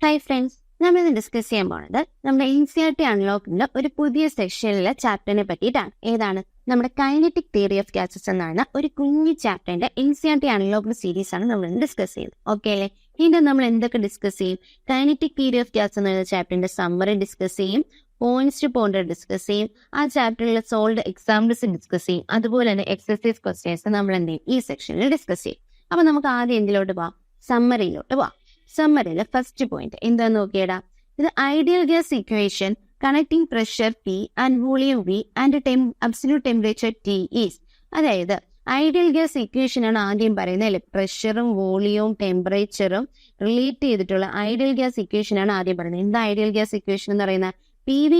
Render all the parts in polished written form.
Hi friends, നമ്മളിന്ന് discuss ചെയ്യാൻ പോകുന്നത് നമ്മുടെ NCERT Unlocked ഒരു പുതിയ സെക്ഷനിലെ ചാപ്റ്ററിനെ പറ്റിയിട്ടാണ്. ഏതാണ്? നമ്മുടെ കൈനറ്റിക് തിയറി ഓഫ് ഗ്യാസസ് എന്നാണ് ഒരു കുഞ്ഞു ചാപ്റ്ററിന്റെ NCERT Unlocked സീരീസ് ആണ് നമ്മൾ ഡിസ്കസ് ചെയ്യുന്നത്. ഓക്കെ അല്ലേ? ഇതിന്റെ നമ്മൾ എന്തൊക്കെ ഡിസ്കസ് ചെയ്യും? കൈനറ്റിക് തിയറി ഓഫ് ഗ്യാസ് എന്ന ചാപ്റ്ററിന്റെ സമ്മറി ഡിസ്കസ് ചെയ്യും, പോയിന്റ്സ് ടു പോയിന്റ് ഡിസ്കസ് ചെയ്യും, ആ ചാപ്റ്ററിലെ സോൾവ്ഡ് എക്സാമ്പിൾസ് ഡിസ്കസ് ചെയ്യും, അതുപോലെ തന്നെ എക്സസൈസ് ക്വസ്റ്റ്യൻസ് നമ്മൾ എന്ത് ചെയ്യും? ഈ സെക്ഷനിൽ ഡിസ്കസ് ചെയ്യും. അപ്പൊ നമുക്ക് ആദ്യം എന്തിലോട്ട് പോവാം? സമ്മറിയിലോട്ട് പോവാം. സമ്മറിയിലെ ഫസ്റ്റ് പോയിന്റ് എന്താന്ന് നോക്കിയടാ. ഇത് ideal gas equation connecting pressure P and volume V and absolute temperature T is. അതായത് ഐഡിയൽ ഗ്യാസ് ഇക്വേഷൻ ആണ് ആദ്യം പറയുന്നത് അല്ലെ. പ്രഷറും വോളിയവും ടെമ്പറേച്ചറും റിലേറ്റ് ചെയ്തിട്ടുള്ള ഐഡിയൽ ഗ്യാസ് ഇക്വേഷൻ ആണ് ആദ്യം പറയുന്നത്. എന്താ ഐഡിയൽ ഗ്യാസ് ഇക്വേഷൻ എന്ന് പറയുന്നത്? PV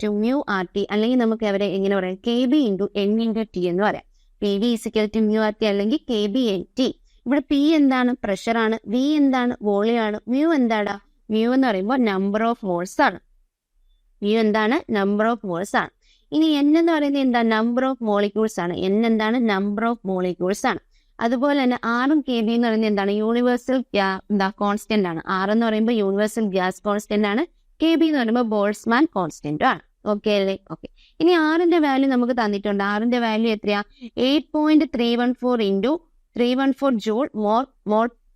= μRT, അല്ലെങ്കിൽ നമുക്ക് അവരെ എങ്ങനെ പറയാം? KB × N × T എന്ന് പറയാം. PV = μRT അല്ലെങ്കിൽ KB/T. ഇവിടെ P എന്താണ്? പ്രഷറാണ്. V എന്താണ്? വോളിയം ആണ്. മ്യൂ എന്താടാ? മ്യൂ എന്ന് പറയുമ്പോൾ നമ്പർ ഓഫ് മോൾസ് ആണ്. മ്യൂ എന്താണ്? നമ്പർ ഓഫ് മോൾസ് ആണ്. ഇനി N എന്ന് പറയുന്നത് എന്താ? നമ്പർ ഓഫ് മോളിക്യൂൾസ് ആണ്. N എന്താണ്? നമ്പർ ഓഫ് മോളിക്യൂൾസ് ആണ്. അതുപോലെ തന്നെ R ഉം KB എന്ന് പറയുന്നത് എന്താണ്? യൂണിവേഴ്സൽ കോൺസ്റ്റന്റ് ആണ്. R എന്ന് പറയുമ്പോൾ യൂണിവേഴ്സൽ ഗ്യാസ് കോൺസ്റ്റന്റ് ആണ്. KB എന്ന് പറയുമ്പോൾ ബോൾട്സ്മാൻ കോൺസ്റ്റന്റും ആണ്. ഓക്കെ അല്ലേ? ഓക്കെ. ഇനി ആറിന്റെ വാല്യൂ നമുക്ക് തന്നിട്ടുണ്ട്. ആറിന്റെ വാല്യൂ എത്രയാ? 8.314 × 314 ജൂൾ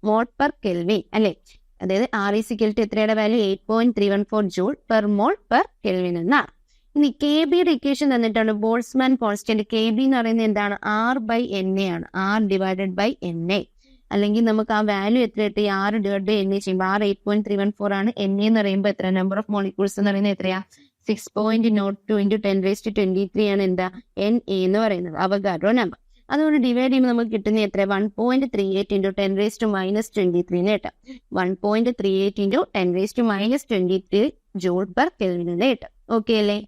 മോൾ പെർ കെൽവിൻ അല്ലെ. അതായത് R = എത്രയുടെ value? 8.314 joule per mole per kelvin എന്നാണ്. ഇനി KB-യുടെ ഇക്വേഷൻ തന്നിട്ടുണ്ട്. ബോൾട്സ്മാൻ കോൺസ്റ്റന്റ് KB എന്ന് പറയുന്നത് എന്താണ്? R/NA ആണ്. R/NA. അല്ലെങ്കിൽ നമുക്ക് ആ വാല്യൂ എത്ര കിട്ടി? R/NA ചെയ്യുമ്പോൾ R 8.314 ആണ്. NA എന്ന് പറയുമ്പോൾ എത്ര? നമ്പർ ഓഫ് മോളിക്യൂൾസ് എന്ന് പറയുന്നത് എത്രയാ? 6.02 × 10⁻23 ആണ് എന്താ? NA എന്ന് പറയുന്നത്, അവഗാഡ്രോ നമ്പർ. അതുകൊണ്ട് ഡിവൈഡ് ചെയ്യുമ്പോൾ നമുക്ക് കിട്ടുന്ന എത്ര? 1.38 × 10⁻23 കിട്ടും. 1.38 × 10⁻23 ജൂൾ പെർ കെൽവിൻ കിട്ടും. ഓക്കെ അല്ലേ?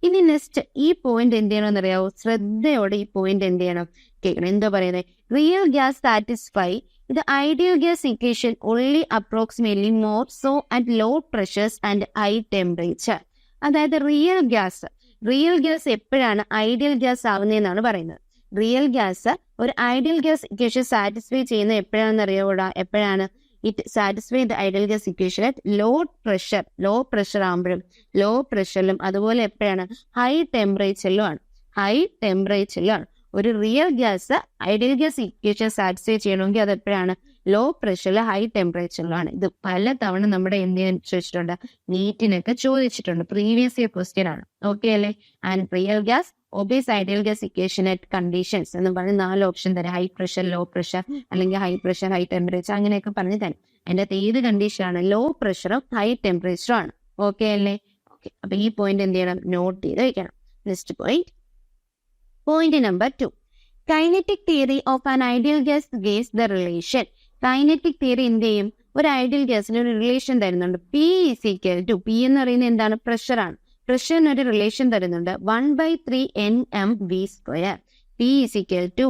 ഇനി നെക്സ്റ്റ് ഈ പോയിന്റ് എന്ത് ചെയ്യണമെന്ന് അറിയാവോ? ശ്രദ്ധയോടെ ഈ പോയിന്റ് എന്ത് ചെയ്യണം? കേൾക്കണം. എന്താ പറയുന്നത്? റിയൽ ഗ്യാസ് സാറ്റിസ്ഫൈ ഇത് ideal gas equation only approximately more so at low pressures and high temperature. അതായത് റിയൽ ഗ്യാസ് എപ്പോഴാണ് ഐഡിയൽ ഗ്യാസ് ആവുന്നതെന്നാണ് പറയുന്നത്. റിയൽ ഗ്യാസ് ഒരു ഐഡിയൽ ഗ്യാസ് ഇക്വേഷൻ സാറ്റിസ്ഫൈ ചെയ്യുന്നത് എപ്പോഴാണെന്ന് അറിയാവൂടാ? എപ്പോഴാണ് it satisfy the ideal gas equation at low pressure ആകുമ്പോഴും, ലോ പ്രഷറിലും, അതുപോലെ എപ്പോഴാണ്? ഹൈ ടെമ്പറേച്ചറിലും ആണ്. ഒരു real gas ideal gas equation satisfy ചെയ്യണമെങ്കിൽ അത് എപ്പോഴാണ്? ലോ പ്രഷറിൽ, ഹൈ ടെമ്പറേച്ചറിലാണ്. ഇത് പലതവണ നമ്മുടെ എന്തിനു ചോദിച്ചിട്ടുണ്ട്? നീറ്റിനൊക്കെ ചോദിച്ചിട്ടുണ്ട്. പ്രീവിയസ് ഇയർ ക്വസ്റ്റ്യൻ ആണ്. ഓക്കെ അല്ലേ? And real gas obeys ideal gas equation at conditions എന്ന് പറഞ്ഞ് 4 ഓപ്ഷൻ തരാം. ഹൈ പ്രഷർ, ലോ പ്രഷർ, അല്ലെങ്കിൽ ഹൈ പ്രഷർ, ഹൈ ടെമ്പറേച്ചർ, അങ്ങനെയൊക്കെ പറഞ്ഞ് തരാം. അതിൻ്റെ അകത്ത് ഏത് കണ്ടീഷനാണ്? ലോ പ്രഷറും ഹൈ ടെമ്പറേച്ചറും ആണ്. ഓക്കെ അല്ലേ? ഓക്കെ. അപ്പൊ ഈ പോയിന്റ് എന്ത് ചെയ്യണം? നോട്ട് ചെയ്ത് വെക്കണം. Next point number 2. Kinetic theory of an ideal gas guys the relation. Kinetic theory എന്ത് ചെയ്യും? ഒരു ഐഡിയൽ ഗ്യാസിന് ഒരു റിലേഷൻ തരുന്നുണ്ട്. P എന്ന് പറയുന്നത് എന്താണ്? പ്രഷറാണ്. പ്രഷറിന് ഒരു റിലേഷൻ തരുന്നുണ്ട്. 1/3 nmv². P =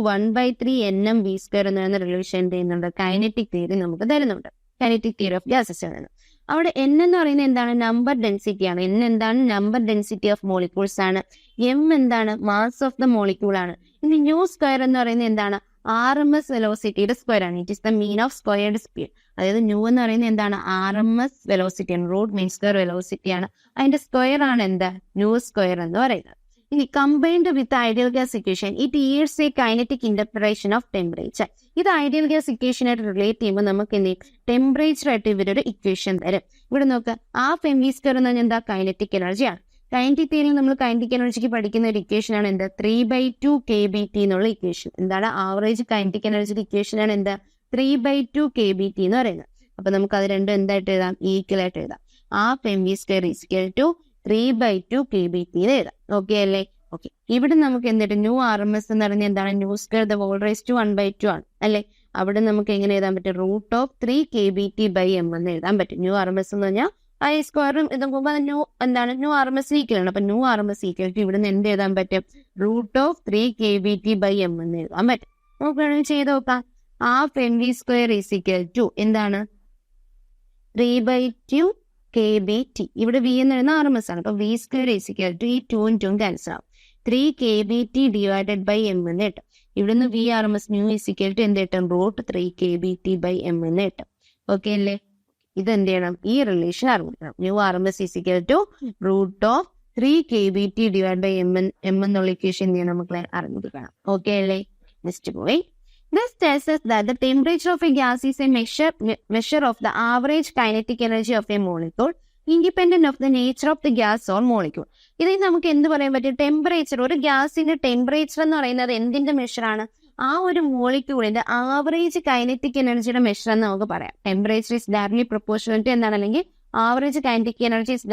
1/3 nmv² എന്ന് പറയുന്ന റിലേഷൻ ചെയ്യുന്നുണ്ട്. കൈനറ്റിക് തിയറി നമുക്ക് തരുന്നുണ്ട്. കൈനറ്റിക് തിയറി ഓഫ് ഗ്യാസസ് ആണ്. അവിടെ N എന്ന് പറയുന്നത് എന്താണ്? നമ്പർ ഡെൻസിറ്റി ആണ്. N എന്താണ്? നമ്പർ ഡെൻസിറ്റി ഓഫ് മോളിക്യൂൾസ് ആണ്. M എന്താണ്? മാസ് ഓഫ് ദ മോളിക്യൂൾ ആണ്. ഇനി μ² എന്ന് പറയുന്നത് എന്താണ്? RMS വെലോസിറ്റിയുടെ സ്ക്വയർ ആണ്. It is the mean of squared speed. അതായത് ന്യൂ എന്ന് പറയുന്നത് എന്താണ്? RMS വെലോസിറ്റി ആണ്. റൂട്ട് മീൻ സ്ക്വയർ വെലോസിറ്റി ആണ്. അതിന്റെ സ്ക്വയർ ആണ് എന്താ? μ² എന്ന് പറയുന്നത്. ഇനി combined with ideal gas equation it is A kinetic interpretation of temperature. ഇത് ഐഡിയൽ ഗ്യാസ് ഇക്വേഷൻ ആയിട്ട് റിലേറ്റ് ചെയ്യുമ്പോൾ നമുക്ക് എന്ത് ചെയ്യും? ടെമ്പറേച്ചർ ആയിട്ട് ഇവരൊരു ഇക്വേഷൻ തരും. ഇവിടെ നോക്കുക, ½ mv² എന്ന് പറഞ്ഞാൽ എന്താ? കൈനറ്റിക് എനർജിയാണ്. കൈനറ്റിക് തിയറിയിൽ നമ്മൾ കൈനറ്റിക് എനർജിക്ക് പഠിക്കുന്ന ഒരു ഇക്വേഷൻ ആണ് എന്താ? 3/2 kBT എന്നുള്ള ഇക്വേഷൻ. എന്താണ്? ആവറേജ് കൈനറ്റിക് എനർജിയുടെ ഇക്വേഷൻ ആണ് എന്താ? 3/2 kBT എന്ന് പറയുന്നത്. അപ്പൊ നമുക്ക് അത് രണ്ടും എന്തായിട്ട് എഴുതാം? ഈക്വൽ ആയിട്ട് എഴുതാം. ½ mv² = 3/2 kBT എന്ന് എഴുതാം. ഓക്കെ അല്ലേ? ഓക്കെ. ഇവിടെ നമുക്ക് എന്തിട്ട്? RMS എന്ന് പറയുന്നത് എന്താണ്? μ² 1/2 ആണ് അല്ലെ. അവിടെ നമുക്ക് എങ്ങനെ എഴുതാൻ പറ്റും? √3 kBT/m എന്ന് എഴുതാൻ പറ്റും. RMS എന്ന് പറഞ്ഞാൽ I സ്ക്വയറും ഇതും എന്താണ്? RMS ഈക്വലാണ്. അപ്പൊ RMS ഈക്വൽ ഇവിടെ നിന്ന് എന്ത് എഴുതാൻ പറ്റും? √3 kBT/m എന്ന് എഴുതാൻ പറ്റും. നമുക്ക് വേണമെങ്കിൽ ചെയ്ത് നോക്കാം. ½ mv² = എന്താണ്? 3/2 kBT. ഇവിടെ V എന്ന് പറയുന്നത് RMS ആണ്. അപ്പൊ v² = ഈ 2 ഉം 2 ക്യാൻസൽ ആവും. 3 kBT/m എന്ന് കിട്ടും. ഇവിടുന്ന് V RMS μ = എന്ത് കിട്ടും? √3 kBT/m എന്ന് കിട്ടും. ഓക്കെ അല്ലേ? ഇത് എന്ത് ചെയ്യണം? ഈ റിലേഷൻ അറിഞ്ഞിരിക്കണം. New RMS is equal to √3 kBT divided by m എന്നുള്ള ഇക്വേഷൻ എന്ത് ചെയ്യണം മക്കളെ? അറിഞ്ഞിരിക്കണം. ഓക്കെ അല്ലേ? നെക്സ്റ്റ് പോയി. This tells us that the temperature of a gas is a measure of the average kinetic energy of a molecule independent of the nature of the gas or molecule. ഇതിൽ നമുക്ക് എന്ത് പറയാൻ പറ്റും? Temperature, ഒരു ഗ്യാസിന്റെ temperature എന്ന് പറയുന്നത് എന്തിന്റെ മെഷറാണ്? ആ ഒരു മോളിക്യൂളിന്റെ ആവറേജ് കൈനറ്റിക് എനർജിയുടെ മെഷർ എന്ന് നമുക്ക് പറയാം. Temperature is directly proportional to എന്താണ്, അല്ലെങ്കിൽ average kinetic energy is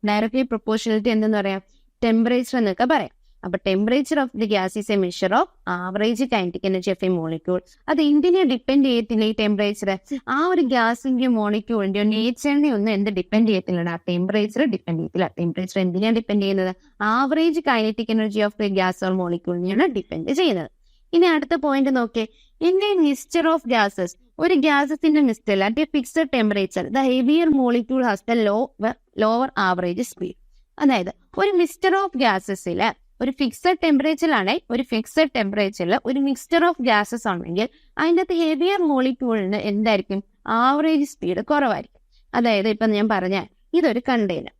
directly proportional to എന്തെന്ന് പറയാം? ടെമ്പറേച്ചർ എന്നൊക്കെ പറയാം. അപ്പൊ temperature of the gas is a measure of average kinetic energy of a molecule. അത് എന്തിനെ ഡിപ്പെൻഡ് ചെയ്യത്തില്ല? ഈ ടെമ്പറേച്ചർ ആ ഒരു ഗ്യാസിന്റെ മോളിക്യൂളിന്റെയോ നേച്ചറിനെ ഒന്നും എന്ത് ഡിപ്പെൻഡ് ചെയ്യത്തില്ല? ടെമ്പറേച്ചർ ഡിപ്പെൻഡ് ചെയ്യത്തില്ല. ടെമ്പറേച്ചർ എന്തിനാണ് ഡിപ്പെൻഡ് ചെയ്യുന്നത്? Average kinetic energy of the gas or മോളിക്യൂളിനെയാണ് ഡിപ്പെൻഡ് ചെയ്യുന്നത്. ഇനി അടുത്ത പോയിന്റ് നോക്കേ. In a mixture of gases, ഒരു ഗ്യാസസിന്റെ mixture at a fixed temperature the heavier molecule has the lower average speed. അതായത് ഒരു മിക്സ്ചർ ഓഫ് ഗ്യാസസില് ഒരു ഫിക്സഡ് ടെമ്പറേച്ചറിലാണ്, ഒരു ഫിക്സഡ് ടെമ്പറേച്ചറിൽ ഒരു മിക്സ്ചർ ഓഫ് ഗ്യാസസ് ആണെങ്കിൽ അതിൻ്റെ അകത്ത് ഹെവിയർ മോളിക്യൂളിന് എന്തായിരിക്കും? ആവറേജ് സ്പീഡ് കുറവായിരിക്കും. അതായത് ഇപ്പൊ ഞാൻ പറഞ്ഞ ഇതൊരു കണ്ടെയ്നർ,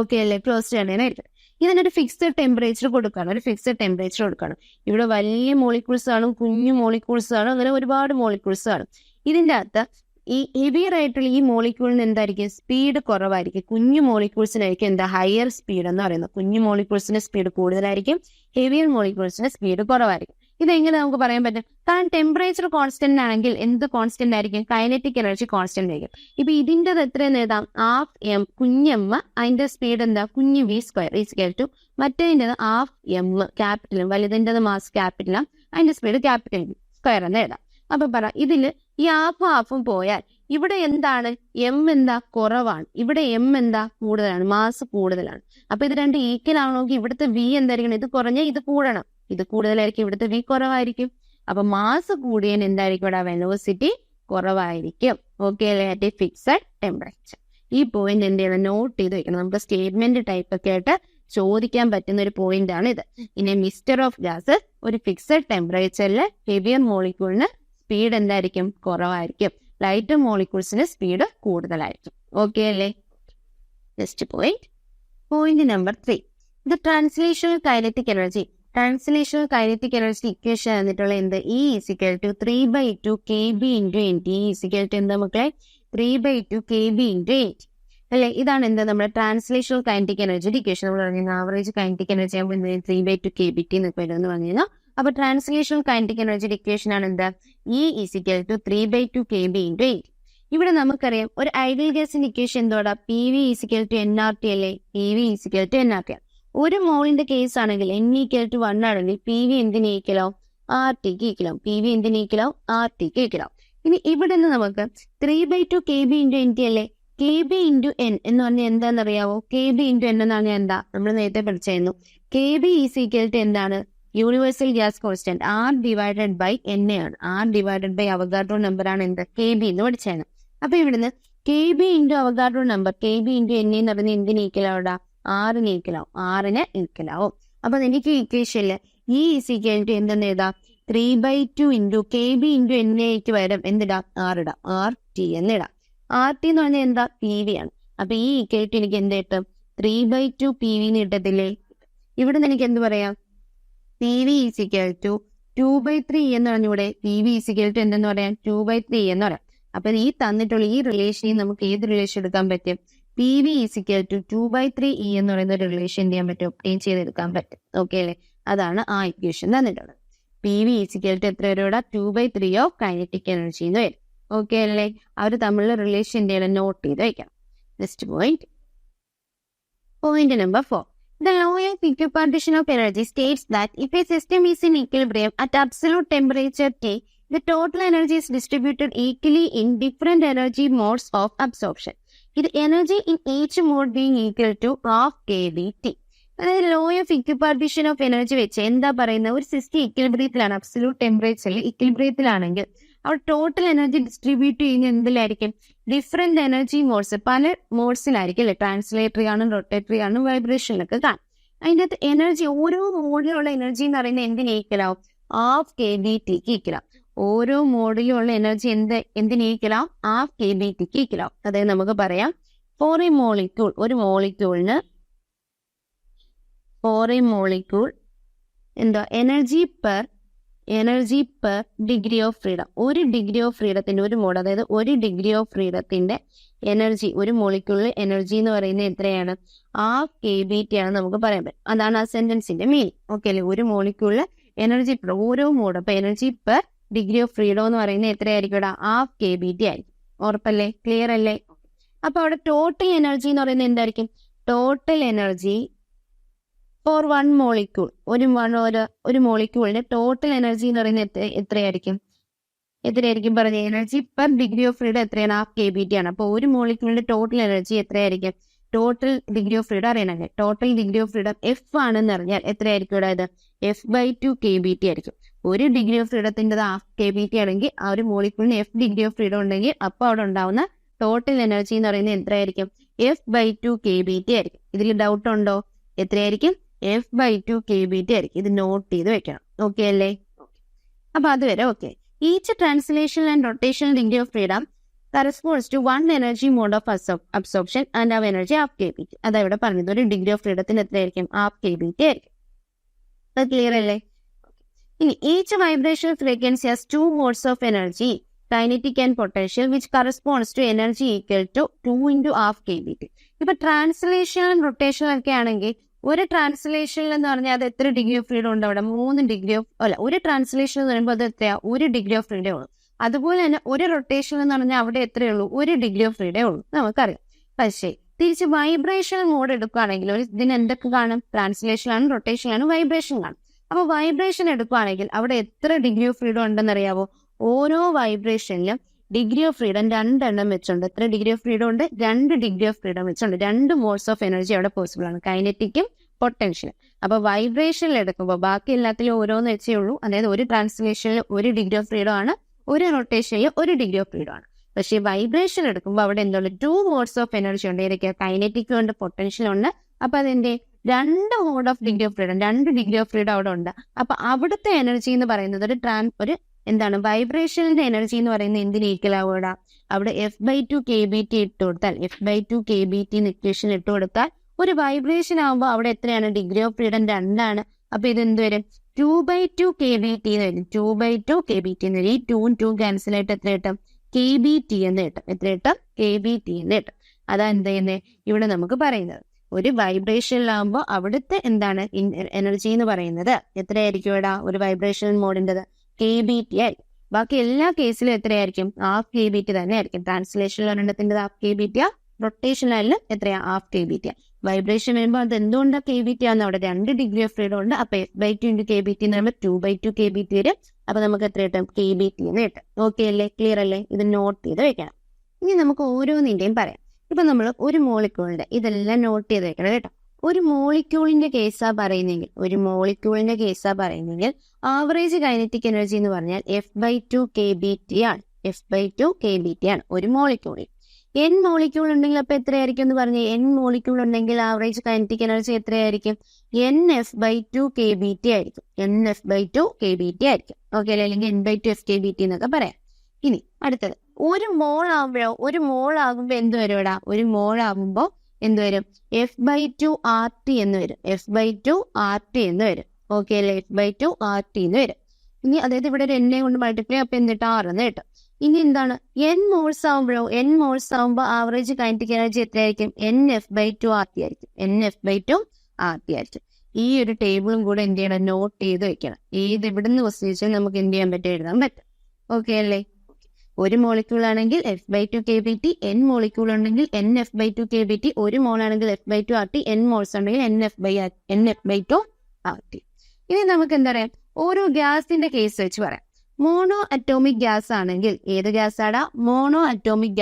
ഓക്കെ അല്ലേ? ക്ലോസ്ഡ് കണ്ടെയ്നർ ആയിരിക്കും. ഇതിനൊരു ഫിക്സഡ് ടെമ്പറേച്ചർ കൊടുക്കണം. ഇവിടെ വലിയ മോളിക്യൂൾസ് കാണും, കുഞ്ഞു മോളിക്യൂൾസ് കാണും, അങ്ങനെ ഒരുപാട് മോളിക്യൂൾസ് കാണും. ഇതിൻ്റെ അകത്ത് ഈ ഹെവിയർ ആയിട്ടുള്ള ഈ മോളിക്യൂളിന് എന്തായിരിക്കും? സ്പീഡ് കുറവായിരിക്കും. കുഞ്ഞു മോളിക്യൂൾസിനായിരിക്കും എന്താ? ഹയർ സ്പീഡ് എന്ന് പറയുന്നത്. കുഞ്ഞു മോളിക്യൂൾസിന്റെ സ്പീഡ് കൂടുതലായിരിക്കും, ഹെവിയർ മോളിക്യൂൾസിന്റെ സ്പീഡ് കുറവായിരിക്കും. ഇതെങ്ങനെ നമുക്ക് പറയാൻ പറ്റും? കാരണം ടെമ്പറേച്ചർ കോൺസ്റ്റന്റ് ആണെങ്കിൽ എന്ത് കോൺസ്റ്റന്റ് ആയിരിക്കും? കൈനറ്റിക് എനർജി കോൺസ്റ്റന്റ് ആയിരിക്കും. ഇപ്പൊ ഇതിൻ്റെ എത്രയെന്ന് എഴുതാം? ഹാഫ് എം കുഞ്ഞെമ്മ, അതിന്റെ സ്പീഡ് എന്താ? കുഞ്ഞു v square is equal to മറ്റേതിൻ്റെത് ഹാഫ് എം ക്യാപിറ്റലും, വലുതിൻ്റെത് മാസ് ക്യാപിറ്റലും, അതിന്റെ സ്പീഡ് ക്യാപിറ്റൽ സ്ക്വയർ എന്ന് എഴുതാം. അപ്പൊ പറ, ഇതില് ഈ ഹാഫും പോയാൽ ഇവിടെ എന്താണ്? എം എന്താ? കുറവാണ്. ഇവിടെ എം എന്താ? കൂടുതലാണ്, മാസ് കൂടുതലാണ്. അപ്പൊ ഇത് രണ്ട് ഈക്വൽ ആണെങ്കിൽ ഇവിടുത്തെ v എന്തായിരിക്കണം? ഇത് കുറഞ്ഞ ഇത് കൂടണം. ഇത് കൂടുതലായിരിക്കും, ഇവിടുത്തെ v കുറവായിരിക്കും. അപ്പൊ മാസ് കൂടിയതിന് എന്തായിരിക്കും? ഇവിടെ വെലോസിറ്റി കുറവായിരിക്കും. ഓക്കെ അല്ലേ? At a fixed temperature. ഈ പോയിന്റ് എന്ത് ചെയ്യണം? നോട്ട് ചെയ്ത് വെക്കണം. നമുക്ക് സ്റ്റേറ്റ്മെന്റ് ടൈപ്പ് ഒക്കെ ആയിട്ട് ചോദിക്കാൻ പറ്റുന്ന ഒരു പോയിന്റ് ആണ് ഇത്. ഇനി മിക്സ്ചർ ഓഫ് ഗ്യാസ് ഒരു ഫിക്സഡ് ടെമ്പറേച്ചറിൽ ഹെവിയർ മോളിക്യൂളിന് സ്പീഡ് എന്തായിരിക്കും? കുറവായിരിക്കും. ലൈറ്റർ മോളിക്യൂൾസിന് സ്പീഡ് കൂടുതലായിരിക്കും. ഓക്കെ അല്ലേ? Next point number 3. The translational kinetic energy. Translational kinetic energy equation എന്നിട്ടുള്ള എന്ത്? E = 3/2 kB × nt. എന്താ മക്കളെ? 3/2 kB × nt അല്ലെ? ഇതാണ് എന്താ നമ്മുടെ ട്രാൻസ്ലേഷണൽ കൈനറ്റിക് എനർജി ഇക്വേഷൻ. നമ്മൾ പറഞ്ഞാൽ ആവറേജ് കൈനറ്റിക് എനർജി ആകുമ്പോൾ 3/2 kBT എന്നൊക്കെ വരുമെന്ന് പറഞ്ഞു. അപ്പൊ ട്രാൻസ്ലേഷണൽ കൈനറ്റിക് എനർജി ഇക്വേഷൻ ആണ് എന്താ? E = 3/2 kB × nt. ഇവിടെ നമുക്കറിയാം ഒരു ഐഡിയൽ ഗ്യാസിന്റെ ഇക്വേഷൻ എന്തോടാ? PV = nRT അല്ലേ? PV = nRT. ഒരു മോളിന്റെ കേസ് ആണെങ്കിൽ n = 1 ആണെങ്കിൽ PV എന്തിന് ഈക്വലാവും? RTക്ക് ഈക്വലാവും. PV എന്തിന് ഈക്വലാവും? RTക്ക് ഈക്വലാവും. ഇനി ഇവിടെ നിന്ന് നമുക്ക് 3/2 kB × nt അല്ലേ? kB × n എന്ന് പറഞ്ഞാൽ എന്താണെന്നറിയാവോ? kB × n എന്ന് പറഞ്ഞാൽ എന്താ? നമ്മൾ നേരത്തെ പഠിച്ചായിരുന്നു. kB = എന്താണ്? യൂണിവേഴ്സൽ ഗ്യാസ് കോൺസ്റ്റന്റ് R/N ആണ്. R/, അവഗാഡ്രോ നമ്പർ ആണ് എന്ത്? kB എന്ന് പഠിച്ചാണ്. അപ്പൊ ഇവിടുന്ന് kB × Avogadro number, kB × n എന്ന് പറയുന്നത് എന്തിന് ഈക്വലാവൂടാ? Rന് ഈക്വലാവും. അപ്പൊ എനിക്ക് ഇക്വേഷനില് E = എന്തെന്ന് എഴുതാം? 3/2 × kB × n വരും എന്തിടാ? R ഇടാം. RT എന്നിടാം. RT എന്ന് പറഞ്ഞാൽ എന്താ? PV ആണ്. അപ്പൊ ഈ ഇക്വേഷൻ എനിക്ക് എന്ത് കിട്ടും? 3/2 PV എന്ന് കിട്ടത്തില്ലേ? ഇവിടെ നിന്ന് എനിക്ക് എന്ത് പറയാം? PV = 2/3 എന്ന് പറഞ്ഞൂടെ? PV = എന്തെന്ന് പറയാം? 2/3 എന്ന് പറയാം. അപ്പൊ ഈ തന്നിട്ടുള്ള ഈ റിലേഷനിൽ നമുക്ക് ഏത് റിലേഷൻ എടുക്കാൻ പറ്റും? PV = 2/3 എന്ന് പറയുന്ന ഒരു റിലേഷൻ ചെയ്യാൻ പറ്റും, ഒബ്റ്റെയിൻ ചെയ്തെടുക്കാൻ പറ്റും. ഓക്കെ അല്ലേ? അതാണ് ആ ഇക്വേഷൻ തന്നിട്ടുള്ളത്. PV = എത്ര വരും? 2/3 ഓഫ് കൈനറ്റിക് എനർജി എന്ന് വരും. ഓക്കെ അല്ലേ? അവർ തമ്മിലുള്ള റിലേഷൻ നോട്ട് ചെയ്ത് വയ്ക്കാം. Next point number 4. The law of equipartition of energy states that if a system is in equilibrium at absolute temperature T, the total energy is distributed equally in different energy modes of absorption. With energy in each mode being equal to half kBT. അതായത് law of ഇക്വിപാർട്ടിഷൻ of energy വെച്ച് എന്താ പറയുന്നത്? ഒരു system ഇക്വിലിബ്രിയത്തിലാണ്, absolute ടെമ്പറേച്ചറിൽ ഇക്വിലിബ്രിയത്തിലാണെങ്കിൽ അവിടെ total energy distribute ചെയ്യുന്ന എന്തിലായിരിക്കും? Different energy modes, പല മോഡ്സിലായിരിക്കും അല്ലെ? ട്രാൻസ്ലേറ്ററി ആണ്, റൊട്ടേറ്ററി ആണ്, വൈബ്രേഷനിലൊക്കെ കാണും. അതിൻ്റെ അകത്ത് എനർജി, ഓരോ മോഡിലുള്ള എനർജി എന്ന് പറയുന്നത് എന്തിന് ഈക്വലാവും? half kBTക്ക് ഈക്വലാവും. ഓരോ മോഡിലും ഉള്ള എനർജി എന്തിന് ഈക്വലാവും? Half kBt ഈക്വലാവും. അതായത് നമുക്ക് പറയാം ഫോർ എ മോളിക്യൂൾ, ഒരു മോളിക്യൂളിന് എന്താ energy per degree of freedom, ഒരു ഡിഗ്രി ഓഫ് ഫ്രീഡത്തിന്റെ ഒരു മോഡ്, അതായത് ഒരു ഡിഗ്രി ഓഫ് ഫ്രീഡത്തിന്റെ എനർജി, ഒരു മോളിക്യൂളിൽ എനർജി എന്ന് പറയുന്നത് എത്രയാണ്? ഹാഫ് kBt ആണ് നമുക്ക് പറയാൻ പറ്റും. അതാണ് ആ സെന്റൻസിന്റെ മീനിങ്. ഓക്കെ അല്ലേ? ഒരു മോളിക്യൂളിൽ എനർജി ഓരോ മോഡ്, അപ്പൊ energy per degree of freedom എന്ന് പറയുന്നത് എത്രയായിരിക്കും? ഹാഫ് kBt ആയിരിക്കും. ഉറപ്പല്ലേ? ക്ലിയർ അല്ലേ? അപ്പൊ അവിടെ ടോട്ടൽ എനർജി എന്ന് പറയുന്നത് എന്തായിരിക്കും? Total energy for one molecule, ഒരു മോളിക്യൂളിന്റെ ടോട്ടൽ എനർജി എന്ന് പറയുന്നത് എത്രയായിരിക്കും പറഞ്ഞ energy per degree of freedom എത്രയാണ്? ഹാഫ് kBt ആണ്. അപ്പൊ ഒരു മോളിക്യൂളിന്റെ ടോട്ടൽ എനർജി എത്രയായിരിക്കും? ടോട്ടൽ ഡിഗ്രി ഓഫ് ഫ്രീഡം അറിയണമെങ്കിൽ total degree of freedom F ആണെന്ന് അറിഞ്ഞാൽ എത്രയായിരിക്കും? അതായത് F/2 kBt ആയിരിക്കും. ഒരു ഡിഗ്രി ഓഫ് ഫ്രീഡത്തിന്റെ ഹാഫ് kBt ആണെങ്കിൽ ആ ഒരു മോളിക്യൂളിന് F ഡിഗ്രി ഓഫ് ഫ്രീഡം ഉണ്ടെങ്കിൽ അപ്പോൾ അവിടെ ഉണ്ടാവുന്ന ടോട്ടൽ എനർജി എന്ന് പറയുന്നത് എത്രയായിരിക്കും? F/2 kBt ആയിരിക്കും. ഇതിൽ ഡൗട്ട് ഉണ്ടോ? എത്രയായിരിക്കും? F/2 kBt ആയിരിക്കും. ഇത് നോട്ട് ചെയ്ത് വെക്കണം. ഓക്കെ അല്ലേ? അപ്പൊ അതുവരെ okay. Each translational and rotational degree of freedom corresponds to one energy mode of absorption and our energy half kBt. അതാ ഇവിടെ പറഞ്ഞത്. ഒരു ഡിഗ്രി ഓഫ് ഫ്രീഡത്തിന് എത്രയായിരിക്കും? ഹാഫ് kBt ആയിരിക്കും. അത് ക്ലിയർ അല്ലേ? ഇനി each vibration frequency has 2 modes of energy, kinetic and potential, which corresponds to energy equal to 2 into half kBt. ഇപ്പൊ ട്രാൻസ്ലേഷൻ റൊട്ടേഷൻ ഒക്കെ ആണെങ്കിൽ ഒരു ട്രാൻസ്ലേഷനിൽ എന്ന് പറഞ്ഞാൽ അത് എത്ര ഡിഗ്രി ഓഫ് ഫ്രീഡം ഉണ്ട്? അവിടെ 3 ഡിഗ്രി ഓഫ് ഒരു ട്രാൻസ്ലേഷൻ എന്ന് പറയുമ്പോൾ അത് എത്രയാ? 1 ഡിഗ്രി ഓഫ് ഫ്രീഡം ഉള്ളൂ. അതുപോലെ തന്നെ ഒരു റൊട്ടേഷൻ എന്ന് പറഞ്ഞാൽ അവിടെ എത്രയേ ഉള്ളൂ? 1 ഡിഗ്രി ഓഫ് ഫ്രീഡം ഉള്ളൂ, നമുക്കറിയാം. പക്ഷേ തിരിച്ച് വൈബ്രേഷൻ മോഡ് എടുക്കുകയാണെങ്കിൽ ഇതിന് എന്തൊക്കെ കാണും? ട്രാൻസ്ലേഷൻ ആണ്, റൊട്ടേഷൻ ആണ്, വൈബ്രേഷൻ കാണും. അപ്പൊ വൈബ്രേഷൻ എടുക്കുകയാണെങ്കിൽ അവിടെ എത്ര ഡിഗ്രി ഓഫ് ഫ്രീഡം ഉണ്ടെന്ന് അറിയാവോ? ഓരോ വൈബ്രേഷനിലും ഡിഗ്രി ഓഫ് ഫ്രീഡം 2 എണ്ണം വെച്ചുണ്ട്. എത്ര ഡിഗ്രി ഓഫ് ഫ്രീഡം ഉണ്ട്? 2 ഡിഗ്രി ഓഫ് ഫ്രീഡം വെച്ചുണ്ട്. 2 മോഡ്സ് ഓഫ് എനർജി അവിടെ പോസിബിൾ ആണ്, കൈനറ്റിക്കും പൊട്ടൻഷ്യലും. അപ്പൊ വൈബ്രേഷനിൽ എടുക്കുമ്പോൾ ബാക്കി എല്ലാത്തിലും ഓരോന്ന് വെച്ചേ ഉള്ളൂ. അതായത് ഒരു ട്രാൻസ്ലേഷനിൽ 1 ഡിഗ്രി ഓഫ് ഫ്രീഡം ആണ്, ഒരു റൊട്ടേഷനിൽ 1 ഡിഗ്രി ഓഫ് ഫ്രീഡം ആണ്. പക്ഷേ വൈബ്രേഷൻ എടുക്കുമ്പോൾ അവിടെ എന്തുണ്ട്? 2 മോഡ്സ് ഓഫ് എനർജി ഉണ്ട്. ഏതൊക്കെയാ? കൈനറ്റിക്കും ഉണ്ട്, പൊട്ടൻഷ്യലും ഉണ്ട്. അപ്പൊ അതിന്റെ 2 mode of degree of freedom, 2 degree of freedom അവിടെ ഉണ്ട്. അപ്പൊ അവിടുത്തെ എനർജി എന്ന് പറയുന്നത് ഒരു എന്താണ്? വൈബ്രേഷനിന്റെ എനർജി എന്ന് പറയുന്നത് എന്തിന് ഈക്വൽ ആവുക? അവിടെ F/2 kBt ഇട്ട് കൊടുത്താൽ, F/2 kBt ഇക്വേഷൻ ഇട്ട് കൊടുത്താൽ ഒരു വൈബ്രേഷൻ ആകുമ്പോൾ അവിടെ എത്രയാണ്? ഡിഗ്രി ഓഫ് ഫ്രീഡം 2 ആണ്. അപ്പൊ ഇത് എന്ത് വരും? 2/2 kBt എന്ന് വരും. 2/2 kBt എന്ന് വരും. ഈ 2 2 ക്യാൻസൽ ആയിട്ട് എത്ര കിട്ടും? kBt എന്ന് കിട്ടും. എത്ര കിട്ടും? kBt എന്ന് കിട്ടും. അതാ എന്ത് ചെയ്യുന്നത് ഇവിടെ നമുക്ക് പറയുന്നത്. ഒരു വൈബ്രേഷനിലാകുമ്പോൾ അവിടുത്തെ എന്താണ് എനർജി എന്ന് പറയുന്നത് എത്രയായിരിക്കും? ഇവിടെ ഒരു വൈബ്രേഷൻ മോഡിൻ്റെത് kBt ആയിരിക്കും. ബാക്കി എല്ലാ കേസിലും എത്രയായിരിക്കും? ഹാഫ് kBt തന്നെ ആയിരിക്കും. ട്രാൻസ്ലേഷൻ ഒരെണ്ണത്തിന്റെ ഹാഫ് kBt, റൊട്ടേഷനിലും എത്രയാ? Half kBt. വൈബ്രേഷൻ വരുമ്പോൾ അത് എന്തുകൊണ്ടാണ് kBt ആണ്? അവിടെ 2 ഡിഗ്രി ഓഫ് ഫ്രീഡം ഉണ്ട്. അപ്പൊ F/2 into kBt എന്ന് പറയുമ്പോൾ 2/2 kBt വരും. അപ്പൊ നമുക്ക് എത്ര കിട്ടും? kBt എന്ന് കിട്ടും. ഓക്കെ അല്ലേ? ക്ലിയർ അല്ലേ? ഇത് നോട്ട് ചെയ്ത് വെക്കണം. ഇനി നമുക്ക് ഓരോന്നിന്റെയും പറയാം. ഇപ്പൊ നമ്മൾ ഒരു മോളിക്യൂളിന്റെ ഇതെല്ലാം നോട്ട് ചെയ്ത് വെക്കണം കേട്ടോ. ഒരു മോളിക്യൂളിന്റെ കേസാ പറയുന്നെങ്കിൽ ആവറേജ് കൈനറ്റിക് എനർജി എന്ന് പറഞ്ഞാൽ F/2 kBt ആണ്. F/2 kBt ആണ് ഒരു മോളിക്യൂളിൽ. N മോളിക്യൂൾ ഉണ്ടെങ്കിൽ അപ്പൊ എത്രയായിരിക്കും എന്ന് പറഞ്ഞാൽ N മോളിക്യൂൾ ഉണ്ടെങ്കിൽ ആവറേജ് കൈനറ്റിക് എനർജി എത്രയായിരിക്കും? NF/2 kBt ആയിരിക്കും. NF/2 kBt ആയിരിക്കും. ഓക്കെ അല്ലെ? അല്ലെങ്കിൽ N/2 FkBt എന്നൊക്കെ പറയാം. ഇനി അടുത്തത് ഒരു മോൾ ആകുമ്പോ എന്ത് വരും ഇവിടെ? ഒരു മോൾ ആകുമ്പോ എന്ത് വരും? F/2 RT എന്ന് വരും. F/2 RT എന്ന് വരും. ഓക്കെ അല്ലെ? F/2 RT എന്ന് വരും. ഇനി അതായത് ഇവിടെ ഒരു എന്നെ കൊണ്ട് മൾട്ടിപ്ലൈ അപ്പൊ എന്നിട്ട് 6 എന്ന് കിട്ടും. ഇനി എന്താണ്? N മോൾസ് ആകുമ്പോൾ ആവറേജ് കൈനറ്റിക് എനർജി എത്രയായിരിക്കും? NF/2 RT ആയിരിക്കും. NF/2 RT ആയിരിക്കും. ഈ ഒരു ടേബിളും കൂടെ എന്ത് ചെയ്യണം? നോട്ട് ചെയ്ത് വെക്കണം. ഏത് ഇവിടുന്ന് ക്വസ്റ്റ്യൻ നമുക്ക് എന്ത് ചെയ്യാൻ പറ്റും? എഴുതാൻ പറ്റും. ഓക്കെ അല്ലേ? ഒരു മോളിക്യൂൾ ആണെങ്കിൽ F/2 kBt, N മോളിക്യൂൾ ഉണ്ടെങ്കിൽ NF/2 kBt, ഒരു മോൾ ആണെങ്കിൽ F/2 RT, N മോൾസ് ഉണ്ടെങ്കിൽ NF/2 RT. ഇനി നമുക്ക് എന്താ പറയാം? ഓരോ ഗ്യാസിന്റെ കേസ് വെച്ച് പറയാം. മോണോ അറ്റോമിക് ഗ്യാസ് ആണെങ്കിൽ, ഏത് ഗ്യാസ് ആടാ? മോണോ അറ്റോമിക്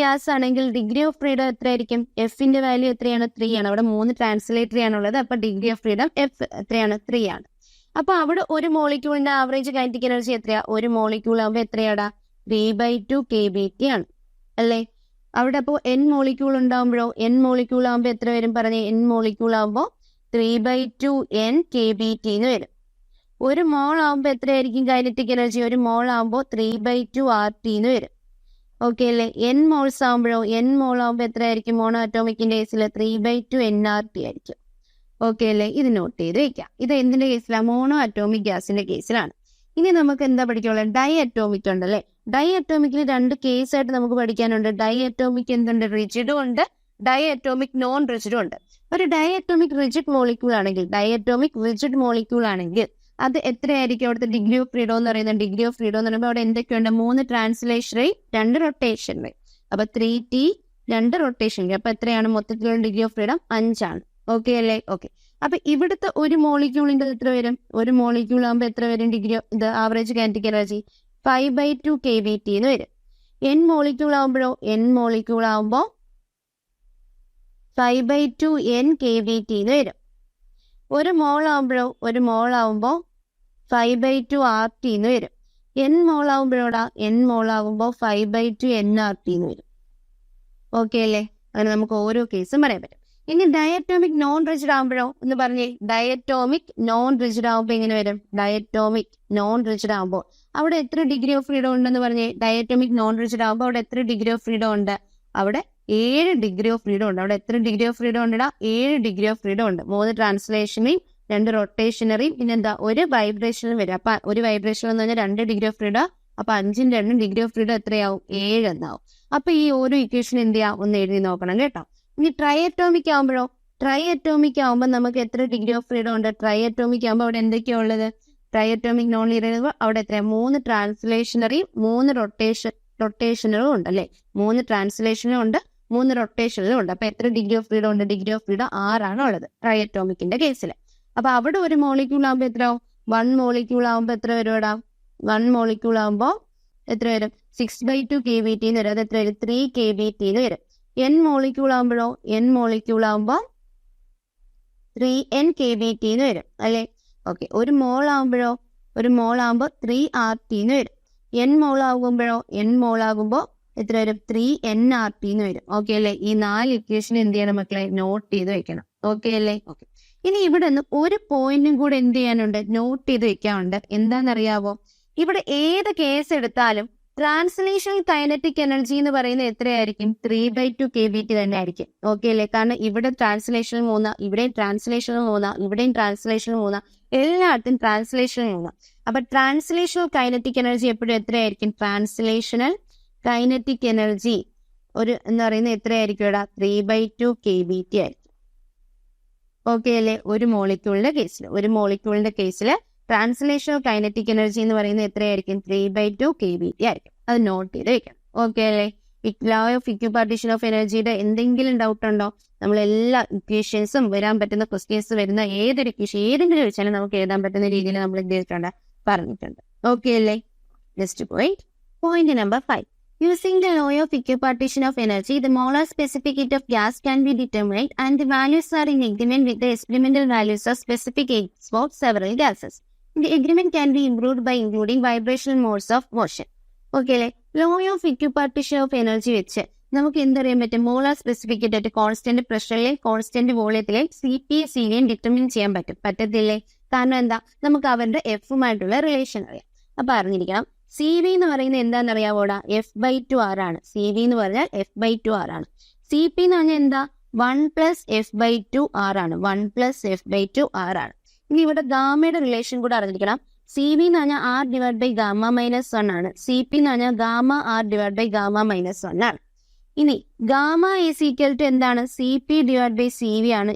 ഗ്യാസ് ആണെങ്കിൽ ഡിഗ്രി ഓഫ് ഫ്രീഡം എത്രയായിരിക്കും? എഫിന്റെ വാല്യൂ എത്രയാണ്? 3 ആണ്. അവിടെ 3 ട്രാൻസ്ലേറ്ററി ആണുള്ളത്. അപ്പൊ ഡിഗ്രി ഓഫ് ഫ്രീഡം എഫ് എത്രയാണ്? 3 ആണ്. അപ്പൊ അവിടെ ഒരു മോളിക്യൂളിന്റെ ആവറേജ് കൈനറ്റിക് എനർജി എത്രയാ? ഒരു മോളിക്യൂൾ ആകുമ്പോൾ എത്രയാടാ? 3/2 kBt ആണ് അല്ലേ? അവിടെ അപ്പോൾ N മോളിക്യൂൾ ഉണ്ടാകുമ്പോഴോ? N മോളിക്യൂൾ ആകുമ്പോൾ എത്ര വരും പറഞ്ഞേ? N മോളിക്യൂൾ ആകുമ്പോൾ 3/2 N kBt എന്ന് വരും. ഒരു മോൾ ആകുമ്പോൾ എത്രയായിരിക്കും കൈനറ്റിക് എനർജി? ഒരു മോൾ ആകുമ്പോൾ 3/2 RT എന്ന് വരും. ഓക്കെ അല്ലേ? n മോൾസ് ആകുമ്പോഴോ, n മോൾ ആകുമ്പോൾ എത്രയായിരിക്കും? മോണോ അറ്റോമിക്കിന്റെ കേസിൽ 3/2 nRT ആയിരിക്കും. ഓക്കെ അല്ലേ? ഇത് നോട്ട് ചെയ്ത് വെക്കാം. ഇത് എന്തിന്റെ കേസിലാണ്? മോണോ അറ്റോമിക് ഗ്യാസിന്റെ കേസിലാണ്. ഇനി നമുക്ക് എന്താ പഠിക്കാനുള്ളത്? ഡൈ അറ്റോമിക് ഉണ്ടല്ലേ? ഡൈ അറ്റോമിക്കിന് 2 കേസായിട്ട് നമുക്ക് പഠിക്കാനുണ്ട്. ഡൈ അറ്റോമിക് എന്തുണ്ട്? റിജിഡും ഉണ്ട്, ഡൈ അറ്റോമിക് നോൺ റിജിഡും ഉണ്ട്. ഒരു ഡൈ അറ്റോമിക് റിജിഡ് മോളിക്യൂൾ ആണെങ്കിൽ, ഡൈ അറ്റോമിക് റിജിഡ് മോളിക്യൂൾ ആണെങ്കിൽ അത് എത്രയായിരിക്കും? അവിടുത്തെ ഡിഗ്രി ഓഫ് ഫ്രീഡം എന്ന് പറയുന്നത്, ഡിഗ്രി ഓഫ് ഫ്രീഡം എന്ന് പറയുമ്പോൾ അവിടെ എന്തൊക്കെയുണ്ട്? 3 ട്രാൻസ്ലേഷണറി, 2 റൊട്ടേഷണറി. അപ്പൊ 3T, 2 റൊട്ടേഷണറി. അപ്പൊ എത്രയാണ് മൊത്തത്തിലുള്ള ഡിഗ്രി ഓഫ് ഫ്രീഡം? 5 ആണ്. ഓക്കെ അല്ലേ? ഓക്കെ. അപ്പൊ ഇവിടുത്തെ ഒരു മോളിക്യൂളിന്റെ എത്ര വരും? ഒരു മോളിക്യൂൾ ആകുമ്പോൾ എത്ര വരും ഡിഗ്രി ഇത് ആവറേജ് കൈനറ്റിക് എനർജി? 5/2 kBT എന്ന് വരും. n മോളിക്യൂൾ ആകുമ്പോഴോ, n മോളിക്യൂൾ ആകുമ്പോൾ 5/2 nkBT എന്ന് വരും. ഒരു മോൾ ആകുമ്പോഴോ, ഒരു മോൾ ആകുമ്പോൾ 5/2 RT എന്ന് വരും. n മോൾ ആകുമ്പോഴോടാ, n മോൾ ആകുമ്പോൾ 5/2 nRT എന്ന് വരും. ഓക്കെ അല്ലേ? അങ്ങനെ നമുക്ക് ഓരോ കേസും പറയാൻ പറ്റും. ഇനി ഡയറ്റോമിക് നോൺ റിജിഡ് ആകുമ്പോഴോ എന്ന് പറഞ്ഞേ. ഡയറ്റോമിക് നോൺ റിജിഡ് ആകുമ്പോൾ എങ്ങനെ വരും? ഡയറ്റോമിക് നോൺ റിജിഡ് ആകുമ്പോൾ അവിടെ എത്ര ഡിഗ്രി ഓഫ് ഫ്രീഡം ഉണ്ടെന്ന് പറഞ്ഞേ. ഡയറ്റോമിക് നോൺ റിജിഡ് ആകുമ്പോൾ അവിടെ എത്ര ഡിഗ്രി ഓഫ് ഫ്രീഡം ഉണ്ട്? അവിടെ 7 ഡിഗ്രി ഓഫ് ഫ്രീഡം ഉണ്ട്. അവിടെ എത്ര ഡിഗ്രി ഓഫ് ഫ്രീഡം ഉണ്ടടാ? 7 ഡിഗ്രി ഓഫ് ഫ്രീഡം ഉണ്ട്. 3 ട്രാൻസ്ലേഷനെയും 2 റൊട്ടേഷനറിയും പിന്നെ എന്താ ഒരു വൈബ്രേഷനും വരും. അപ്പൊ ഒരു വൈബ്രേഷൻ എന്ന് പറഞ്ഞാൽ 2 ഡിഗ്രി ഓഫ് ഫ്രീഡം. അപ്പൊ 5ഉം 2ഉം ഡിഗ്രി ഓഫ് ഫ്രീഡം എത്രയാവും? 7 എന്നാവും. അപ്പൊ ഈ ഓരോ ഇക്വേഷൻ എന്ത് ചെയ്യാം? ഒന്ന് എഴുതി നോക്കണം കേട്ടോ. ഇനി ട്രൈ അറ്റോമിക് ആകുമ്പോഴോ? ട്രൈ അറ്റോമിക് ആകുമ്പോൾ നമുക്ക് എത്ര ഡിഗ്രി ഓഫ് ഫ്രീഡം ഉണ്ട്? ട്രൈ അറ്റോമിക് ആകുമ്പോൾ അവിടെ എന്തൊക്കെയാ ഉള്ളത്? ട്രൈ അറ്റോമിക് നോൺ ലീനിയർ അവിടെ എത്രയാണ്? 3 ട്രാൻസ്ലേഷനറിയും 3 റൊട്ടേഷനറും ഉണ്ട് അല്ലെ? 3 ട്രാൻസ്ലേഷനും ഉണ്ട്, 3 റൊട്ടേഷനിലും ഉണ്ട്. അപ്പൊ എത്ര ഡിഗ്രി ഓഫ് ഫ്രീഡം ഉണ്ട്? ഡിഗ്രി ഓഫ് ഫ്രീഡം 6 ആണ് ഉള്ളത് ട്രൈ അറ്റോമിക്കിന്റെ കേസിൽ. അപ്പൊ അവിടെ ഒരു മോളിക്യൂൾ ആകുമ്പോൾ എത്ര? 1 മോളിക്യൂൾ ആകുമ്പോൾ എത്ര വരും ഇടാം? 1 മോളിക്യൂൾ ആകുമ്പോൾ എത്ര വരും? 6/2 kBT എന്ന് വരും. അത് എത്ര വരും? 3 kBT എന്ന് വരും. n മോളിക്യൂൾ ആകുമ്പോഴോ? n മോളിക്യൂൾ ആകുമ്പോൾ 3 nkBT എന്ന് വരും അല്ലെ? ഓക്കെ. ഒരു മോൾ ആകുമ്പോഴോ? ഒരു മോൾ ആകുമ്പോൾ 3 RT എന്ന് വരും. n മോൾ ആകുമ്പോഴോ? n മോൾ ആകുമ്പോൾ എത്ര വരും? 3 nRT എന്ന് വരും. ഓക്കെ അല്ലേ? ഈ 4 ഇക്വേഷൻ എന്ത് ചെയ്യണം മക്കളെ? നോട്ട് ചെയ്ത് വെക്കണം. ഓക്കെ അല്ലേ? ഓക്കെ. ഇനി ഇവിടെ നിന്ന് ഒരു പോയിന്റും കൂടെ എന്ത് ചെയ്യാനുണ്ട്? നോട്ട് ചെയ്ത് വെക്കാനുണ്ട്. എന്താണെന്നറിയാവോ? ഇവിടെ ഏത് കേസ് എടുത്താലും ട്രാൻസ്ലേഷണൽ കൈനറ്റിക് എനർജി എന്ന് പറയുന്നത് എത്രയായിരിക്കും? 3/2 kBT തന്നെ ആയിരിക്കും. ഓക്കെ അല്ലേ? കാരണം ഇവിടെ ട്രാൻസ്ലേഷൻ 3, ഇവിടെയും ട്രാൻസ്ലേഷൻ 3, ഇവിടെയും ട്രാൻസ്ലേഷൻ 3, എല്ലായിടത്തും ട്രാൻസ്ലേഷൻ 3. അപ്പൊ ട്രാൻസ്ലേഷണൽ കൈനറ്റിക് എനർജി എപ്പോഴും എത്രയായിരിക്കും? ട്രാൻസ്ലേഷണൽ കൈനറ്റിക് എനർജി ഒരു എന്ന് പറയുന്നത് എത്രയായിരിക്കും ഇവിടെ? 3/2 kBT ആയിരിക്കും. ഓക്കെ അല്ലേ? ഒരു മോളിക്യൂളിന്റെ കേസിൽ ട്രാൻസ്ലേഷണൽ കൈനറ്റിക് എനർജി എന്ന് പറയുന്നത് എത്രയായിരിക്കും? 3/2 kBT ആയിരിക്കും. അത് നോട്ട് ചെയ്ത് വെക്കണം. ഓക്കെ അല്ലേ? ലോ ഓഫ് ഇക്വിപാർട്ടീഷൻ ഓഫ് എനർജിയുടെ എന്തെങ്കിലും ഡൗട്ട് ഉണ്ടോ? നമ്മൾ എല്ലാ ഇക്വേഷൻസും വരാൻ പറ്റുന്ന ക്വസ്റ്റ്യൻസ് വരുന്ന ഏതൊരു ഇക്വേഷൻ ഏതെങ്കിലും വെച്ചാലും നമുക്ക് എഴുതാൻ പറ്റുന്ന രീതിയിൽ നമ്മൾ എന്ത് ചെയ്തിട്ടുണ്ട്? പറഞ്ഞിട്ടുണ്ട്. ഓക്കെ അല്ലേ? Next point number 5. Using the law of equipartition of energy, the molar specific heat of gas can be determined and the values are in agreement with the experimental values of specific heats for several gases. The agreement can be improved by including vibrational modes of motion. Okay, law of equipartition of energy വെച്ച് നമുക്ക് എന്തറിയാൻ പറ്റും? Molar specific heat constant പ്രഷറിലെയും constant വോളിയത്തിലെയും CP/Cനെയും determine ചെയ്യാൻ പറ്റത്തില്ലേ? കാരണം എന്താ? നമുക്ക് അവരുടെ എഫുമായിട്ടുള്ള റിലേഷൻ അറിയാം. അപ്പൊ അറിഞ്ഞിരിക്കണം. CV എന്ന് പറയുന്നത് എന്താണെന്ന് അറിയാവോടാ? F/2 R ആണ്. CV എന്ന് പറഞ്ഞാൽ F/2 R ആണ്. CP എന്ന് പറഞ്ഞാൽ എന്താ? 1 + F/2 R ആണ്. 1 + F/2 R ആണ്. ഇനി ഇവിടെ ഗാമയുടെ റിലേഷൻ കൂടെ അറിഞ്ഞിരിക്കണം. CV എന്ന് പറഞ്ഞാൽ R/Γ-1 ആണ്. CP എന്ന് പറഞ്ഞാൽ Γ/Γ-1 ആണ്. ഇനി ഗാമ = എന്താണ്? CP/CV ആണ്.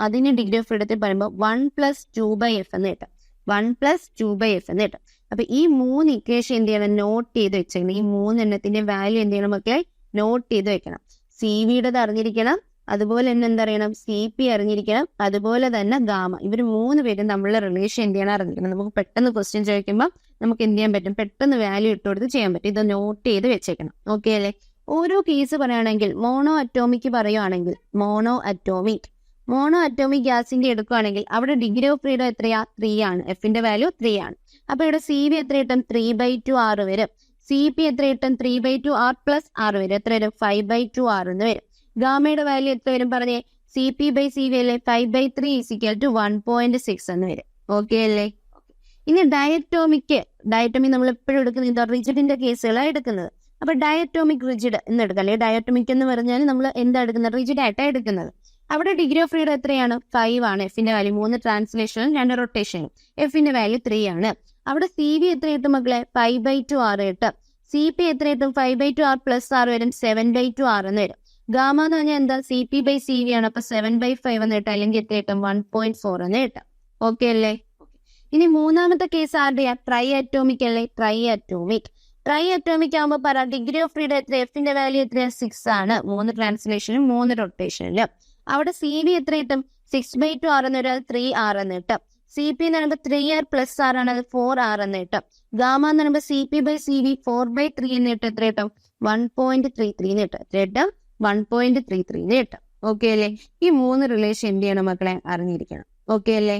അതിന് ഡിഗ്രി ഓഫ് ഫ്രീഡത്തിൽ പറയുമ്പോൾ 1 + 2/F എന്ന് കിട്ടും. 1 + 2/F എന്ന് കിട്ടും. അപ്പൊ ഈ 3 ഇക്വേഷൻ എന്ത് ചെയ്യണം? നോട്ട് ചെയ്ത് വെച്ചേക്കണം. ഈ 3 എണ്ണത്തിന്റെ വാല്യൂ എന്ത് ചെയ്യണം മക്കളെ? നോട്ട് ചെയ്ത് വെക്കണം. CVയുടേത് അറിഞ്ഞിരിക്കണം, അതുപോലെ തന്നെ എന്തറിയണം? CP അറിഞ്ഞിരിക്കണം, അതുപോലെ തന്നെ ഗാമ. ഇവർ 3 പേരും തമ്മിലുള്ള റിലേഷൻ എന്ത് ചെയ്യണം? അറിഞ്ഞിരിക്കണം. നമുക്ക് പെട്ടെന്ന് ക്വസ്റ്റ്യൻ ചോദിക്കുമ്പോൾ നമുക്ക് എന്ത് ചെയ്യാൻ പറ്റും? പെട്ടെന്ന് വാല്യൂ ഇട്ട് കൊടുത്ത് ചെയ്യാൻ പറ്റും. ഇത് നോട്ട് ചെയ്ത് വെച്ചേക്കണം. ഓക്കെ അല്ലേ? ഓരോ കേസ് പറയുകയാണെങ്കിൽ മോണോ അറ്റോമിക് പറയുകയാണെങ്കിൽ മോണോ അറ്റോമിക് ഗ്യാസിന്റെ എടുക്കുകയാണെങ്കിൽ അവിടെ ഡിഗ്രി ഓഫ് ഫ്രീഡം എത്രയാ? 3 ആണ്. എഫിന്റെ വാല്യൂ 3 ആണ്. അപ്പൊ ഇവിടെ CV എത്ര കിട്ടും? 3/2 R വരും. CP എത്ര കിട്ടും? 3/2 R + R വരും. എത്ര വരും? 5/2 R എന്ന് വരും. ഗാമയുടെ വാല്യൂ എത്ര വരും പറഞ്ഞേ? CP/CV അല്ലേ? 5/3 = 1.6 എന്ന് വരും. ഓക്കെ അല്ലേ? ഇനി ഡയറ്റോമിക് നമ്മൾ എപ്പോഴും എടുക്കുന്നത് എന്താ, റിജിഡിന്റെ കേസുകളാണ് എടുക്കുന്നത്. അപ്പൊ ഡയറ്റോമിക് റിജിഡ് എന്ന് എടുക്കാം, അല്ലെങ്കിൽ ഡയറ്റോമിക് എന്ന് പറഞ്ഞാൽ നമ്മൾ എന്താ എടുക്കുന്നത്, റിജിഡ് ആയിട്ടാണ് എടുക്കുന്നത്. അവിടെ ഡിഗ്രി ഓഫ് ഫ്രീഡം എത്രയാണ്, 5 ആണ്. എഫിന്റെ വാല്യൂ 3 ട്രാൻസ്ലേഷനും 2 റൊട്ടേഷനും. എഫിന്റെ വാല്യൂ 3 ആണ്. അവിടെ CV എത്ര കിട്ടും മക്കളെ, 5/2 6 കിട്ടും. CP എത്ര കിട്ടും, 5/2 R പ്ലസ് R വരും, 7/2 R എന്ന് വരും. ഗാമ എന്ന് പറഞ്ഞാൽ എന്താ, CP/CV ആണ്. അപ്പൊ 7/5 എന്ന് കിട്ടും, അല്ലെങ്കിൽ എത്ര കിട്ടും, 1.4 എന്ന് കിട്ടും. ഓക്കെ അല്ലേ? ഇനി മൂന്നാമത്തെ കേസ് ആരുടെയാ, ട്രൈ അറ്റോമിക് അല്ലേ, ട്രൈ അറ്റോമിക് ആകുമ്പോൾ പറ ഡിഗ്രി ഓഫ് ഫ്രീഡം എത്ര, എഫിന്റെ വാല്യൂ എത്രയാ, 6 ആണ്. 3 ട്രാൻസ്ലേഷനും 3 റൊട്ടേഷനിലും. അവിടെ CV എത്ര കിട്ടും, 6/2 R എന്ന് വരും, 3 R എന്ന് കിട്ടും. CP എന്ന് പറയുമ്പോൾ 3R പ്ലസ് R ആണ്, അത് 4 R എന്ന് കിട്ടും. ഗാമ എന്ന് പറയുമ്പോൾ CP/CV 4/3 എന്ന് കിട്ടും, എത്ര കിട്ടും, 1.33 എന്ന് കിട്ടും. എത്ര കിട്ടും, 1.33 എന്ന് കിട്ടും. ഓക്കെ അല്ലേ? ഈ 3 റിലേഷൻ എന്ത് ചെയ്യണം മക്കളെ, അറിഞ്ഞിരിക്കണം. ഓക്കെ അല്ലേ?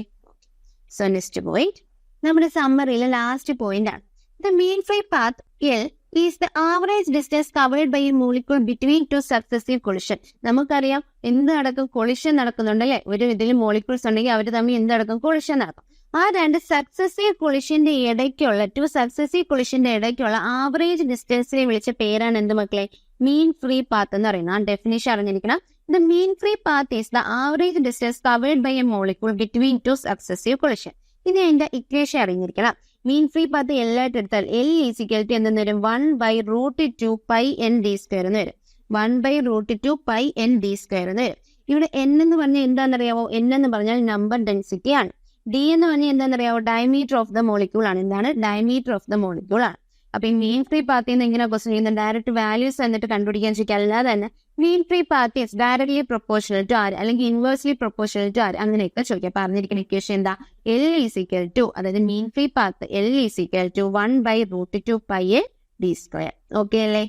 സോ നെക്സ്റ്റ് പോയിന്റ് നമ്മുടെ സമ്മറിയിലെ ലാസ്റ്റ് പോയിന്റ് ആണ്. The mean free path L is the average distance covered by a molecule between two successive collision. നമുക്കറിയാം എന്ത് നടക്കും, കൊളിഷൻ നടക്കുന്നുണ്ടല്ലേ. ഒരു ഇതിൽ മോളിക്യൂൾസ് ഉണ്ടെങ്കിൽ അവർ തമ്മിൽ എന്ത് നടക്കും, കൊളിഷൻ നടക്കും. ആ 2 സക്സസീവ് കൊളിഷന്റെ ഇടയ്ക്കുള്ള ആവറേജ് ഡിസ്റ്റൻസിനെ വിളിച്ച പേരാണ് എന്ത് മക്കളെ, മീൻ ഫ്രീ പാത്ത് എന്ന് പറയുന്നത്. ആ ഡെഫിനിഷൻ അറിഞ്ഞിരിക്കണം. The mean free path is the average distance covered by a molecule between two successive collision. ഇത് അതിന്റെ ഇക്വേഷൻ അറിഞ്ഞിരിക്കണം. മീൻ ഫ്രീ പാത്ത് എല്ലായിട്ട് എടുത്താൽ L = എന്ന് വരും, 1/√2 π/n(d²) എന്ന് വരും. 1/√2 π/n(d²) എന്ന് വരും. ഇവിടെ N എന്ന് പറഞ്ഞാൽ എന്താണെന്നറിയാവോ, N എന്ന് പറഞ്ഞാൽ നമ്പർ ഡെൻസിറ്റി ആണ്. D എന്ന് പറഞ്ഞാൽ എന്താണെന്നറിയാവോ, ഡയമീറ്റർ ഓഫ് ദ മോളിക്യൂൾ ആണ്. എന്താണ്, ഡയമീറ്റർ ഓഫ് ദ മോളിക്യൂൾ ആണ്. അപ്പൊ ഈ മീൻ ഫ്രീ പാത്തിൽ നിന്ന് എങ്ങനെ ക്വസ്റ്റ്യൻ ചെയ്യുന്നത്, ഡയറക്റ്റ് വാല്യൂസ് എന്നിട്ട് കണ്ടുപിടിക്കാൻ ചോദിക്കുക. അല്ലാതെ തന്നെ mean free path is directly proportional to ആര്, അല്ലെങ്കിൽ ഇൻവേഴ്സ്ലി പ്രൊപ്പോർഷണൽ ടു ആര്, അങ്ങനെയൊക്കെ ചോദിക്കാം. പറഞ്ഞിരിക്കുന്ന ഇക്വേഷൻ എന്താ, L = അതായത് മീൻ free path L = 1/√2 π/d². Okay അല്ലേ?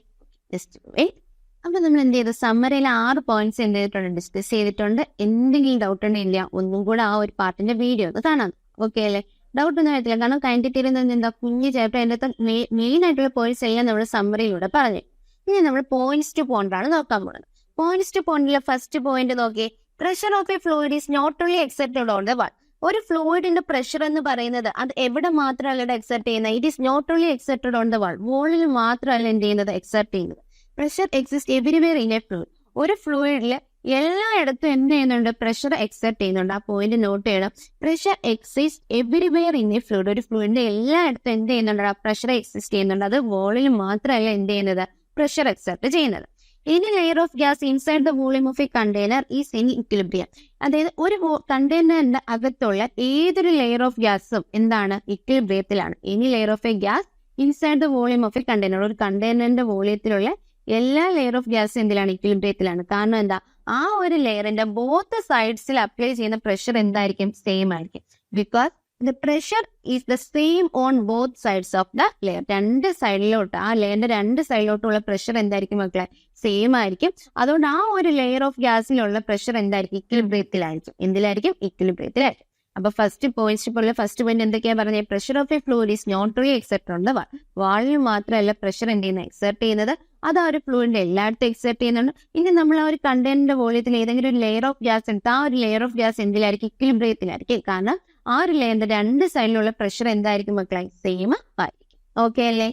അപ്പൊ നമ്മൾ എന്ത് ചെയ്തു, സമ്മറിയിൽ 6 പോയിന്റ്സ് എന്ത് ചെയ്തിട്ടുണ്ട്, ഡിസ്കസ് ചെയ്തിട്ടുണ്ട്. എന്തെങ്കിലും ഡൗട്ട് ഉണ്ടെങ്കിൽ ഒന്നും കൂടെ ആ ഒരു പാർട്ടിന്റെ വീഡിയോ ഒന്ന് കാണാം. ഓക്കെ അല്ലേ? ഡൗട്ട് ഒന്നും ആയിട്ടില്ല, കാരണം കൈൻഡിറ്റി എന്താ കുഞ്ഞ് ചാപ്റ്റർ, അതിൻ്റെ അകത്ത് മെയിൻ ആയിട്ടുള്ള പോയിന്റ്സ് എല്ലാം നമ്മൾ സമ്മറിയിലൂടെ പറഞ്ഞു. ഇനി നമ്മൾ പോയിന്റ്സ് ടു പോയിന്റ് ആണ് നോക്കാൻ പോകുന്നത്. പോയിന്റ്സ് ടു പോയിന്റിലെ ഫസ്റ്റ് പോയിന്റ് നോക്കി, pressure of a fluid is not only exerted on the wall. ഒരു ഫ്ലൂയിഡിന്റെ പ്രഷർ എന്ന് പറയുന്നത് അത് എവിടെ മാത്രമല്ല എക്സെപ്റ്റ് ചെയ്യുന്നത്, it is not only exerted on the wall, വോളിൽ മാത്രമല്ല എന്ത് ചെയ്യുന്നത്, എക്സെപ്റ്റ് ചെയ്യുന്നത്. Pressure exist everywhere in a fluid. ഒരു ഫ്ലൂയിഡില് എല്ലായിടത്തും എന്ത് ചെയ്യുന്നുണ്ട്, പ്രഷർ എക്സെപ്റ്റ് ചെയ്യുന്നുണ്ട്. ആ പോയിന്റ് നോട്ട് ചെയ്യണം. Pressure exist everywhere in a fluid. ഒരു ഫ്ലൂയിഡിന്റെ എല്ലായിടത്തും എന്ത് ചെയ്യുന്നുണ്ട്, ആ പ്രഷർ എക്സിസ്റ്റ് ചെയ്യുന്നുണ്ട്. അത് വോളിൽ മാത്രമല്ല എന്ത് ചെയ്യുന്നത്, പ്രഷർ എക്സെപ്റ്റ് ചെയ്യുന്നത്. Any layer of gas inside the volume of a container is in equilibrium. അതായത് ഒരു കണ്ടെയ്നറിന്റെ അകത്തുള്ള ഏതൊരു ലെയർ ഓഫ് ഗ്യാസും എന്താണ്, ഇക്വിലിബ്രിയത്തിലാണ്. Any layer of a gas inside the volume of a container. ഒരു കണ്ടെയ്നറിന്റെ വോളിയത്തിലുള്ള എല്ലാ ലെയർ ഓഫ് ഗ്യാസും എന്തിലാണ്, ഇക്വിലിബ്രിയത്തിലാണ്. കാരണം എന്താ, ആ ഒരു ലെയറിന്റെ ബോത്ത് സൈഡ്സിൽ അപ്ലൈ ചെയ്യുന്ന പ്രഷർ എന്തായിരിക്കും, സെയിം ആയിരിക്കും. Because the pressure is the same on both sides of the layer. രണ്ട് സൈഡിലോട്ട്, ആ ലെയറിന്റെ രണ്ട് സൈഡിലോട്ടുള്ള പ്രഷർ എന്തായിരിക്കും മക്കളെ, സെയിം ആയിരിക്കും. അതുകൊണ്ട് ആ ഒരു ലെയർ ഓഫ് ഗ്യാസിലുള്ള പ്രഷർ എന്തായിരിക്കും, ഇക്വിലിബ്രിയത്തിലായിരിക്കും. എന്തിലായിരിക്കും, ഇക്വിലിബ്രിയത്തിലായിരിക്കും. അപ്പൊ ഫസ്റ്റ് പോയിന്റ് എന്തൊക്കെയാ പറഞ്ഞത്, pressure of a fluid is not only exert on the wall. വാളിൽ മാത്രമല്ല പ്രഷർ എന്ത് ചെയ്യുന്നത്, എക്സെപ്റ്റ് ചെയ്യുന്നത്. അത് ആ ഒരു ഫ്ലൂയിഡിന്റെ എല്ലായിടത്തും എക്സെപ്റ്റ് ചെയ്യുന്നുണ്ട്. ഇനി നമ്മൾ ആ ഒരു കണ്ടെയ്നറിന്റെ വോളിയത്തിൽ ഏതെങ്കിലും ഒരു ലെയർ ഓഫ് ഗ്യാസ് എടുത്ത് ആ ഒരു ലെയർ ഓഫ് ഗ്യാസ് എന്തിലായിരിക്കും, ഇക്വിലിബ്രിയത്തിലായിരിക്കും. കാരണം ആ ഒരു ലെയറിന്റെ രണ്ട് സൈഡിലുള്ള പ്രഷർ എന്തായിരിക്കും മക്കളെ, സെയിം ആയിരിക്കും. ഓക്കെ അല്ലേ?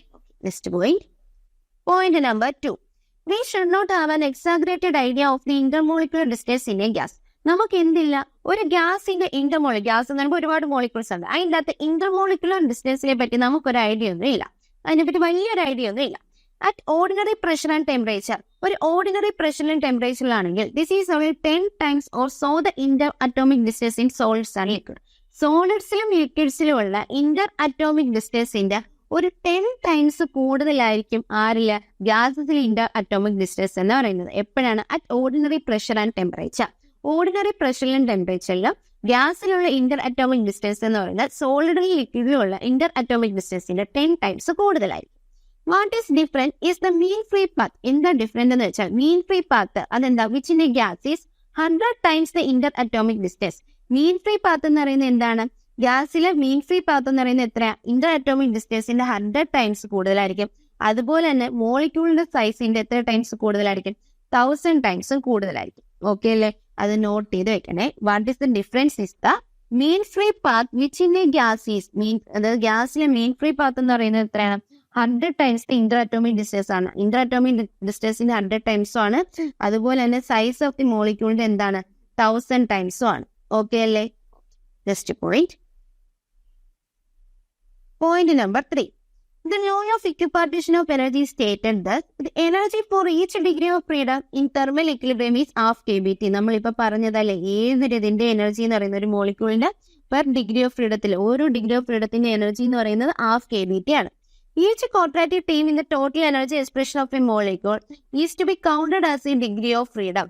Next point number 2. We should not have an exaggerated idea of the intermolecular distance in a gas. നമുക്ക് എന്തില്ല, ഒരു ഗ്യാസിന്റെ ഗ്യാസ് എന്ന് പറയുമ്പോൾ ഒരുപാട് മോളിക്യൂൾസ് ഉണ്ട്. അതിൻ്റെ അകത്ത് ഇന്റർമോളിക്കുലർ ഡിസ്റ്റൻസിനെ പറ്റി നമുക്കൊരു ഐഡിയ ഒന്നും ഇല്ല. അതിനെപ്പറ്റി വലിയൊരു ഐഡിയ ഒന്നും ഇല്ല. At ordinary pressure and temperature, ഒരു ഓർഡിനറി പ്രഷറിലും ടെമ്പറേച്ചറിലാണെങ്കിൽ this is only 10 times or so the inter atomic distance in solids and liquid. സോളിഡ്സിലും ലിക്വിഡ്സിലും ഉള്ള ഇന്റർ അറ്റോമിക് ഡിസ്റ്റൻസിന്റെ ഒരു 10 times കൂടുതലായിരിക്കും ആരില്ല, ഗ്യാസസിലെ ഇന്റർ അറ്റോമിക് ഡിസ്റ്റൻസ് എന്ന് പറയുന്നത്. എപ്പോഴാണ്, at ordinary pressure and temperature. Ordinary പ്രഷറിലും ടെമ്പറേച്ചറിലും ഗ്യാസിലുള്ള ഇന്റർ അറ്റോമിക് ഡിസ്റ്റൻസ് എന്ന് പറയുന്നത് സോളിഡിലും ലിക്വിഡിലും ഉള്ള ഇന്റർ അറ്റോമിക് ഡിസ്റ്റൻസിന്റെ 10 times കൂടുതലായിരിക്കും. What is different is the mean free path. എന്താ ഡിഫറെന്റ് എന്ന് വെച്ചാൽ, മീൻ ഫ്രീ പാത്ത് അതെന്താ, which in a gas is 100 times the Inter atomic distance. Mean free path എന്ന് പറയുന്നത് എന്താണ്, ഗ്യാസിലെ മീൻ ഫ്രീ പാത്ത് എന്ന് പറയുന്നത് എത്രയാ, ഇന്റർ അറ്റോമിക് ഡിസ്റ്റൻസിന്റെ 100 times കൂടുതലായിരിക്കും. അതുപോലെ തന്നെ മോളിക്യൂളിന്റെ സൈസിന്റെ എത്ര ടൈംസ് കൂടുതലായിരിക്കും, 1000 times കൂടുതലായിരിക്കും. ഓക്കെ അല്ലേ? അത് നോട്ട് ചെയ്ത് വെക്കണേ. What is the difference is the mean free path which in a gas is മീൻ, അതായത് ഗ്യാസിലെ മീൻ ഫ്രീ പാത്ത് എന്ന് പറയുന്നത് എത്രയാണ്? 100 ടൈംസ് ഇന്റർഅറ്റോമിക് ഡിസ്റ്റൻസ് ആണ്. ഇന്റർഅറ്റോമിക് ഡിസ്റ്റൻസിന്റെ 100 ടൈംസും ആണ്. അതുപോലെ തന്നെ സൈസ് ഓഫ് ദി മോളിക്യൂളിന്റെ എന്താണ്? 1000 ടൈംസും ആണ്. ഓക്കെ അല്ലേ? Next point. Point number 3. The law of equipartition of energy stated that the energy for each degree of freedom in thermal equilibrium is half kBT. നമ്മളിപ്പോ പറഞ്ഞതല്ലേ, ഏതൊരിതിന്റെ energy എന്ന് പറയുന്ന ഒരു മോളിക്യൂളിന്റെ പെർ ഡിഗ്രി ഓഫ് ഫ്രീഡത്തിൽ ഓരോ degree of ഫ്രീഡത്തിന്റെ energy എന്ന് പറയുന്നത് half kBT ആണ്. Each quadratic term in the total energy expression of a molecule is to be counted as a degree of freedom.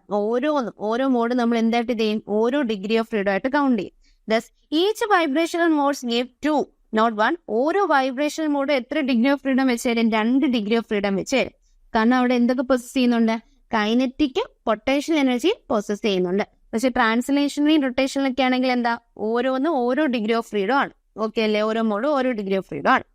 ഓരോ മോഡ് നമ്മൾ എന്തായിട്ട് ചെയ്യും? ഓരോ ഡിഗ്രി ഓഫ് ഫ്രീഡം ആയിട്ട് കൗണ്ട് ചെയ്യും. Thus, each vibrational modes give 2, not 1. ഓരോ vibration mode എത്ര degree of freedom വെച്ച് തരും? 2 ഡിഗ്രി ഓഫ് ഫ്രീഡം വെച്ച് തരും. കാരണം അവിടെ എന്തൊക്കെ പൊസസ് ചെയ്യുന്നുണ്ട്? കൈനറ്റിക്കും പൊട്ടൻഷ്യൽ എനർജി പൊസസ് ചെയ്യുന്നുണ്ട്. പക്ഷെ ട്രാൻസ്ലേഷനിലും റൊട്ടേഷനിലൊക്കെ ആണെങ്കിൽ എന്താ? ഓരോന്നും ഓരോ ഡിഗ്രി ഓഫ് ഫ്രീഡം ആണ്. ഓക്കെ അല്ലേ? ഓരോ മോഡും ഓരോ ഡിഗ്രി ഓഫ് ഫ്രീഡം ആണ്.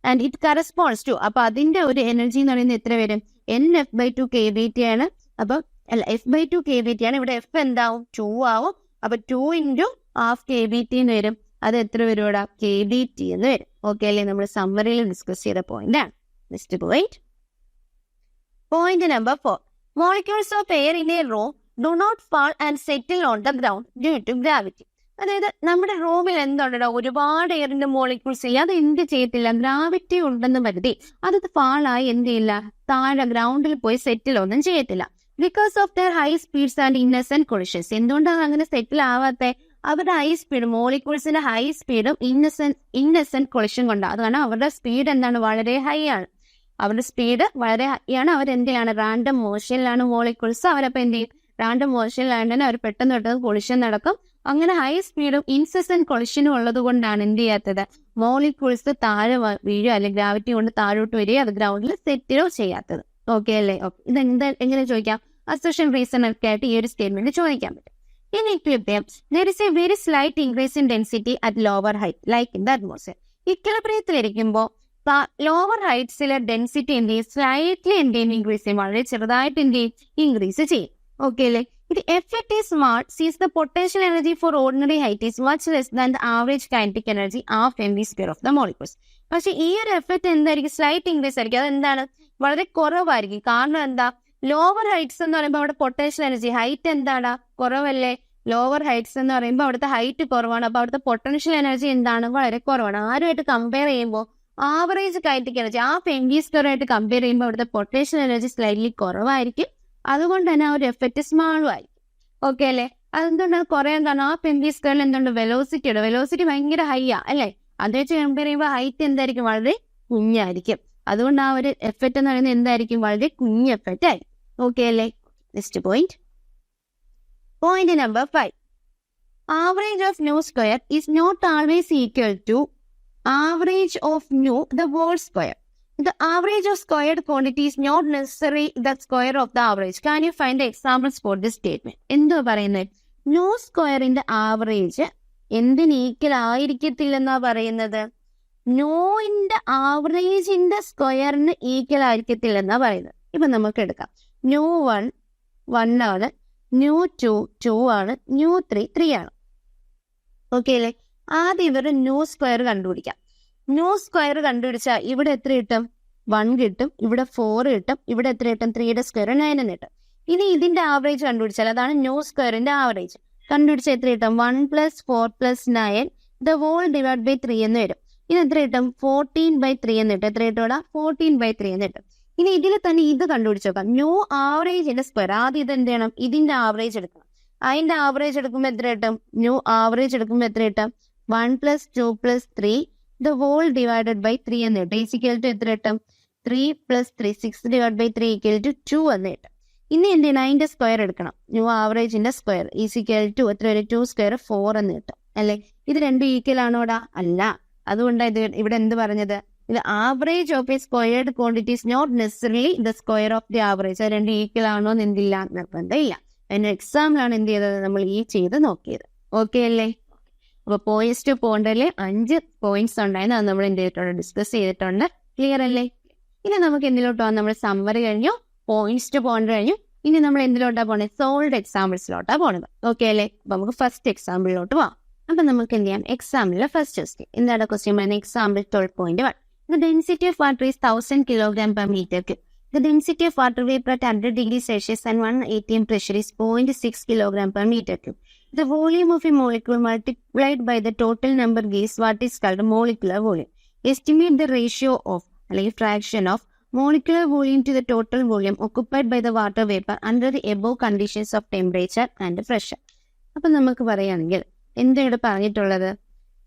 ആൻഡ് ഇറ്റ് കറസ്പോൺസ് ടു, അപ്പൊ അതിന്റെ ഒരു എനർജി എന്ന് പറയുന്നത് എത്ര വരും? NF/2 kBT ആണ്. അപ്പൊ അല്ല, F/2 kBT ആണ്. ഇവിടെ F എന്താവും? 2 ആവും. അപ്പൊ 2 × ½ kBT എന്ന് വരും. അത് എത്ര വരും ഇവിടെ? kBT എന്ന് വരും. ഓക്കെ അല്ലേ? നമ്മൾ സമ്മറിയിൽ ഡിസ്കസ് ചെയ്ത പോയിന്റ് ആണ്. Next point. Point number 4. Molecules of air in a room do not fall and settle on the ground due to gravity. അതായത് നമ്മുടെ റൂമിൽ എന്തുണ്ടോ? ഒരുപാട് എയറിന്റെ മോളിക്യൂൾസ് ഇല്ല. അത് എന്ത് ചെയ്യത്തില്ല? ഗ്രാവിറ്റി ഉണ്ടെന്ന് കരുതി അത് ഫാളായി എന്ത് ചെയ്യില്ല? താഴെ ഗ്രൗണ്ടിൽ പോയി സെറ്റിൽ ഒന്നും ചെയ്യത്തില്ല. Because of there high speeds and Innocent collisions. എന്തുകൊണ്ടാണ് അങ്ങനെ സെറ്റിൽ ആവാത്തെ? അവരുടെ ഹൈ സ്പീഡ്, മോളിക്യൂൾസിന്റെ ഹൈ സ്പീഡും ഇന്നസെന്റ് കൊളിഷൻ കൊണ്ടാണ്. അതാണ് അവരുടെ സ്പീഡ് എന്താണ്? വളരെ ഹൈ ആണ്. അവരുടെ സ്പീഡ് വളരെ ഹൈ ആണ്. അവരെന്താണ്? Random മോഷനിലാണ് molecules. അവരപ്പോൾ എന്ത് ചെയ്യും? റാൻഡം മോഷനിലാണ്ട് തന്നെ അവർ പെട്ടെന്ന് കൊളിഷൻ നടക്കും. അങ്ങനെ ഹൈ സ്പീഡും ഇൻസെസന്റ് കൊളിഷനും ഉള്ളത് കൊണ്ടാണ് എന്ത് ചെയ്യാത്തത്? മോളിക്യൂൾസ് താഴെ വീഴുക അല്ലെങ്കിൽ ഗ്രാവിറ്റി കൊണ്ട് താഴോട്ട് വരിക, അത് ഗ്രൗണ്ടിൽ സെറ്റിലോ ചെയ്യാത്തത്. ഓക്കെ അല്ലേ? ഓക്കെ. ഇതെന്താ എങ്ങനെ ചോദിക്കാം? അസോഷൻ റീസൺ ഒക്കെ ആയിട്ട് ഈ ഒരു സ്റ്റേറ്റ്മെന്റ് ചോദിക്കാൻ പറ്റും. In equilibrium, there is a very slight increase in density at lower height, like in the atmosphere. ഇക്വിലിബ്രിയത്തിലിരിക്കുമ്പോൾ ലോവർ ഹൈറ്റ്സിലെ ഡെൻസിറ്റി എന്ത് ചെയ്യും? സ്ലൈറ്റ്ലി എന്ത് ചെയ്യും? ഇൻക്രീസ് ചെയ്യും. വളരെ ചെറുതായിട്ട് എന്ത് ചെയ്യും? ഇൻക്രീസ് ചെയ്യും. ഓക്കെ അല്ലേ? The effect is smart since the potential energy for ordinary height is much less than the average kinetic energy of mv² of the molecules. പക്ഷെ ഈ ഒരു എഫക്ട് എന്തായിരിക്കും? സ്ലൈറ്റ് ഇൻക്രീസ് ആയിരിക്കും. അതെന്താണ്? വളരെ കുറവായിരിക്കും. കാരണം എന്താ? ലോവർ ഹൈറ്റ്സ് എന്ന് പറയുമ്പോൾ അവിടെ പൊട്ടൻഷ്യൽ എനർജി, ഹൈറ്റ് എന്താണ്? കുറവല്ലേ? ലോവർ ഹൈറ്റ്സ് എന്ന് പറയുമ്പോൾ അവിടുത്തെ ഹൈറ്റ് കുറവാണ്. അപ്പൊ അവിടുത്തെ പൊട്ടൻഷ്യൽ എനർജി എന്താണ്? വളരെ കുറവാണ്. ആരുമായിട്ട് കമ്പയർ ചെയ്യുമ്പോൾ ആവറേജ് കൈനറ്റിക് എനർജി mv² ആയിട്ട് കമ്പയർ ചെയ്യുമ്പോൾ അവിടുത്തെ പൊട്ടൻഷ്യൽ എനർജി സ്ലൈറ്റ്ലി കുറവായിരിക്കും. അതുകൊണ്ട് തന്നെ ആ ഒരു എഫക്റ്റ് സ്മാളും ആയിരിക്കും. ഓക്കെ അല്ലേ? അതെന്തുകൊണ്ടാണ് കുറയാൻ കാരണം? mv² എന്തുകൊണ്ട്? വെലോസിറ്റി ഭയങ്കര ഹൈ ആ അല്ലേ? അത് വെച്ച് കമ്പയർ ചെയ്യുമ്പോൾ ഹൈറ്റ് എന്തായിരിക്കും? വളരെ കുഞ്ഞായിരിക്കും. അതുകൊണ്ട് ആ ഒരു എഫക്റ്റ് എന്ന് പറയുന്നത് എന്തായിരിക്കും? വളരെ കുഞ്ഞ് എഫക്റ്റ് ആയിരിക്കും. ഓക്കെ അല്ലേ? Next point. Point number 5. Average of nu square is not always equal to average of nu the whole square. The average of squared quantity is not necessarily the square of the average. Can you find the examples for this statement? എന്തുവാ പറയുന്നത്? nu സ്ക്വയറിന്റെ average എന്തിന് equal ആയിരിക്കത്തില്ലെന്നാ പറയുന്നത്? നോയിന്റെ ആവറേജിന്റെ സ്ക്വയറിന് equal ആയിരിക്കത്തില്ലെന്നാ പറയുന്നത്. ഇപ്പൊ നമുക്ക് എടുക്കാം. nu1 1 ആണ്, nu2 2 ആണ്, nu3 3 ആണ്. ഓക്കെ അല്ലേ? ആദ്യം ഇവരുടെ ന്യൂ സ്ക്വയർ കണ്ടുപിടിക്കാം. ന്യൂ സ്ക്വയർ കണ്ടുപിടിച്ചാൽ ഇവിടെ എത്ര കിട്ടും? 1 കിട്ടും. ഇവിടെ 4 കിട്ടും. ഇവിടെ എത്ര കിട്ടും? 3യുടെ സ്ക്വയർ 9 എന്ന് കിട്ടും. ഇനി ഇതിന്റെ ആവറേജ് കണ്ടുപിടിച്ചാൽ, അതാണ് ന്യൂ സ്ക്വയറിന്റെ ആവറേജ് കണ്ടുപിടിച്ചാൽ എത്ര കിട്ടും? 1 + 4 + 9 the whole divided by 3 എന്ന് വരും. ഇത് എത്ര കിട്ടും? 14/3 എന്ന് കിട്ടും. എത്ര കിട്ടും? 14/3 എന്ന് കിട്ടും. ഇനി ഇതിൽ തന്നെ ഇത് കണ്ടുപിടിച്ച് നോക്കാം. ന്യൂ ആവറേജിന്റെ സ്ക്വയർ. ആദ്യം ഇത് എന്ത് ചെയ്യണം? ഇതിന്റെ ആവറേജ് എടുക്കണം. അതിന്റെ ആവറേജ് എടുക്കുമ്പോൾ എത്ര കിട്ടും? ന്യൂ ആവറേജ് എടുക്കുമ്പോൾ എത്ര കിട്ടും? 1 + 2 + 3 the whole divided by 3 എന്ന് കിട്ടും. ഈസിക്കൽ ടു എത്ര കിട്ടും? 3 + 3 6/3 = 2 എന്ന് കിട്ടും. ഇനി എന്ത് ചെയ്യണം? അതിന്റെ സ്ക്വയർ എടുക്കണം. ന്യൂ ആവറേജിന്റെ സ്ക്വയർ ഈസിക്കൽ ടു എത്ര വരും? 2² 4 എന്ന് കിട്ടും അല്ലെ? ഇത് രണ്ടും ഈക്വൽ ആണോടാ? അല്ല. അതുകൊണ്ടാണ് ഇത് ഇവിടെ എന്ത് പറഞ്ഞത്? ഇത് average of a squared quantity is not necessarily the square of the average. അത് രണ്ടും ഈക്വൽ ആണോ എന്ന് എന്തില്ല? നിർബന്ധമില്ല. അതിന്റെ എക്സാമ്പിളാണ് എന്ത് ചെയ്തത്? നമ്മൾ ഈ ചെയ്ത് നോക്കിയത്. ഓക്കെ അല്ലേ? അപ്പൊ പോയിന്റ്സ് ടു പോയിന്റില് 5 പോയിന്റ്സ് ഉണ്ടായിരുന്നു. അത് നമ്മൾ എന്ത് ചെയ്തിട്ടുണ്ട്? ഡിസ്കസ് ചെയ്തിട്ടുണ്ട്. ക്ലിയർ അല്ലേ? ഇനി നമുക്ക് എന്തിലോട്ട് പോകാം? നമ്മൾ സമ്മറി കഴിഞ്ഞു, പോയിന്റ്സ് ടു പോയിന്റ് കഴിഞ്ഞു. ഇനി നമ്മൾ എന്തിലോട്ടാ പോണേ? സോൾഡ് എക്സാമ്പിൾസിലോട്ടാ പോണത്. ഓക്കെ അല്ലേ? അപ്പൊ നമുക്ക് ഫസ്റ്റ് എക്സാമ്പിളിലോട്ട് പോവാം. അപ്പൊ നമുക്ക് എന്ത് ചെയ്യാം, എക്സാമ്പിളിലെ ഫസ്റ്റ് ക്വസ്റ്റ്യൻ എന്താണ് ക്വസ്റ്റ്യൻ പറയുന്നത്? Example 12.1. The density of water is 1000 kg per meter cube. The density of water vapor at 100 degrees Celsius and 1 atm pressure is 0.6 kg per meter cube. The volume of a molecule multiplied by the total number gives what is called molecular volume. Estimate the ratio of, അല്ലെങ്കിൽ fraction of, molecular volume to the total volume occupied by the water vapor under the above conditions of temperature and pressure. അപ്പൊ നമുക്ക് പറയുകയാണെങ്കിൽ എന്താണ് പറഞ്ഞിട്ടുള്ളത്?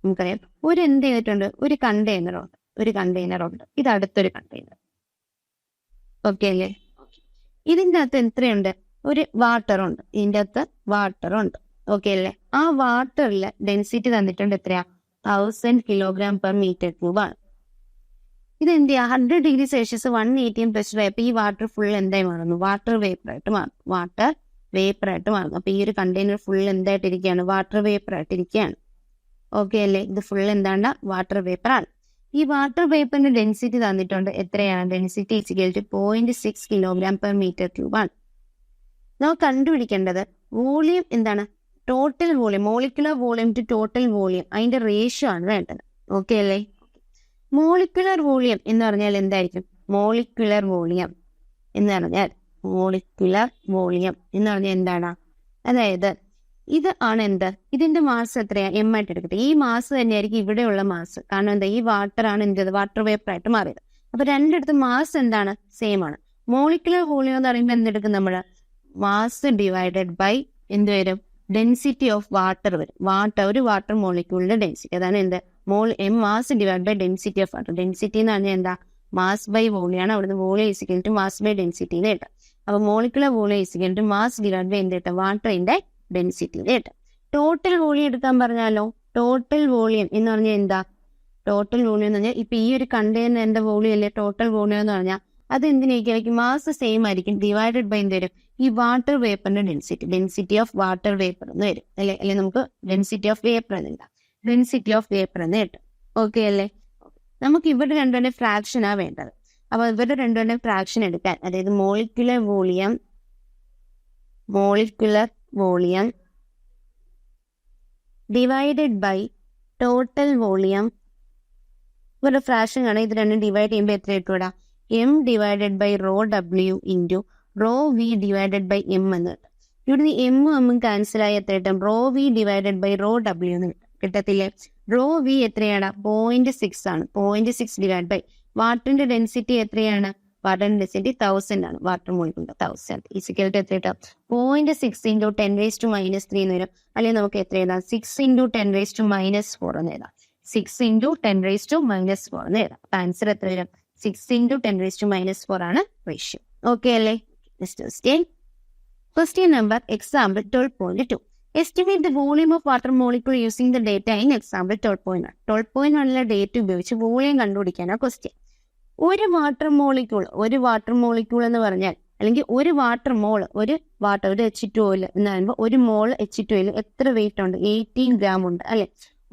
നമുക്കറിയാം, എന്ത് ചെയ്തിട്ടുണ്ട്, ഒരു കണ്ടെയ്നർ ഉണ്ട്, ഇത് അടുത്തൊരു കണ്ടെയ്നർ. ഓക്കെ അല്ലേ? ഇതിൻ്റെ അകത്ത് എത്രയുണ്ട്? ഒരു വാട്ടർ ഉണ്ട്, ഇതിൻ്റെ അകത്ത് വാട്ടർ ഉണ്ട്. ഓക്കെ അല്ലേ? ആ വാട്ടറിലെ ഡെൻസിറ്റി തന്നിട്ടുണ്ട് എത്രയാ? 1000 kg per meter cube ആണ്. ഇത് എന്ത് ചെയ്യാ? 100 ഡിഗ്രി സെൽഷ്യസ് 1 atm പ്രഷർ ആയപ്പോൾ ഈ വാട്ടർ ഫുൾ എന്തായി മാറുന്നു? വാട്ടർ വേപ്പറായിട്ട് മാറുന്നു. അപ്പൊ ഈ ഒരു കണ്ടെയ്നർ ഫുൾ എന്തായിട്ടിരിക്കുകയാണ്? വാട്ടർ വേപ്പറായിട്ടിരിക്കുകയാണ്. ഓക്കെ അല്ലേ? ഇത് ഫുൾ എന്താണ്ട? വാട്ടർ വേപ്പറാണ്. ഈ വാട്ടർ വേപ്പറിന്റെ ഡെൻസിറ്റി തന്നിട്ടുണ്ട് എത്രയാണ്? Density equal to 0.6 kg per meter cube ആണ്. നമുക്ക് കണ്ടുപിടിക്കേണ്ടത് വോളിയം എന്താണ്? Total volume, molecular volume to total volume, അതിന്റെ റേഷ്യോ ആണ് വേണ്ടത്. ഓക്കെ അല്ലേ? മോളിക്കുലർ വോളിയം എന്ന് പറഞ്ഞാൽ എന്തായിരിക്കും? മോളിക്കുലർ വോളിയം എന്ന് പറഞ്ഞാൽ എന്താണ്? അതായത് ഇത് ആണ് എന്ത്? ഇതിന്റെ മാസ് എത്രയാ? എം ആയിട്ട് എടുക്കട്ടെ. ഈ മാസ് തന്നെയായിരിക്കും ഇവിടെയുള്ള മാസ്. കാരണം എന്താ? ഈ വാട്ടർ ആണ് എന്ത്? വാട്ടർ വേപ്പർ ആയിട്ട് മാറിയത്. അപ്പൊ രണ്ടിടത്ത് മാസ് എന്താണ്? സെയിം ആണ്. മോളിക്കുലർ വോളിയം എന്ന് പറയുമ്പോൾ എന്തെടുക്കും നമ്മള്? മാസ് ഡിവൈഡഡ് ബൈ എന്ത് വരും? ഡെൻസിറ്റി ഓഫ് വാട്ടർ വരും. ഒരു വാട്ടർ മോളിക്യൂളിന്റെ ഡെൻസിറ്റി, അതാണ് എന്ത്? Mass divide by density of water. Density എന്ന് പറഞ്ഞാൽ എന്താ? മാസ് ബൈ വോളിയാണ്. അവിടുന്ന് volume is equal to mass by density എന്ന് കിട്ടും. അപ്പൊ molecular volume is equal to mass divide by എന്ത് കിട്ടും? വാട്ടറിന്റെ ഡെൻസിറ്റി കിട്ടും. ടോട്ടൽ വോളിയം എടുക്കാൻ പറഞ്ഞാലോ? ടോട്ടൽ വോളിയം എന്ന് പറഞ്ഞാൽ എന്താ? ടോട്ടൽ വോളിയം എന്ന് പറഞ്ഞാൽ ഇപ്പൊ ഈ ഒരു കണ്ടെയ്നറിന്റെ വോളിയം അല്ലേ ടോട്ടൽ വോളിയം എന്ന് പറഞ്ഞാൽ അത് എന്തിനായിരിക്കും? മാസ് സെയിം ആയിരിക്കും, ഡിവൈഡഡ് ബൈ എന്ത് വരും? ഈ വാട്ടർ വേപ്പറിന്റെ ഡെൻസിറ്റി ഓഫ് വാട്ടർ വേപ്പർ എന്ന് വരും അല്ലെ നമുക്ക് ഡെൻസിറ്റി ഓഫ് വേപ്പർ എന്ന് കിട്ടും. ഓക്കെ അല്ലേ? നമുക്ക് ഇവിടെ രണ്ടുപേരുടെ ഫ്രാക്ഷനാ വേണ്ടത്. അപ്പൊ ഇവരുടെ രണ്ടുപേരുടെ ഫ്രാക്ഷൻ എടുക്കാൻ, അതായത് molecular volume divided by total volume, ഇവരുടെ ഫ്രാക്ഷൻ ആണ്. ഇത് രണ്ടും ഡിവൈഡ് ചെയ്യുമ്പോൾ എത്ര കിട്ടൂടാ? M divided by rho W into rho V divided by M എന്ന് കിട്ടും. ഇവിടുന്ന് എമ്മും ക്യാൻസൽ ആയി എത്ര കിട്ടും? Rho V divided by rho W എന്ന് കിട്ടത്തില്ലേ? റോ വി എത്രയാണ്? 0.6 ആണ്. 0.6 ഡിവൈഡ് ബൈ വാട്ടറിന്റെ ഡെൻസിറ്റി എത്രയാണ്? വാട്ടറിന്റെ ഡെൻസിറ്റി 1000 ആണ്. വാട്ടർ മോളിക്യൂളിന്റെ 1000 ഈസിക്കൽ ടു എത്ര കിട്ടും? 0.6 ഇൻറ്റു 10⁻³ എന്ന് വരും. അല്ലെങ്കിൽ നമുക്ക് എത്ര എഴുതാം? 6 ഇൻറ്റു 10⁻⁴ എന്ന് എഴുതാം. 6 ഇൻറ്റു 10⁻⁴ എന്ന് എഴുതാം. അപ്പൊ ആൻസർ എത്ര വരും? 6 ഇൻറ്റു 10⁻⁴ ആണ് റേഷ്യോ. ഓക്കെ അല്ലേ? Question number example 12.2. Estimate the volume of water molecule using the data in example 12.1. 12.1 data ഉപയോഗിച്ച് വോളിയം കണ്ടുപിടിക്കാനാണ് ക്വസ്റ്റ്യൻ. ഒരു വാട്ടർ മോളിക്യൂൾ എന്ന് പറഞ്ഞാൽ, അല്ലെങ്കിൽ ഒരു വാട്ടർ മോൾ, ഒരു H2O എന്ന് പറയുമ്പോൾ ഒരു മോൾ H2O എത്ര വെയിറ്റ് ഉണ്ട്? 18 ഗ്രാം ഉണ്ട് അല്ലെ?